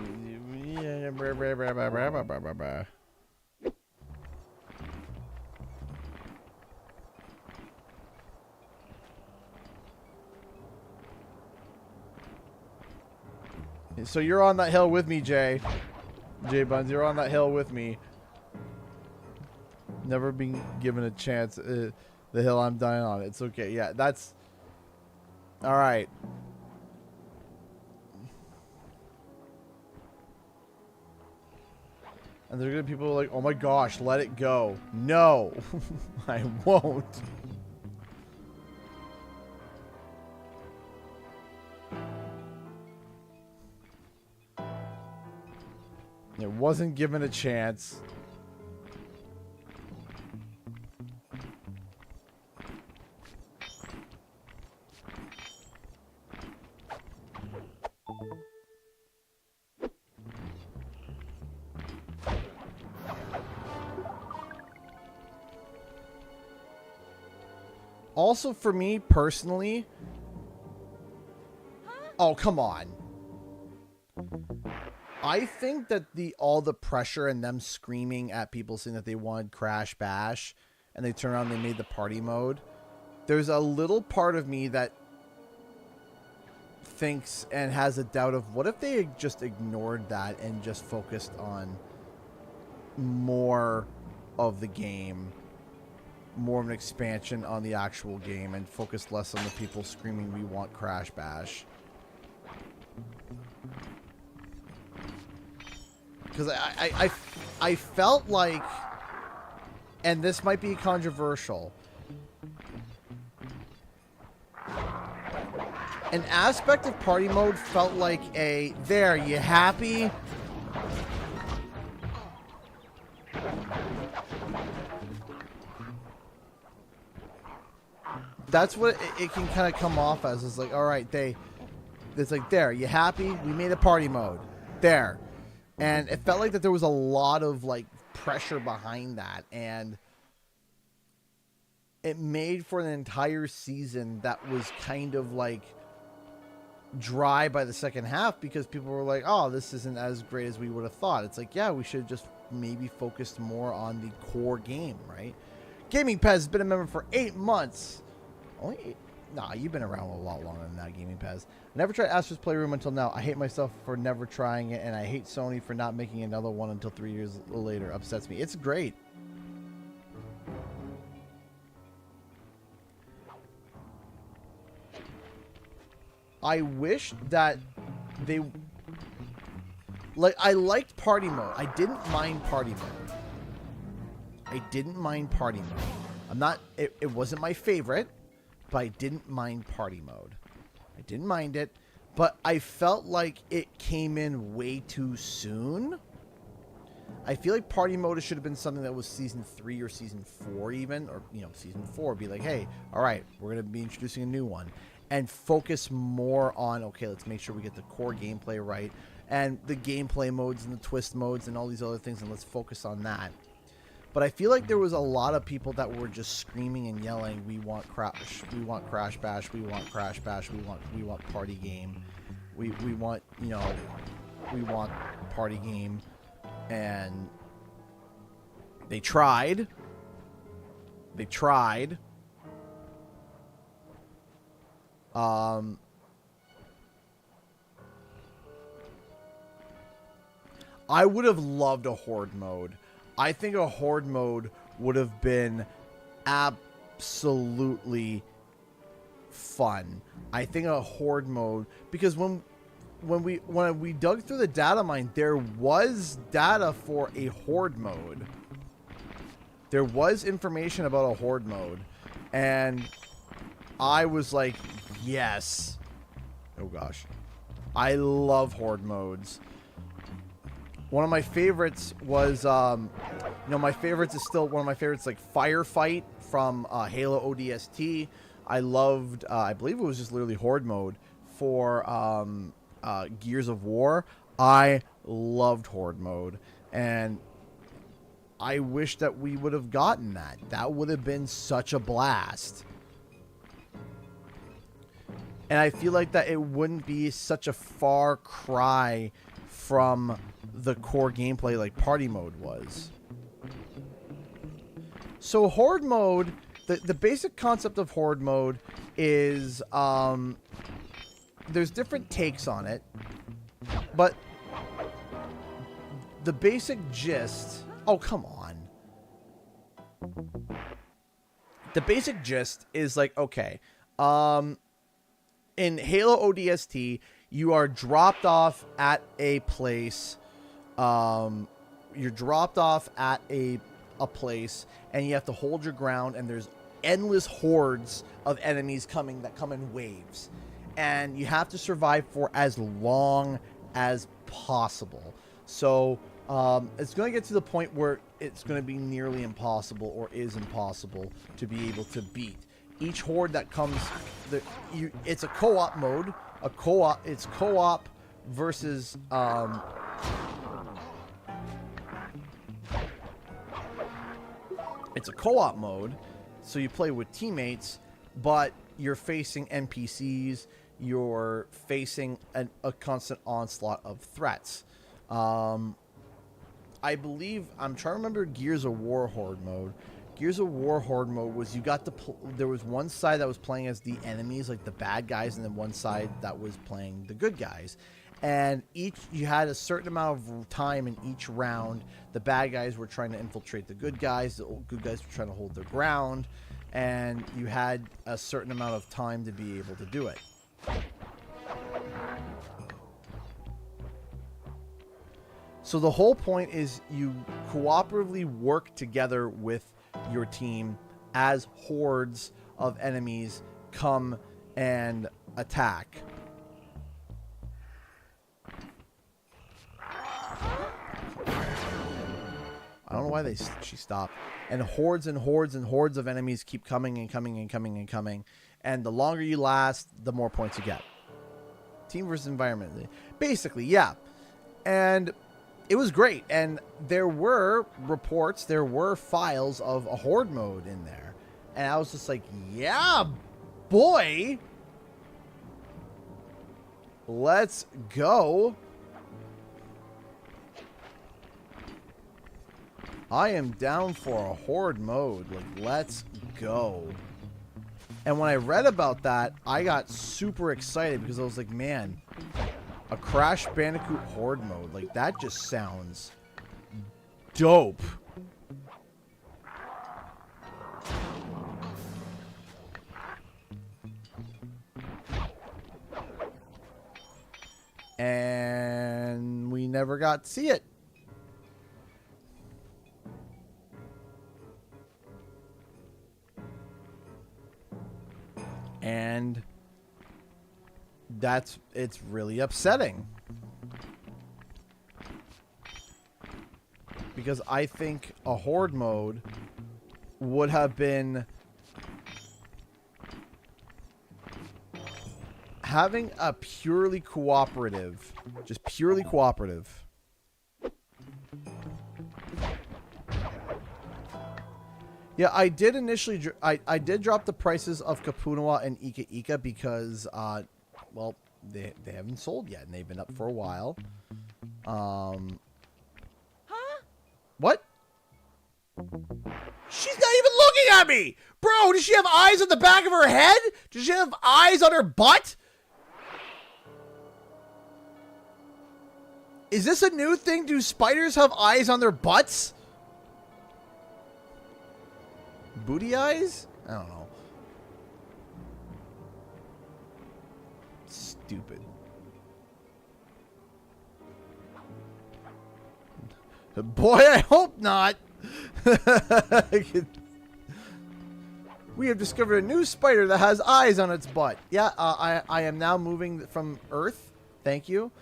so you're on that hill with me, Jay. Jay Buns, you're on that hill with me. Never been given a chance. The hill I'm dying on. It's okay. Yeah, that's... Alright. And there's gonna be people like, oh my gosh, let it go. No, I won't. It wasn't given a chance. Also, for me personally... Oh, come on. I think that all the pressure and them screaming at people saying that they wanted Crash Bash, and they turn around and they made the party mode. There's a little part of me that thinks and has a doubt of what if they had just ignored that and just focused on more of the game, more of an expansion on the actual game, and focused less on the people screaming we want Crash Bash. Because I felt like, and this might be controversial, an aspect of party mode felt like a, there, you happy? That's what it can kind of come off as. It's like, all right, it's like, there, you happy? We made a party mode. There. And it felt like that there was a lot of, like, pressure behind that. And it made for an entire season that was kind of, like, dry by the second half because people were like, oh, this isn't as great as we would have thought. It's like, yeah, we should have just maybe focused more on the core game, right? Gaming Pez has been a member for 8 months. Only 8? Nah, you've been around a lot longer than that, Gaming Pez. I never tried Astro's Playroom until now. I hate myself for never trying it, and I hate Sony for not making another one until 3 years later. Upsets me. It's great. I wish that they... Like, I liked party mode. I didn't mind party mode. I didn't mind party mode. I'm not... It wasn't my favorite, but I didn't mind party mode. I didn't mind it, but I felt like it came in way too soon. I feel like party mode should have been something that was season 3 or season 4 even, or, you know, season 4. Be like, hey, all right, we're going to be introducing a new one. And focus more on, okay, let's make sure we get the core gameplay right. And the gameplay modes and the twist modes and all these other things, and let's focus on that. But I feel like there was a lot of people that were just screaming and yelling, we want Crash Bash, we want Crash Bash, we want party game. We want, you know, we want party game. And they tried. They tried. I would have loved a horde mode. I think a horde mode would have been absolutely fun. I think a horde mode, because when we dug through the data mine, there was data for a horde mode. There was information about a horde mode, and I was like, yes. Oh gosh, I love horde modes. One of my favorites was, you know, my favorites is still one of my favorites, like Firefight from Halo ODST. I loved, I believe it was just literally horde mode for Gears of War. I loved horde mode, and I wish that we would have gotten that. That would have been such a blast. And I feel like that it wouldn't be such a far cry from the core gameplay like party mode was. So horde mode, the basic concept of horde mode is there's different takes on it, but the basic gist, oh come on. The basic gist is like, okay, in Halo ODST, you are dropped off at a place. You're dropped off at a place, and you have to hold your ground. And there's endless hordes of enemies coming that come in waves, and you have to survive for as long as possible. So it's going to get to the point where it's going to be nearly impossible, or is impossible, to be able to beat each horde that comes. It's a co-op mode. It's co-op versus it's a co-op mode, so you play with teammates, but you're facing NPCs. You're facing a constant onslaught of threats. I believe, I'm trying to remember Gears of War Horde mode. Gears of War Horde mode was you got to there was one side that was playing as the enemies, like the bad guys, and then one side that was playing the good guys. And you had a certain amount of time in each round. The bad guys were trying to infiltrate the good guys. The good guys were trying to hold their ground. And you had a certain amount of time to be able to do it. So the whole point is you cooperatively work together with your team as hordes of enemies come and attack. I don't know why she stopped. And hordes and hordes and hordes of enemies keep coming and coming and coming and coming. And the longer you last, the more points you get. Team versus environment. Basically, yeah. And it was great. And there were reports, there were files of a horde mode in there. And I was just like, yeah, boy. Let's go. I am down for a horde mode. Like, let's go. And when I read about that, I got super excited because I was like, man, a Crash Bandicoot horde mode, like, that just sounds dope. And we never got to see it. And it's really upsetting. Because I think a horde mode would have been having a purely cooperative, just purely cooperative. Yeah, I did initially, I did drop the prices of Kapunawa and Ika Ika because, well, they haven't sold yet and they've been up for a while. Huh? What? She's not even looking at me! Bro, does she have eyes on the back of her head? Does she have eyes on her butt? Is this a new thing? Do spiders have eyes on their butts? Booty eyes? I don't know. Stupid. Boy, I hope not. We have discovered a new spider that has eyes on its butt. Yeah, I am now moving from Earth. Thank you.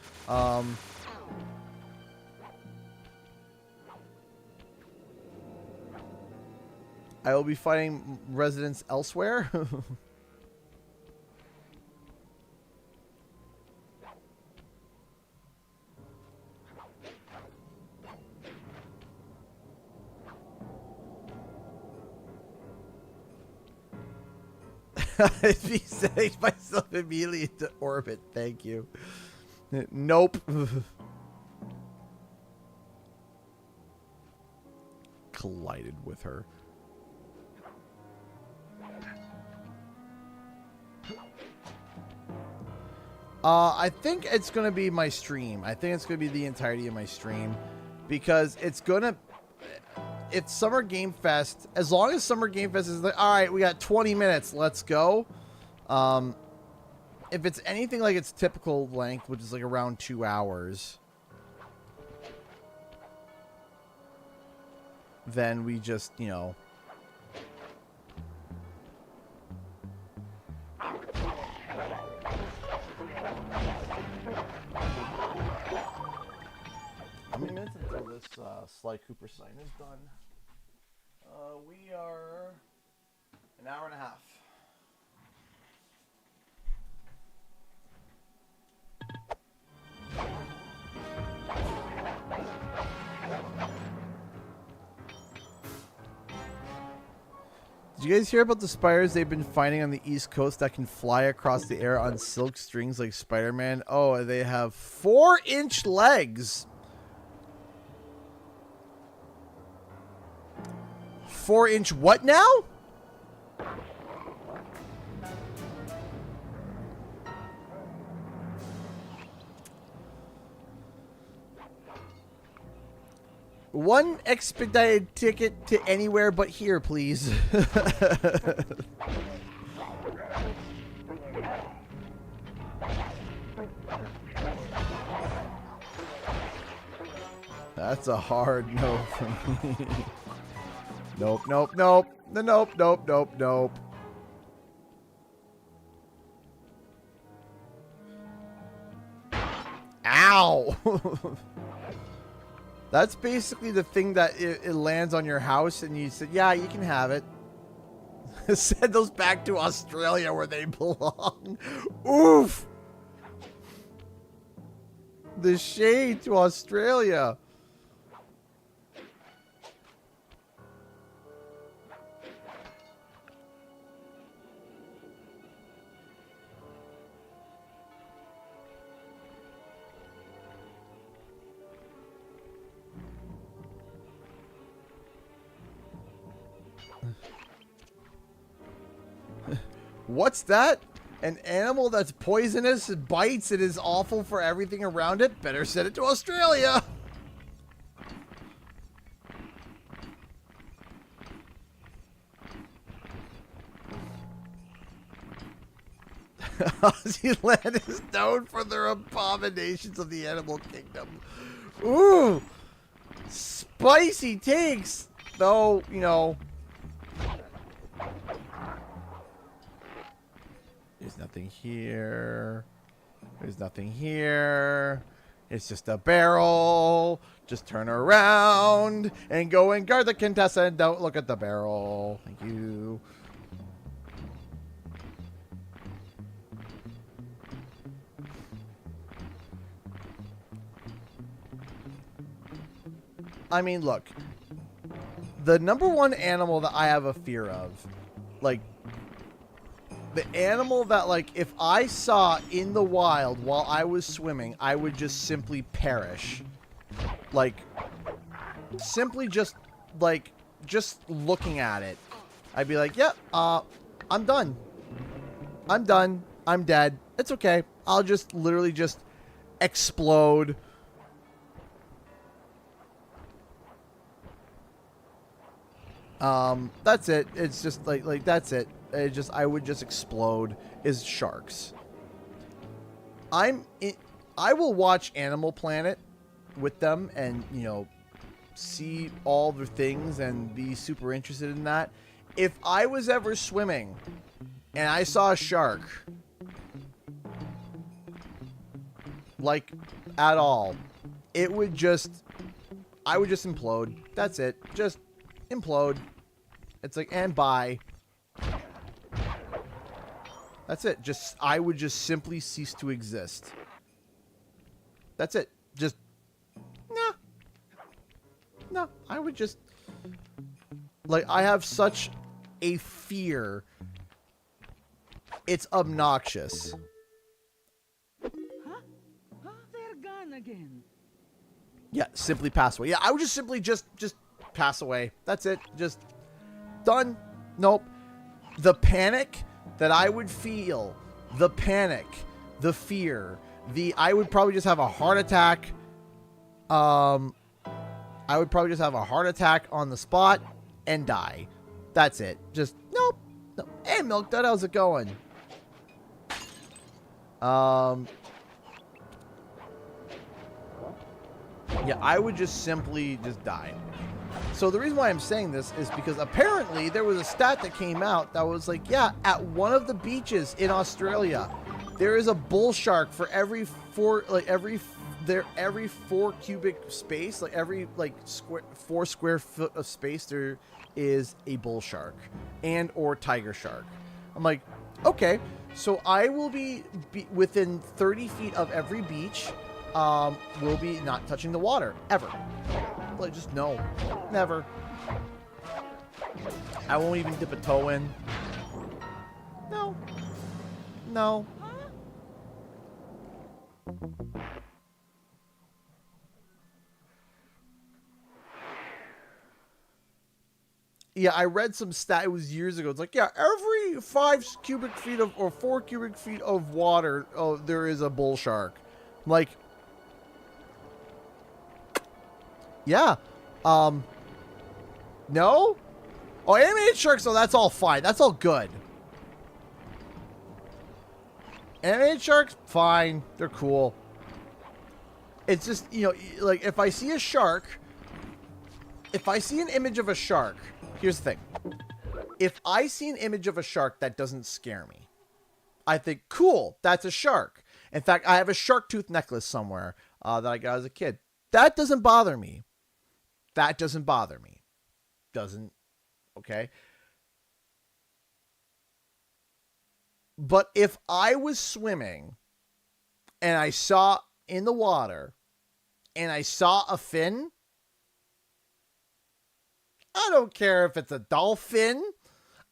I will be fighting residents elsewhere. I'd be setting myself immediately into orbit. Thank you. Nope. Collided with her. I think it's going to be my stream. I think it's going to be the entirety of my stream. Because it's going to... It's Summer Game Fest. As long as Summer Game Fest is like, alright, we got 20 minutes, let's go. If it's anything like its typical length, which is like around 2 hours... then we just, you know... How many minutes until this Sly Cooper sign is done? We are an hour and a half. Did Do you guys hear about the spiders they've been finding on the East Coast that can fly across the air on silk strings like Spider-Man? Oh, they have 4-inch legs. 4-inch what now? One expedited ticket to anywhere but here, please. That's a hard no for me. Nope, nope, nope. Nope, nope, nope, nope. Ow! That's basically the thing that it lands on your house and you said, yeah, you can have it. Send those back to Australia where they belong. Oof! The shade to Australia. What's that? An animal that's poisonous, bites, and is awful for everything around it? Better send it to Australia! Zealand is known for their abominations of the animal kingdom. Ooh! Spicy takes! Though, you know... There's nothing here. There's nothing here. It's just a barrel. Just turn around and go and guard the contestant. Don't look at the barrel. Thank you. I mean, look. The number one animal that I have a fear of, like, the animal that, like, if I saw in the wild while I was swimming, I would just simply perish. Like, simply just, like, just looking at it. I'd be like, yep, I'm done. I'm done. I'm dead. It's okay. I'll just literally just explode. That's it. It's just like that's it. I would just explode. Is sharks. I will watch Animal Planet with them and, you know, see all the things and be super interested in that. If I was ever swimming and I saw a shark, like, at all, it would just, I would just implode. That's it. Just implode. It's like, and bye. That's it. Just, I would just simply cease to exist. That's it. Just, no. No, I would just, like, I have such a fear. It's obnoxious. Huh? Oh, they're gone again. Yeah, simply pass away. Yeah, I would just simply just pass away. That's it. Just done. Nope. The panic that I would feel, the panic, the fear, I would probably just have a heart attack. I would probably just have a heart attack on the spot and die. That's it. Just, nope. No. Hey, Milk Dud, how's it going? Yeah, I would just simply just die. So the reason why I'm saying this is because apparently there was a stat that came out that was like, yeah, at one of the beaches in Australia, there is a bull shark for every 4 cubic space, like every like 4 square foot of space, there is a bull shark and or tiger shark. I'm like, okay, so I will be within 30 feet of every beach. Will be not touching the water ever. Like, just no, never. I won't even dip a toe in. No. No. Yeah, I read some stat. It was years ago. It's like, yeah, every 5 cubic feet of or 4 cubic feet of water, there is a bull shark. I'm like, yeah, no. Oh, animated sharks. So that's all fine. That's all good. Animated sharks, fine. They're cool. It's just, you know, like if I see a shark, if I see an image of a shark. Here's the thing. If I see an image of a shark, that doesn't scare me. I think, cool, that's a shark. In fact, I have a shark tooth necklace somewhere that I got as a kid. That doesn't bother me. That doesn't bother me. Doesn't, okay? But if I was swimming and I saw in the water and I saw a fin, I don't care if it's a dolphin.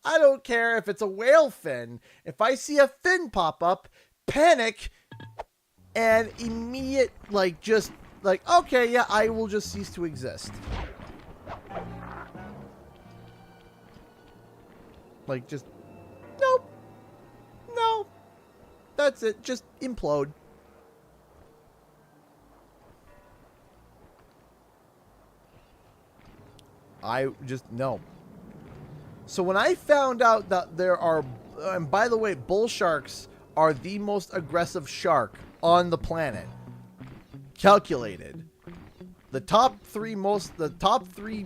I don't care if it's a whale fin. If I see a fin pop up, panic, and immediate, like, just, like, okay, yeah, I will just cease to exist. Like, just, nope. No. That's it. Just implode. I just, no. So when I found out that there are, and by the way, bull sharks are the most aggressive shark on the planet. Calculated. The top three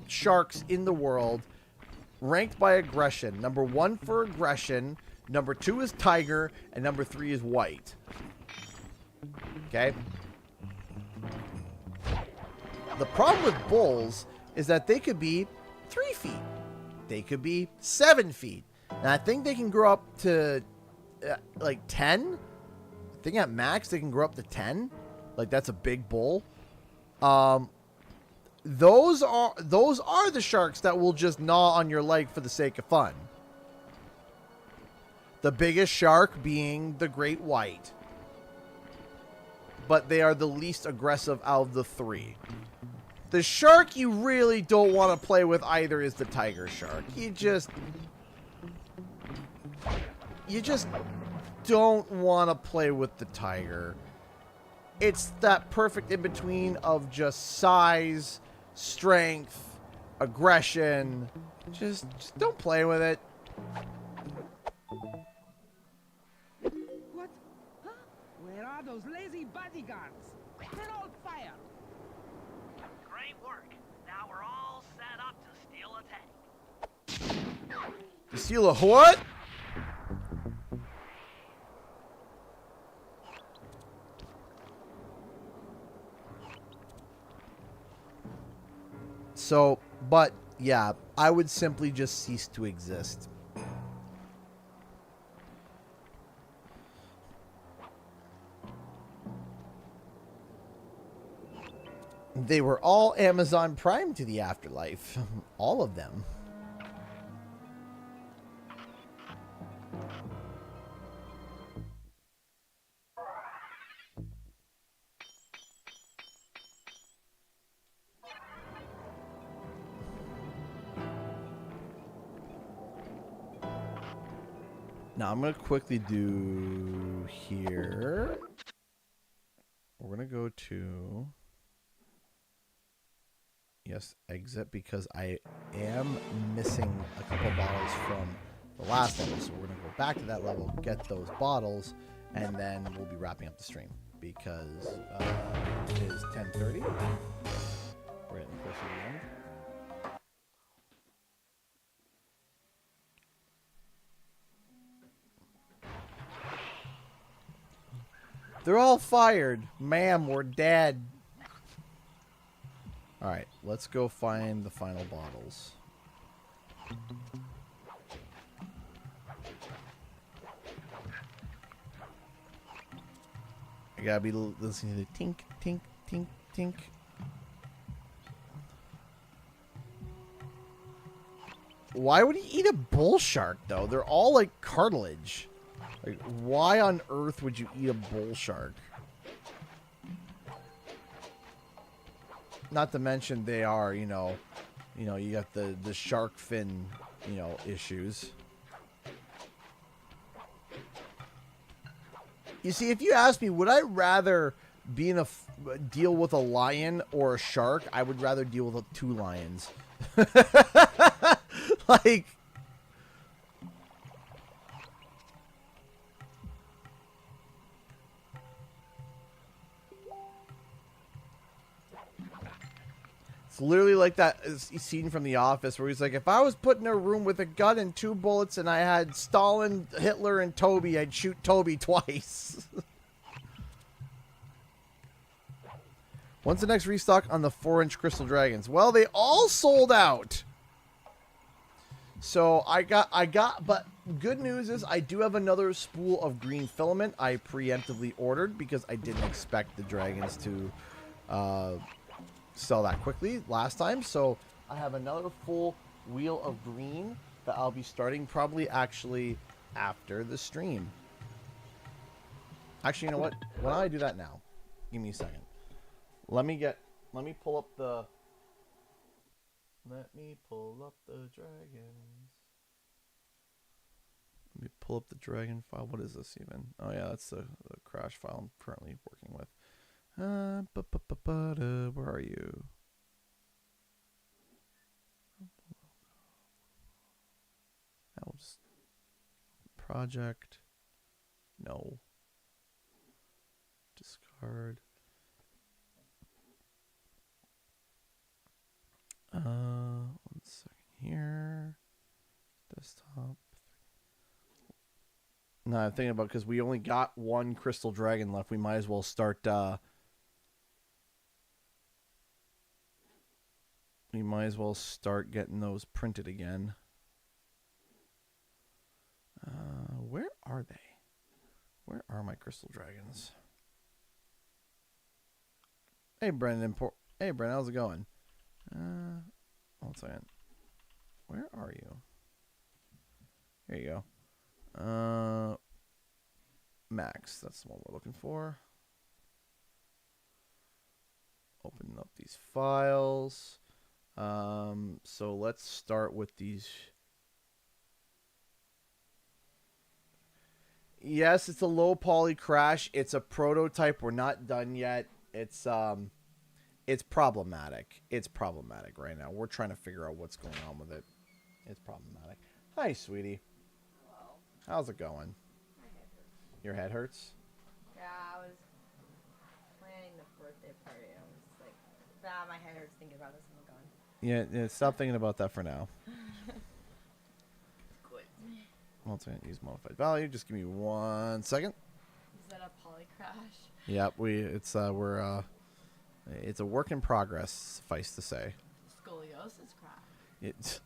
sharks in the world ranked by aggression. Number 1 for aggression, number 2 is tiger, and number 3 is white. Okay? The problem with bulls is that they could be 3 feet. They could be 7 feet. And I think they can grow up to like 10. I think at max they can grow up to 10. Like, that's a big bull. Those are the sharks that will just gnaw on your leg for the sake of fun. The biggest shark being the great white. But they are the least aggressive out of the 3. The shark you really don't want to play with either is the tiger shark. You just don't want to play with the tiger. It's that perfect in between of just size, strength, aggression. Just don't play with it. What? Huh? Where are those lazy bodyguards? They're all fire. Great work. Now we're all set up to steal a tank. You steal a what? So, but yeah, I would simply just cease to exist. They were all Amazon Prime to the afterlife. All of them. Now I'm going to quickly do here. We're going to go to... Yes, exit, because I am missing a couple bottles from the last level. So we're going to go back to that level, get those bottles, and then we'll be wrapping up the stream. Because it is 10:30. We're getting closer to the end. They're all fired. Ma'am, we're dead. Alright, let's go find the final bottles. I gotta be listening to tink, tink, tink, tink. Why would he eat a bull shark, though? They're all, like, cartilage. Like, why on earth would you eat a bull shark? Not to mention they are, you know, you got the shark fin, you know, issues. You see, if you ask me, would I rather be in a deal with a lion or a shark? I would rather deal with 2 lions. Like, it's literally like that scene from The Office where he's like, if I was put in a room with a gun and 2 bullets and I had Stalin, Hitler, and Toby, I'd shoot Toby twice. When's the next restock on the 4-inch Crystal Dragons? Well, they all sold out. So but good news is I do have another spool of green filament I preemptively ordered because I didn't expect the dragons to sell that quickly last time. So I have another full wheel of green that I'll be starting probably actually after the stream. Actually, you know what? Why don't I do that now? Give me a second. Let me pull up the dragons. Let me pull up the dragon file. What is this even? Oh yeah, that's the crash file I'm currently working with. Where are you? I'll just project. No. Discard. 1 second here. Desktop. No, I'm thinking about because we only got 1 crystal dragon left. We might as well start. We might as well start getting those printed again. Where are they? Where are my crystal dragons? Hey, Brendan. Hey, Brendan. How's it going? 1 second. Where are you? Here you go. Max. That's the one we're looking for. Open up these files. So let's start with these. Yes, it's a low poly crash. It's a prototype. We're not done yet. It's problematic. It's problematic right now. We're trying to figure out what's going on with it. It's problematic. Hi, sweetie. Hello. How's it going? My head hurts. Your head hurts? Yeah, I was planning the birthday party. I was like, my head hurts thinking about this. I'm gone. Yeah, stop thinking about that for now. Quit. Well, use modified value. Just give me 1 second. Is that a poly crash? Yep, it's a work in progress, suffice to say. Scoliosis crash.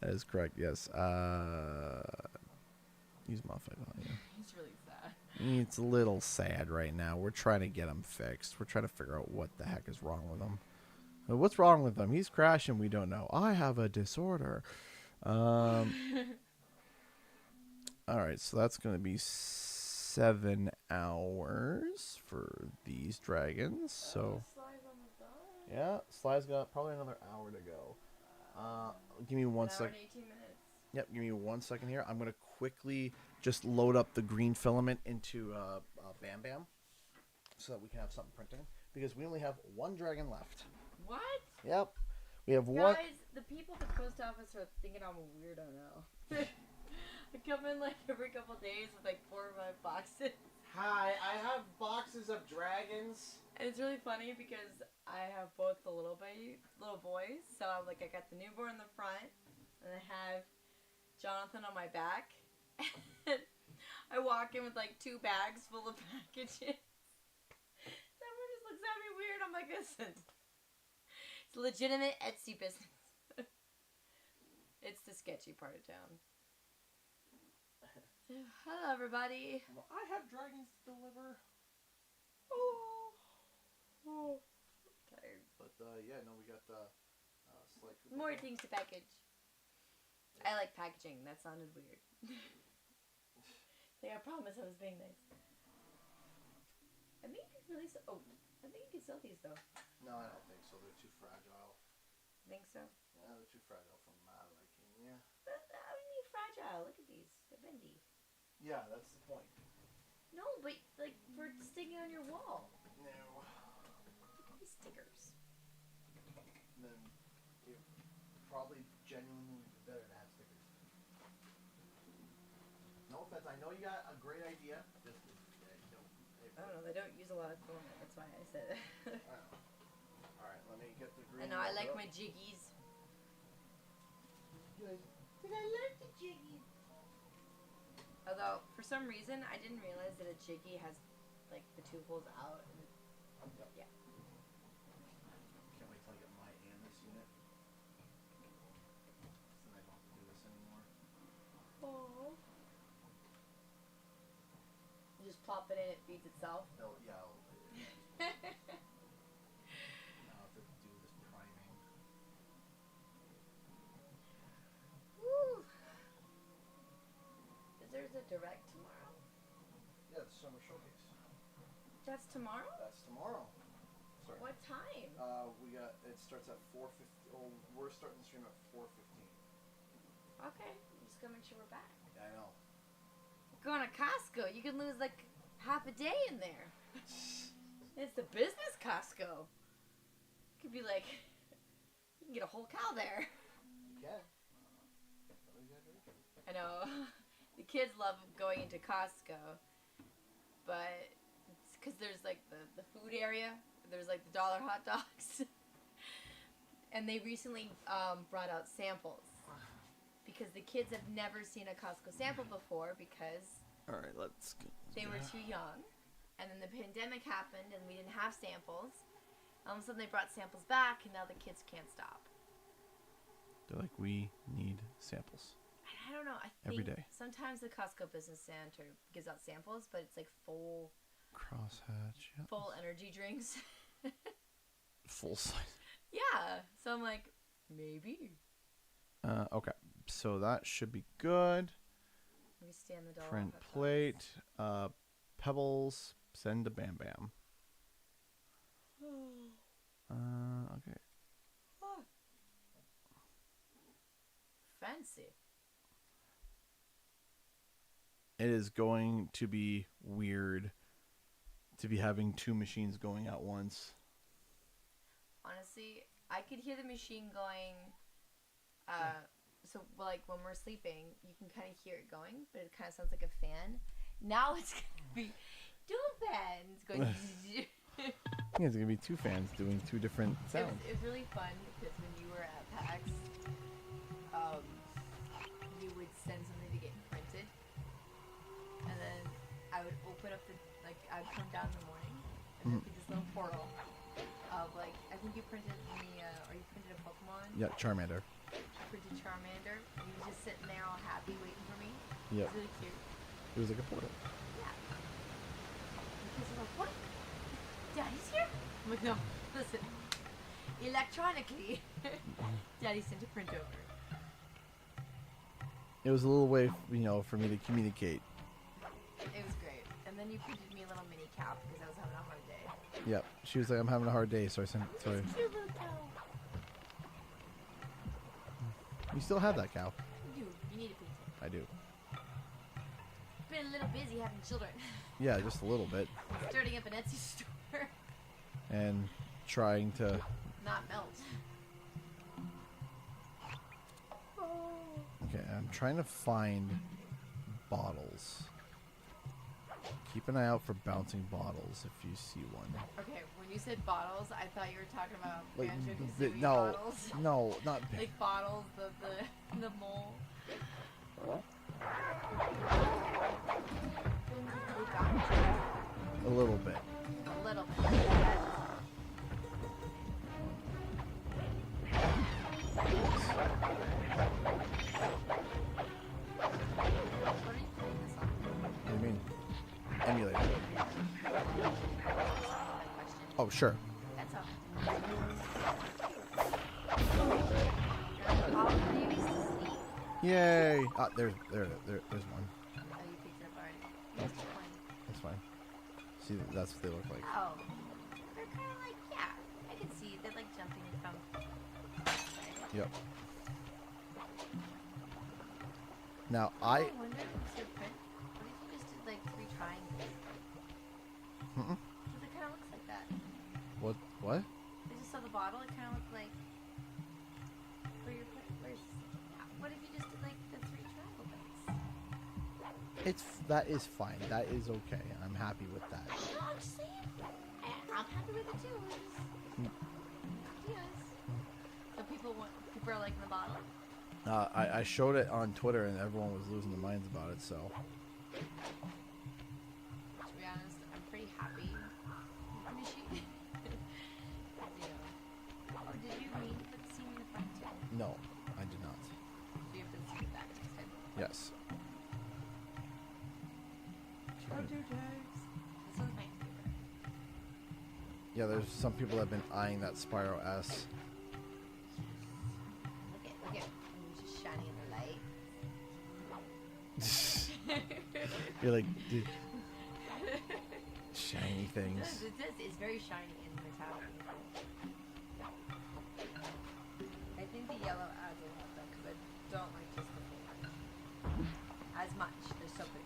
That is correct, yes. Use modified value. He's really sad. It's a little sad right now. We're trying to get him fixed. We're trying to figure out what the heck is wrong with him. What's wrong with him? He's crashing. We don't know. I have a disorder. All right, so that's going to be 7 hours for these dragons. So, yeah, Sly's got probably another hour to go. Give me 1 second. 18 minutes. Yep, give me 1 second here. I'm going to quickly just load up the green filament into Bam Bam so that we can have something printing because we only have 1 dragon left. What? Yep. We have Guys, 1. the people at the post office are thinking I'm a weirdo now. I come in like every couple days with like 4 or 5 boxes. Hi, I have boxes of dragons. And it's really funny because I have both the little boys. So I got the newborn in the front, and I have Jonathan on my back. And I walk in with like 2 bags full of packages. Everyone just looks at me weird. I'm like, listen, it's a legitimate Etsy business. It's the sketchy part of town. Hello, everybody. Well, I have dragons to deliver. Oh. Tired. But yeah, no, we got Sly Sly Cooper. More things to package. I like packaging. That sounded weird. Like, I promise I was being nice. I think you can release. Oh, I think you can sell these though. No, I don't think so. They're too fragile. Think so? Yeah, they're too fragile from liking. Yeah. But how do you mean fragile? Look at these. They're bendy. Yeah, that's the point. No, but like for sticking on your wall. No. These stickers. Then it probably genuinely would be better to have stickers. No offense, I know you got a great idea. Just I don't know. They don't use a lot of foam. That's why I said it. I know. All right, let me get the green. I know. I like up. my jiggies. Good. But I like the jiggies. Although for some reason I didn't realize that a jiggy has like the two holes out. And Yep. yeah. Can't wait till I get my and this unit. So then I don't have to do this anymore. Oh. You just plop it in, it feeds itself. No, yeah. Now I have to do this priming. Woo. There's a direct tomorrow. Yeah, the summer showcase. That's tomorrow? That's tomorrow. Sorry. What time? It starts at 4:50. Oh, we're starting the stream at 4:15. Okay, I'm just gonna make sure we're back. Yeah, I know. Going to Costco, you can lose like half a day in there. It's the business Costco. Could be like, you can get a whole cow there. You can. I know. The kids love going into Costco, but it's because there's like the food area. There's like the dollar hot dogs. And they recently brought out samples. Because the kids have never seen a Costco sample before because Alright, let's go. They were too young. And then the pandemic happened and we didn't have samples. All of a sudden they brought samples back and now the kids can't stop. They're like, we need samples. I don't know. I think Every day. sometimes the Costco Business Center gives out samples, but it's like full Crosshatch, yeah. full energy drinks. Full size. Yeah. So I'm like, maybe. Okay. So that should be good. Let me stand the dollar. Print plate. Pebbles. Send to Bam Bam. Okay. Oh. Fancy. It is going to be weird to be having two machines going at once. Honestly, I could hear the machine going. So like when we're sleeping, you can kind of hear it going, but it kind of sounds like a fan. Now it's gonna be two fans going. Yeah, it's gonna be two fans doing two different sounds. It was really fun because when you were at PAX, you would send something to get printed, and then I would open up I'd come down in the morning, and there'd be this little portal of like, I think you printed me, or you printed a Pokemon. Yeah, Charmander. Printed Charmander. And he was just sitting there all happy waiting for me. Yeah. It was really cute. It was like a portal. Yeah. And kids were like, what? Daddy's here? I'm like, no, listen. Electronically, Daddy sent a print over. It was a little way, for me to communicate. It was great. And then you printed me a little mini cap because I was having a hard day. Yep. She was like, I'm having a hard day, so I sent. Sorry. Cute little cow. You still have that cow? You do. You need to paint it. I do. Been a little busy having children. Yeah, just a little bit. Starting up an Etsy store. And trying to. Not melt. Okay, I'm trying to find bottles. Keep an eye out for bouncing bottles if you see one. Okay, when you said bottles, I thought you were talking about Like, Banjo-Kazooie no, bottles. no, not like bottles, the mole. a little bit. A little bit. What do you mean? Emulator. Oh, sure. That's all. Yay! Ah, there's one. Oh, you picked it up already. That's fine. That's fine. See, that's what they look like. Oh. They're kind of like, yeah. I can see. They're like jumping from... Yep. Now, I wonder if it's your print. What if you just did like 3 triangles? Because it kind of looks like that. What? What? I just saw the bottle. It kind of looked like... What if you just did like the 3 triangle bits? That is fine. That is okay. I'm happy with that. No, I'm just saying. I'm happy with it too. Yes. So people are liking the bottle. I showed it on Twitter and everyone was losing their minds about it. So. To be honest, I'm pretty happy. Or did you mean to put the scene in the front too? No, I did not. So you have to see that next time. Yes. This one's my favorite. Yeah, there's some people that have been eyeing that Spyro S. Look at. It's just shining in the light. You're like, dude. Shiny things. It's very shiny and metallic. I think the yellow ads will help that because I don't like just the full one as much. They're so pretty.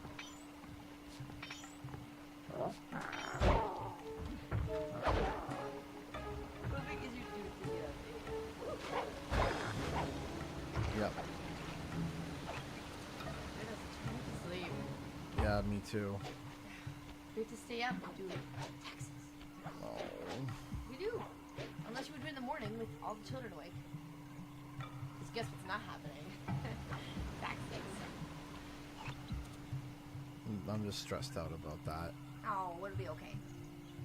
What big is your tooth to get up there? Yep. I know, trying to sleep. Yeah, me too. We have to stay up and do taxes. Oh. We do. Unless you would do it in the morning with all the children awake. Because guess what's not happening? Taxes. I'm just stressed out about that. Oh, it'll be okay.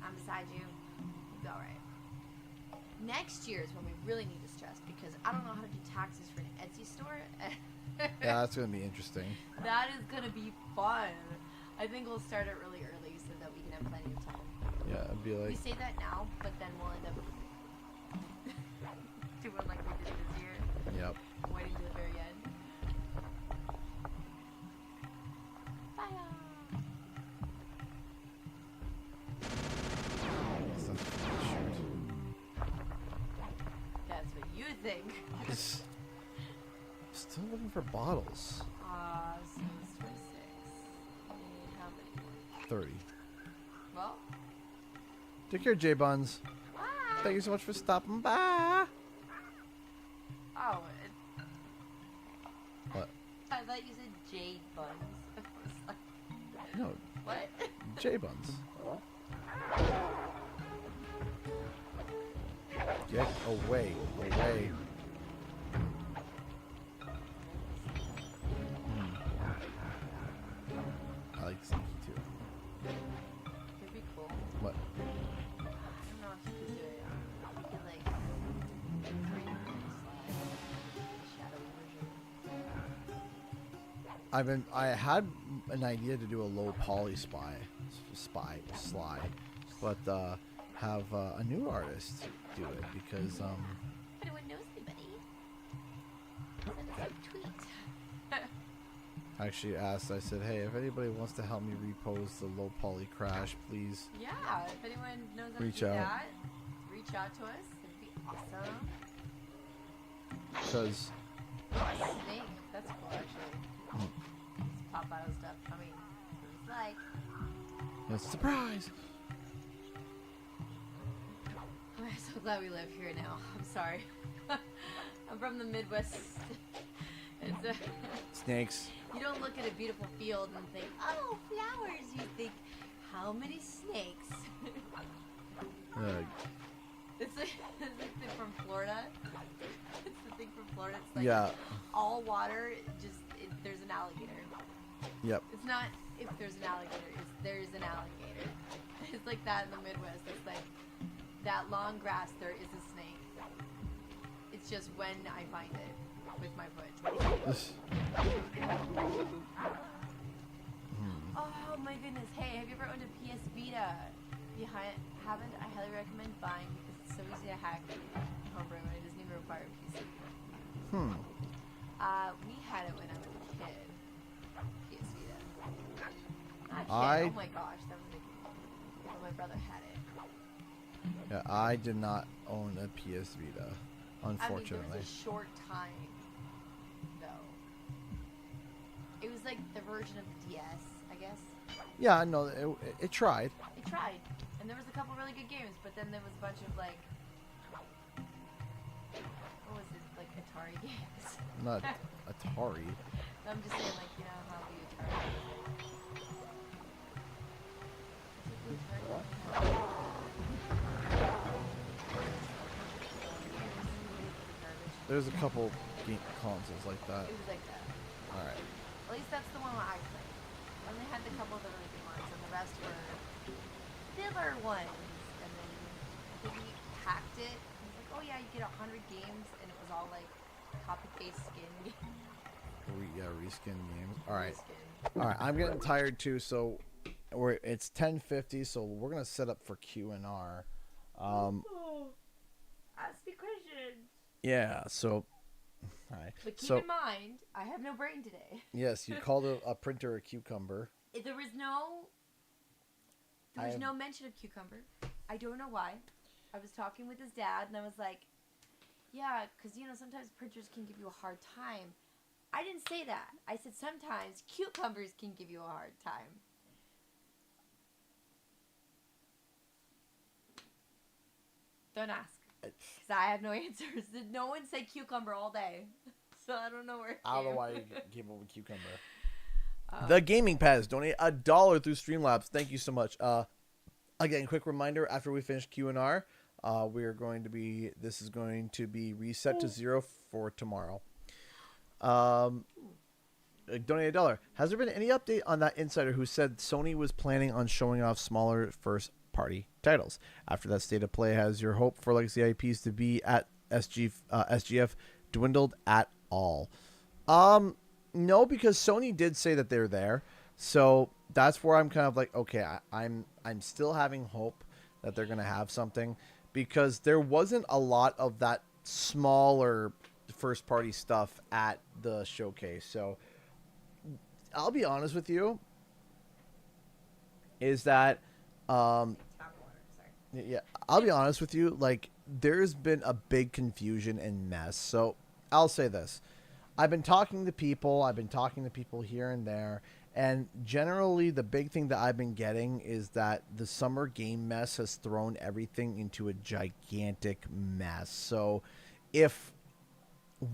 I'm beside you. You'll be alright. Next year is when we really need to stress because I don't know how to do taxes for an Etsy store. Yeah, that's gonna be interesting. That is gonna be fun. I think we'll start it really early so that we can have plenty of time. Yeah, it'd be like. We say that now, but then we'll end up doing like we did this year. Yep. Waiting to the very end. Bye. That's what you think. Still looking for bottles. So it's 26. How many more? 30. Well. Take care, J Buns. Bye. Thank you so much for stopping by. Oh. What? I thought you said J Buns. I was like, No. what? J Buns. Get away. Away. I like Sneaky too. It'd be cool. What? I don't know if you could do it. You could like 3 minutes shadowy version. I had an idea to do a low poly Sly, but have a new artist do it because If anyone knows anybody, send us a tweet. I actually asked. I said, "Hey, if anybody wants to help me repose the low poly crash, please." Yeah, if anyone knows how Reach to do out. that, reach out to us. It'd be awesome. Because Snake, that's cool actually. Just pop out of stuff. I mean, it's like. it's a surprise. I'm so glad we live here now. I'm sorry. I'm from the Midwest. It's Snakes. you don't look at a beautiful field and think, oh, flowers. You think, how many snakes? It's like the thing from Florida. It's the thing from Florida. It's like Yeah. all water, there's an alligator. Yep. It's not if there's an alligator, it's there's an alligator. It's like that in the Midwest. It's like that long grass, there is a snake. It's just when I find it with my foot. Oh my goodness. Hey, have you ever owned a PS Vita? If you haven't, I highly recommend buying because it's so easy to hack homebrew and it doesn't even require a PC. We had it when I was a kid. PS Vita. Not a kid. Oh my gosh, that was making me. But my brother had it. Yeah, I did not own a PS Vita, unfortunately. I mean, there was a short time, though. It was like the version of the DS, I guess. Yeah, no, it tried. It tried, and there was a couple really good games, but then there was a bunch of like, what was it, like Atari games? Not Atari. No, I'm just saying, like, you know how the Atari. There's a couple game consoles like that. It was like that. Alright. At least that's the one where I played. And they had the couple of the really good ones, and the rest were filler ones. And then I think we hacked it. And it was like, oh yeah, you get 100 games, and it was all like copy-paste skin games. Reskin games. Alright. Alright, I'm getting tired too, so it's 10:50, so we're gonna set up for Q&R. Ask me questions. Yeah, so alright. But keep in mind, I have no brain today. Yes, you called a printer a cucumber. There was no mention of cucumber. I don't know why. I was talking with his dad, and I was like, yeah, because, you know, sometimes printers can give you a hard time. I didn't say that. I said sometimes cucumbers can give you a hard time. Don't ask. Because I have no answers. No one said cucumber all day. So I don't know where it came. I don't know why you came up with cucumber. The Gaming Pads donate $1 through Streamlabs. Thank you so much. Again, quick reminder, after we finish Q&R, this is going to be reset to 0 for tomorrow. Donate $1. Has there been any update on that insider who said Sony was planning on showing off smaller first-party titles? After that state of play, has your hope for legacy IPs to be at SGF dwindled at all? No, because Sony did say that they're there, so that's where I'm kind of like, okay, I'm still having hope that they're gonna have something, because there wasn't a lot of that smaller first-party stuff at the showcase. So I'll be honest with you, is that yeah, I'll be honest with you, like, there's been a big confusion and mess. So I'll say this. I've been talking to people here and there, and generally the big thing that I've been getting is that the summer game mess has thrown everything into a gigantic mess. So if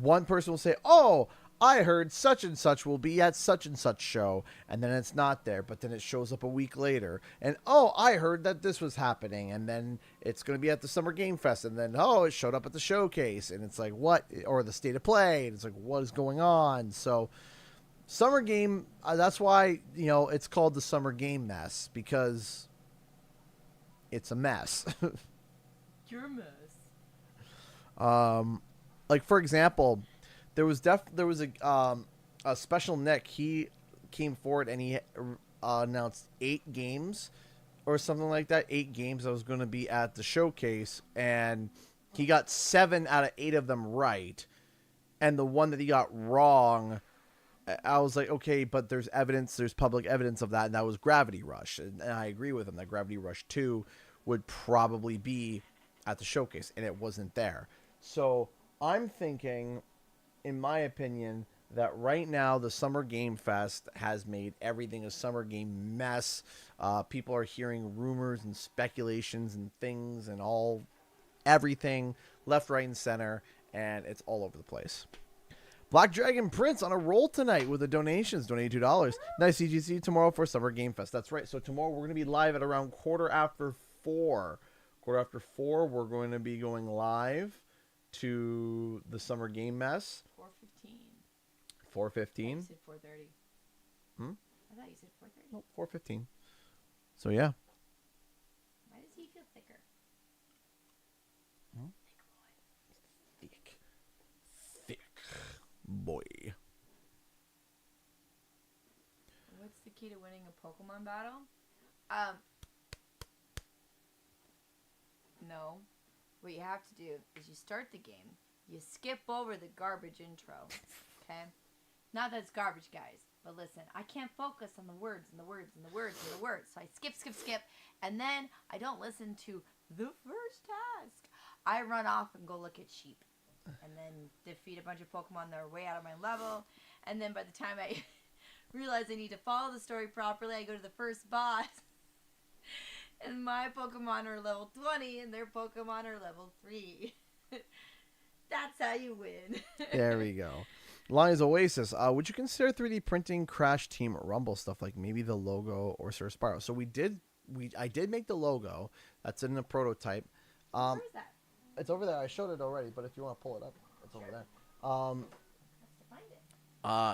one person will say, oh, I heard such and such will be at such and such show, and then it's not there, but then it shows up a week later, and oh, I heard that this was happening, and then it's going to be at the Summer Game Fest, and then oh, it showed up at the showcase, and it's like, what? Or the State of Play, and it's like, what is going on? So Summer Game, that's why, you know, it's called the Summer Game Mess, because it's a mess. You're a mess. Like, for example, there was a special Nick. He came forward and he announced 8 games or something like that. 8 games that was going to be at the showcase, and he got 7 out of 8 of them right. And the one that he got wrong, I was like, okay, but there's public evidence of that, and that was Gravity Rush. And I agree with him that Gravity Rush 2 would probably be at the showcase, and it wasn't there. So I'm thinking, in my opinion, that right now the Summer Game Fest has made everything a summer game mess. People are hearing rumors and speculations and things and everything left, right, and center, and it's all over the place. Black Dragon Prince on a roll tonight with the donations, donated $2. Nice CGC tomorrow for Summer Game Fest. That's right. So tomorrow we're going to be live at around 4:15. 4:15, we're going to be going live to the Summer Game Mess. 4:15. 4:15. You said 4:30. I thought you said 4:30. No, 4:15. So yeah. Why does he feel thicker? Thick boy. What's the key to winning a Pokemon battle? No. What you have to do is you start the game, you skip over the garbage intro, Okay? Not that it's garbage, guys. But listen, I can't focus on the words and the words and the words and the words. So I skip. And then I don't listen to the first task. I run off and go look at sheep. And then defeat a bunch of Pokemon that are way out of my level. And then by the time I realize I need to follow the story properly, I go to the first boss. And my Pokemon are level 20 and their Pokemon are level 3. That's how you win. There we go. Lions Oasis. Would you consider 3D printing Crash Team Rumble stuff, like maybe the logo or Sir Spyro? So I did make the logo. That's in a prototype. Where is that? It's over there. I showed it already, but if you want to pull it up, it's over there. Find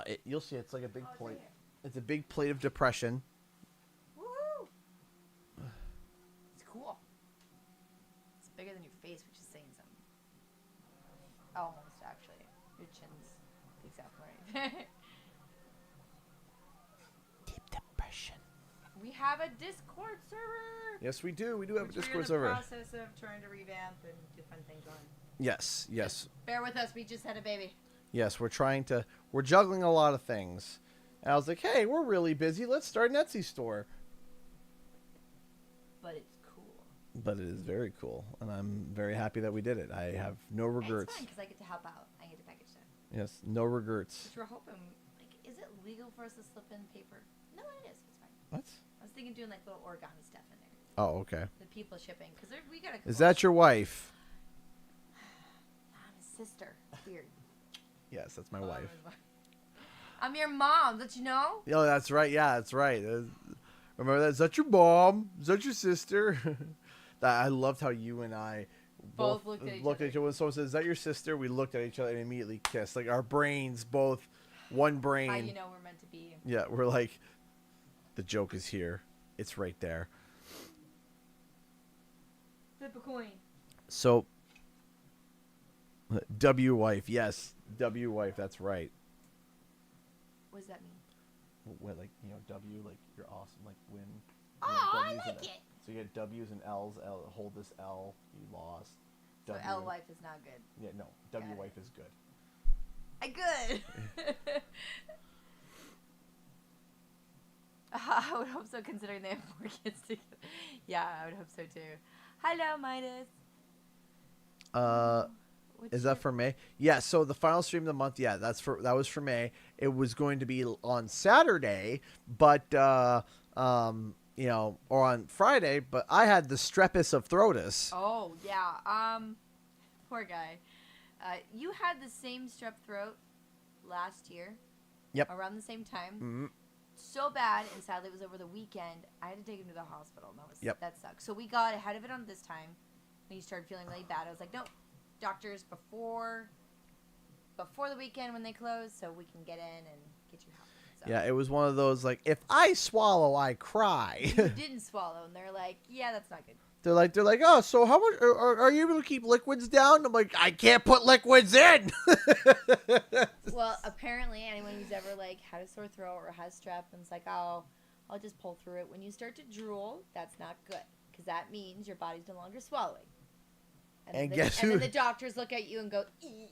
it. You'll see. It's like a big it's plate. right here. It's a big plate of depression. Woohoo! It's cool. It's bigger than your face, which is saying something. Almost, actually. Your chin's the exact right. Deep depression. We have a Discord server. Yes, we do. We do have a Discord We're in server. the process of trying to revamp and do fun things on. Yes. Bear with us. We just had a baby. Yes, we're juggling a lot of things. And I was like, hey, we're really busy. Let's start an Etsy store. But it's cool. But it is very cool, and I'm very happy that we did it. I have no regrets. It's fine because I get to help out. I get to package stuff. Yes, no regrets. Which we're hoping, like, is it legal for us to slip in paper? No, it is. It's fine. What? I was thinking doing like little origami stuff in there. Oh, okay. The people shipping, because we got a. Is that your wife? I'm his sister. Weird. Yes, that's my wife. I'm your mom. Don't you know? Oh, that's right. Yeah, that's right. Remember that? Is that your mom? Is that your sister? I loved how you and I both looked at each other. When someone says, "Is that your sister?" We looked at each other and immediately kissed. Like our brains, both one brain. How you know we're meant to be. Yeah, we're like, the joke is here. It's right there. Flip a coin. So, W wife, yes, W wife. That's right. What does that mean? What, like, W, like you're awesome, like win. Oh, I W's like it. So you get W's and L's. Hold this L. You lost. So L wife is not good. Yeah, no. W wife is good. Good. I would hope so, considering they have 4 kids together. Yeah, I would hope so too. Hello, Midas. Is that for May? Yeah. So the final stream of the month. Yeah, that was for May. It was going to be on Saturday, but or on Friday. But I had the strepus of throatus. Oh yeah. Poor guy. You had the same strep throat last year. Yep. Around the same time. Mm-hmm. So bad, and sadly it was over the weekend. I had to take him to the hospital. And that sucked. So we got ahead of it on this time. When he started feeling really bad, I was like, no, doctors before the weekend when they close, so we can get in and get you help. So. Yeah, it was one of those, like, if I swallow, I cry. You didn't swallow, and they're like, yeah, that's not good. They're like, oh, so how much are you able to keep liquids down? I'm like, I can't put liquids in. Well, apparently anyone who's ever like had a sore throat or has strep and it's like, oh, I'll just pull through it. When you start to drool, that's not good because that means your body's no longer swallowing. And then the doctors look at you and go, ee.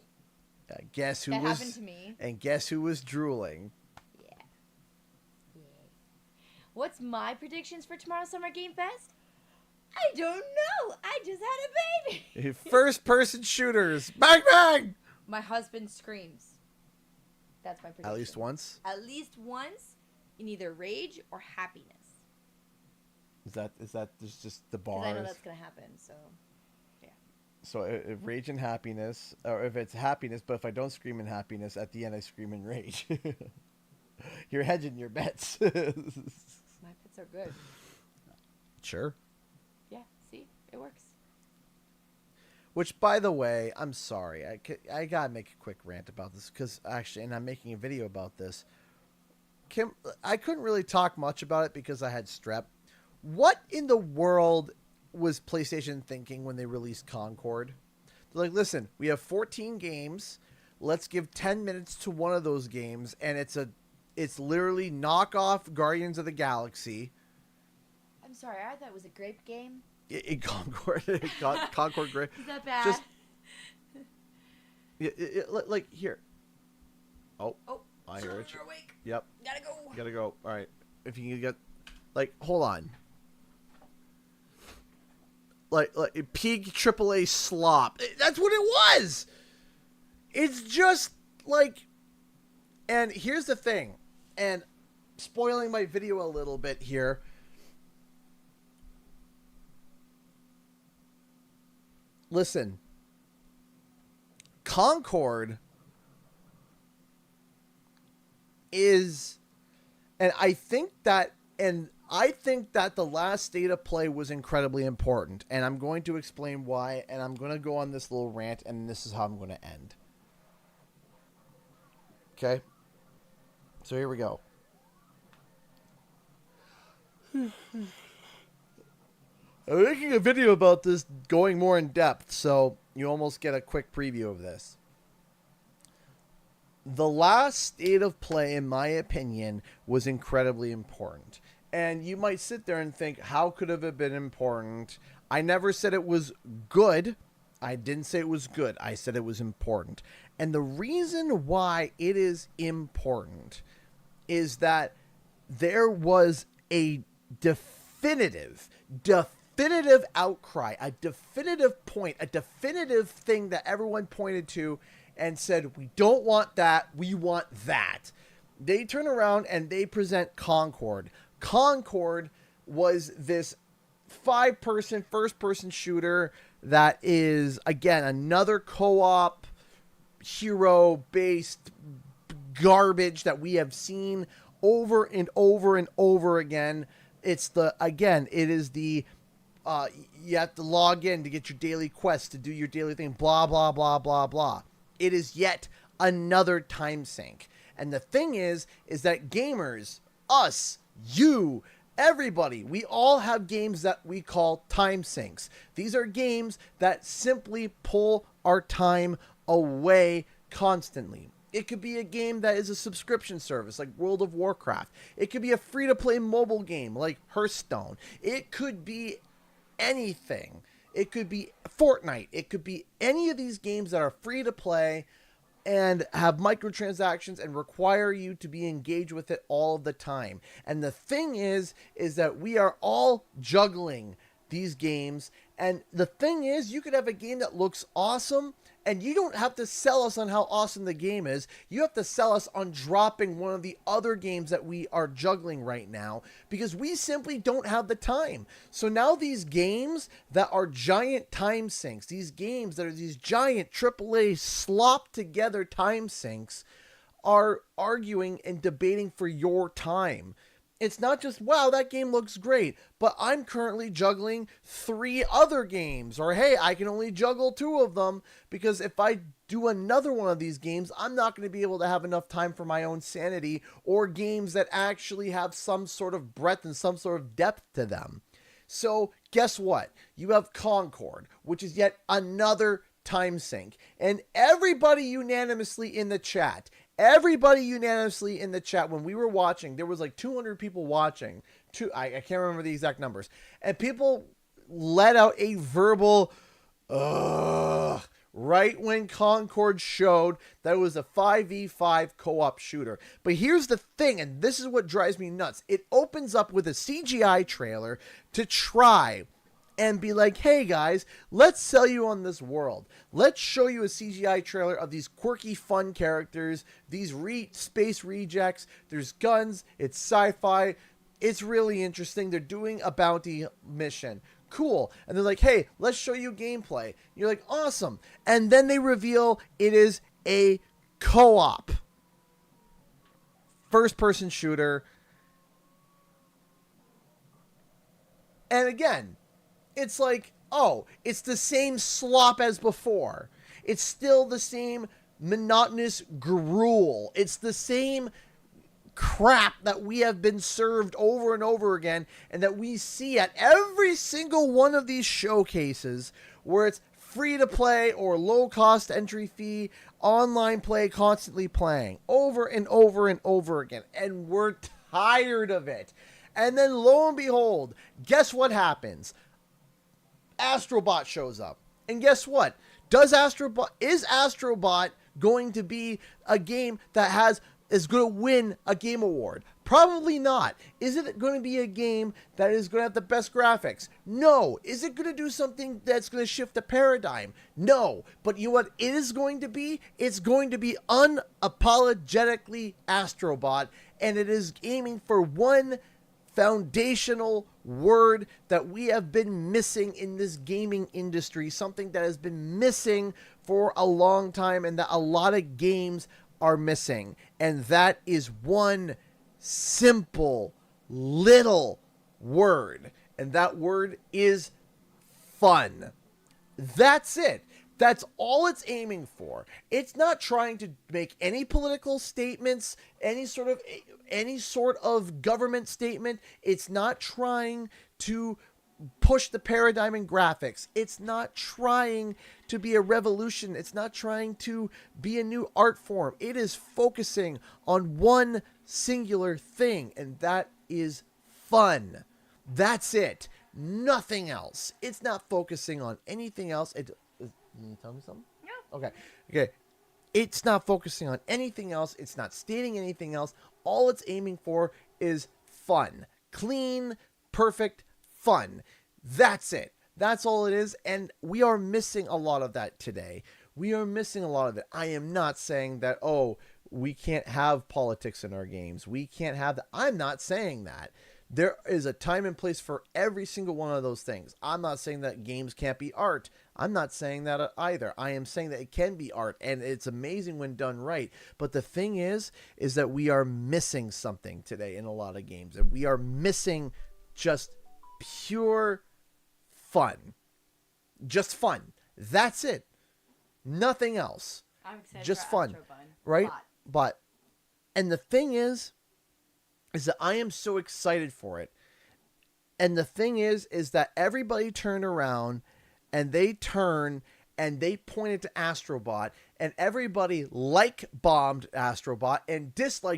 Guess who that was? Happened to me. And guess who was drooling? Yeah. What's my predictions for tomorrow's Summer Game Fest? I don't know. I just had a baby. First-person shooters. Bang, bang. My husband screams. That's my prediction. At least once? At least once in either rage or happiness. Is that just the bars? Because I know that's going to happen, so, yeah. So if rage and happiness, or if it's happiness, but if I don't scream in happiness, at the end I scream in rage. You're hedging your bets. My bets are good. Sure. Yeah, see? It works. Which, by the way, I'm sorry. I gotta make a quick rant about this because actually, and I'm making a video about this. Kim, I couldn't really talk much about it because I had strep. What in the world was PlayStation thinking when they released Concord? They're like, listen, we have 14 games. Let's give 10 minutes to one of those games, and it's literally knockoff Guardians of the Galaxy. I'm sorry, I thought it was a grape game. Concord grape. Is that bad? Just like here. Oh, Oh, I hear it. you're awake. Yep. Gotta go. Gotta go. All right. If you can get, like, hold on. Like peak AAA slop. That's what it was. It's just like, and here's the thing, and spoiling my video a little bit here. Listen, Concord is, and I think that the last state of play was incredibly important, and I'm going to explain why, and I'm going to go on this little rant, and this is how I'm going to end. Okay? So here we go. I'm making a video about this going more in depth, so you almost get a quick preview of this. The last state of play, in my opinion, was incredibly important. And you might sit there and think, how could it have been important? I never said it was good. I didn't say it was good. I said it was important. And the reason why it is important is that there was a definitive outcry, a definitive point, a definitive thing that everyone pointed to and said, we don't want that, we want that. They turn around and they present Concord. Concord was this 5-person, first-person shooter that is, again, another co-op, hero-based garbage that we have seen over and over and over again. It is the, you have to log in to get your daily quest, to do your daily thing, blah, blah, blah, blah, blah. It is yet another time sink. And the thing is that gamers, us, you, everybody, we all have games that we call time sinks. These are games that simply pull our time away constantly. It could be a game that is a subscription service like World of Warcraft. It could be a free-to-play mobile game like Hearthstone. It could be anything. It could be Fortnite. It could be any of these games that are free to play and have microtransactions and require you to be engaged with it all of the time. And the thing is that we are all juggling these games. And the thing is, you could have a game that looks awesome, and you don't have to sell us on how awesome the game is. You have to sell us on dropping one of the other games that we are juggling right now, because we simply don't have the time. So now these games that are giant time sinks, these games that are these giant AAA slop together time sinks, are arguing and debating for your time. It's not just, wow, that game looks great, but I'm currently juggling 3 other games. Or, hey, I can only juggle 2 of them, because if I do another one of these games, I'm not going to be able to have enough time for my own sanity, or games that actually have some sort of breadth and some sort of depth to them. So, guess what? You have Concord, which is yet another time sink. And everybody unanimously in the chat, when we were watching, there was like 200 people watching. I can't remember the exact numbers. And people let out a verbal, right when Concord showed that it was a 5v5 co-op shooter. But here's the thing, and this is what drives me nuts. It opens up with a CGI trailer to try and be like, hey guys, let's sell you on this world. Let's show you a CGI trailer of these quirky, fun characters, these space rejects. There's guns, it's sci-fi, it's really interesting. They're doing a bounty mission. Cool. And they're like, hey, let's show you gameplay. You're like, awesome. And then they reveal it is a co-op first-person shooter. And again, it's like, oh, it's the same slop as before. It's still the same monotonous gruel. It's the same crap that we have been served over and over again, and that we see at every single one of these showcases, where it's free to play or low cost entry fee, online play, constantly playing over and over and over again. And we're tired of it. And then lo and behold, guess what happens? Astrobot shows up. And guess what? Is Astrobot going to be a game that is going to win a game award? Probably not. Is it going to be a game that is going to have the best graphics? No. Is it going to do something that's going to shift the paradigm? No. But you know what it is going to be? It's going to be unapologetically Astrobot, and it is aiming for one foundational word that we have been missing in this gaming industry, something that has been missing for a long time and that a lot of games are missing, and that is one simple little word, and that word is fun. That's it. That's all it's aiming for. It's not trying to make any political statements, any sort of government statement. It's not trying to push the paradigm in graphics. It's not trying to be a revolution. It's not trying to be a new art form. It is focusing on one singular thing, and that is fun. That's it. Nothing else. It's not focusing on anything else. Can you tell me something? No. Okay. It's not focusing on anything else. It's not stating anything else. All it's aiming for is fun. Clean, perfect fun. That's it. That's all it is. And we are missing a lot of that today. We are missing a lot of it. I am not saying that, we can't have politics in our games. We can't have that. I'm not saying that. There is a time and place for every single one of those things. I'm not saying that games can't be art. I'm not saying that either. I am saying that it can be art, and it's amazing when done right. But the thing is that we are missing something today in a lot of games, and we are missing just pure fun. Just fun. That's it. Nothing else. I'm excited just for fun. Astrobot. Right? But, and the thing is that I am so excited for it. And the thing is that everybody turned around and they pointed to Astrobot, and everybody bombed Astrobot and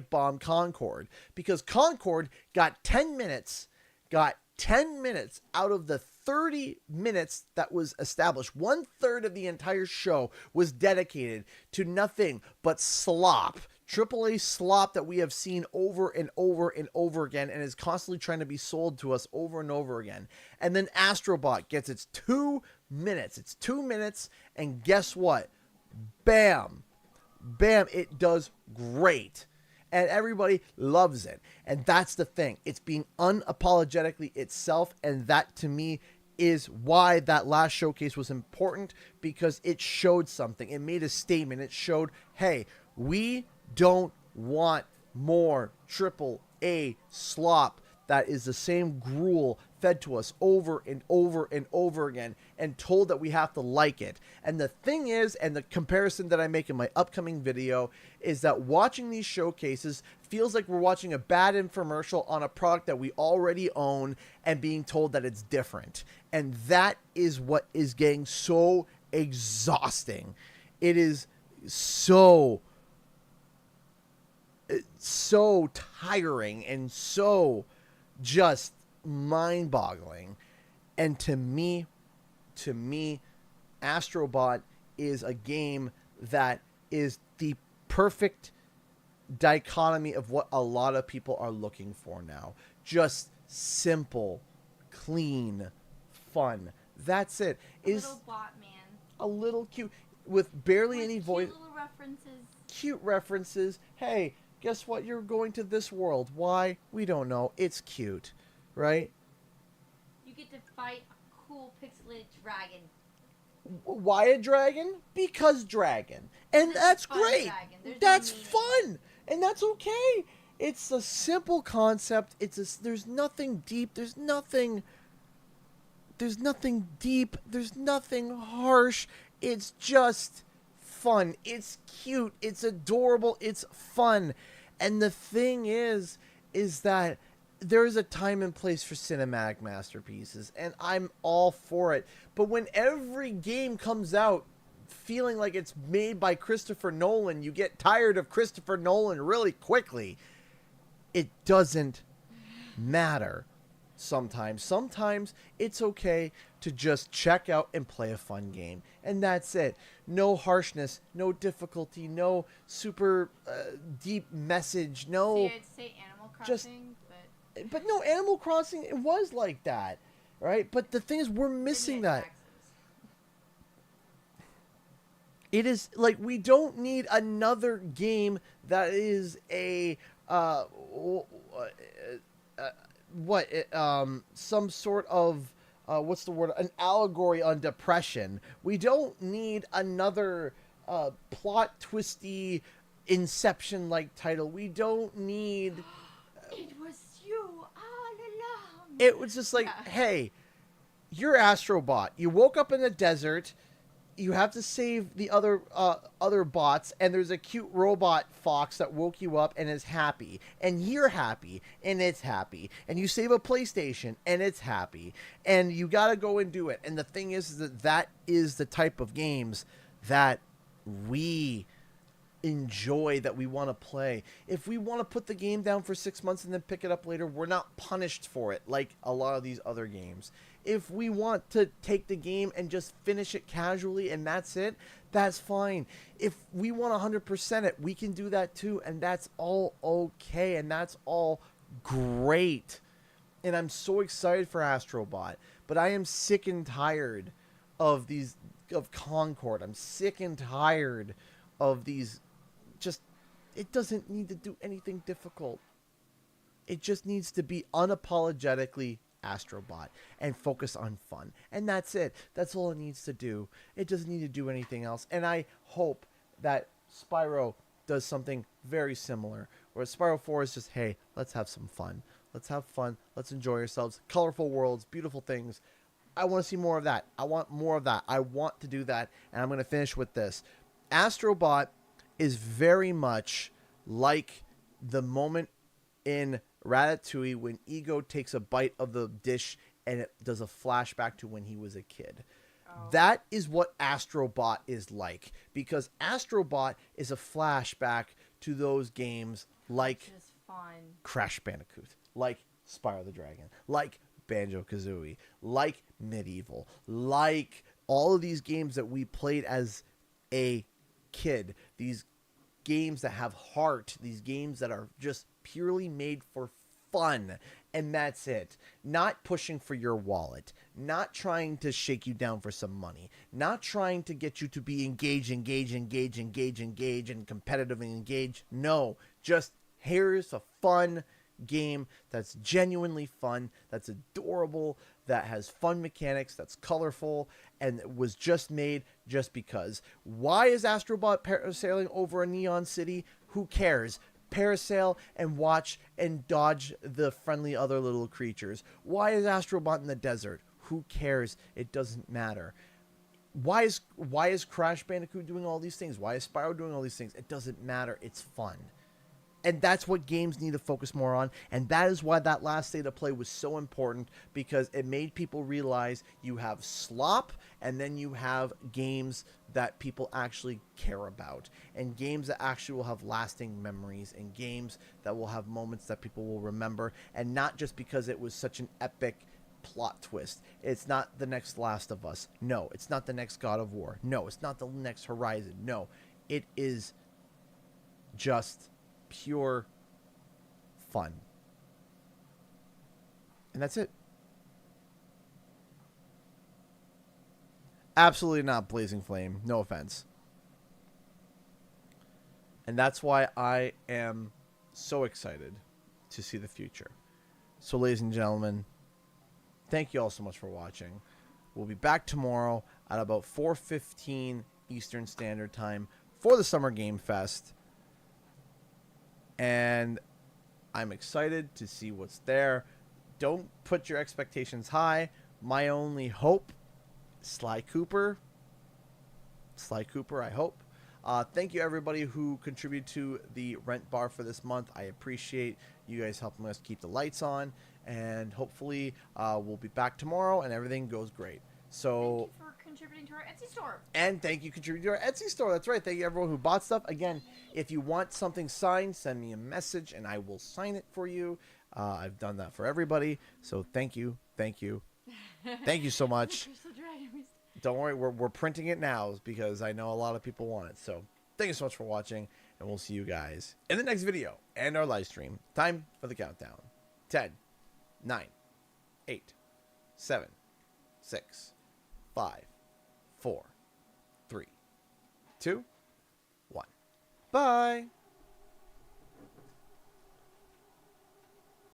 bombed Concord, because Concord got 10 minutes out of the 30 minutes that was established. 1/3 of the entire show was dedicated to nothing but slop. AAA slop that we have seen over and over and over again, and is constantly trying to be sold to us over and over again. And then Astrobot gets its 2 minutes. It's 2 minutes, and guess what? Bam. Bam. It does great. And everybody loves it. And that's the thing. It's being unapologetically itself, and that to me is why that last showcase was important, because it showed something. It made a statement. It showed, hey, we don't want more AAA slop that is the same gruel fed to us over and over and over again, and told that we have to like it. And the thing is, and the comparison that I make in my upcoming video, is that watching these showcases feels like we're watching a bad infomercial on a product that we already own and being told that it's different. And that is what is getting so exhausting. It is so tiring and so just mind-boggling. And to me, Astrobot is a game that is the perfect dichotomy of what a lot of people are looking for now. Just simple, clean, fun. That's it. Little bot man. A little cute, with barely any voice. Cute little references. Cute references. Hey, guess what? You're going to this world. Why? We don't know. It's cute, right? You get to fight a cool pixelated dragon. Why a dragon? Because dragon. And that's great. That's fun. And that's okay. It's a simple concept. There's nothing deep. There's nothing deep. There's nothing harsh. It's just fun. It's cute. It's adorable. It's fun. And the thing is that there is a time and place for cinematic masterpieces, and I'm all for it. But when every game comes out feeling like it's made by Christopher Nolan, you get tired of Christopher Nolan really quickly. It doesn't matter. Sometimes it's okay to just check out and play a fun game. And that's it. No harshness, no difficulty, no super deep message, no... See, I'd say Animal Crossing, But no, Animal Crossing, it was like that, right? But the thing is, we're missing that. It is, like, we don't need another game that is a... some sort of what's the word, an allegory on depression. We don't need another plot twisty Inception like title. We don't need it was you all along. it was just like, hey, you're Astrobot, you woke up in the desert, you have to save the other bots, and there's a cute robot fox that woke you up and is happy, and you're happy, and it's happy, and you save a PlayStation, and it's happy, and you gotta go and do it. And the thing is that is the type of games that we enjoy, that we want to play. If we want to put the game down for 6 months and then pick it up later, we're not punished for it like a lot of these other games. If we want to take the game and just finish it casually and that's it, that's fine. If we want 100% it, we can do that too, and that's all okay, and that's all great. And I'm so excited for Astrobot, but I am sick and tired of Concord. I'm sick and tired of these. Just, it doesn't need to do anything difficult. It just needs to be unapologetically Astrobot and focus on fun, and that's it. That's all it needs to do. It doesn't need to do anything else. And I hope that Spyro does something very similar, where Spyro 4 is just, hey, let's have some fun. Let's have fun. Let's enjoy ourselves. Colorful worlds, beautiful things. I want to see more of that. I want more of that. I want to do that. And I'm going to finish with this. Astrobot is very much like the moment in Ratatouille when Ego takes a bite of the dish and it does a flashback to when he was a kid. That is what Astrobot is like, because Astrobot is a flashback to those games like Crash Bandicoot, like Spyro the Dragon, like Banjo-Kazooie, like Medieval, like all of these games that we played as a kid, these games that have heart, these games that are just purely made for fun, and that's it. Not pushing for your wallet, not trying to shake you down for some money, not trying to get you to be engaged, and competitive and engaged. No, just here's a fun game that's genuinely fun, that's adorable, that has fun mechanics, that's colorful, and was just made just because. Why is Astrobot parasailing over a neon city? Who cares? Parasail and watch and dodge the friendly other little creatures. Why is Astrobot in the desert? Who cares? It doesn't matter. Why is Crash Bandicoot doing all these things? Why is Spyro doing all these things? It doesn't matter. It's fun. And that's what games need to focus more on. And that is why that last state of play was so important, because it made people realize you have slop, and then you have games that people actually care about, and games that actually will have lasting memories, and games that will have moments that people will remember, and not just because it was such an epic plot twist. It's not the next Last of Us. No, it's not the next God of War. No, it's not the next Horizon. No, it is just pure fun. And that's it. Absolutely not Blazing Flame. No offense. And that's why I am so excited to see the future. So, ladies and gentlemen, thank you all so much for watching. We'll be back tomorrow at about 4:15 Eastern Standard Time for the Summer Game Fest. And I'm excited to see what's there. Don't put your expectations high. My only hope, Sly Cooper, I hope. Thank you, everybody who contributed to the rent bar for this month. I appreciate you guys helping us keep the lights on. And hopefully we'll be back tomorrow and everything goes great. So, thank you for contributing to our Etsy store. And thank you for contributing to our Etsy store. That's right. Thank you, everyone who bought stuff. Again, if you want something signed, send me a message and I will sign it for you. I've done that for everybody. So thank you. Thank you. Thank you so much. Don't worry, we're printing it now because I know a lot of people want it. So thank you so much for watching, and we'll see you guys in the next video and our live stream. Time for the countdown. 10, 9, 8, 7, 6, 5, 4, 3, 2, 1. Bye.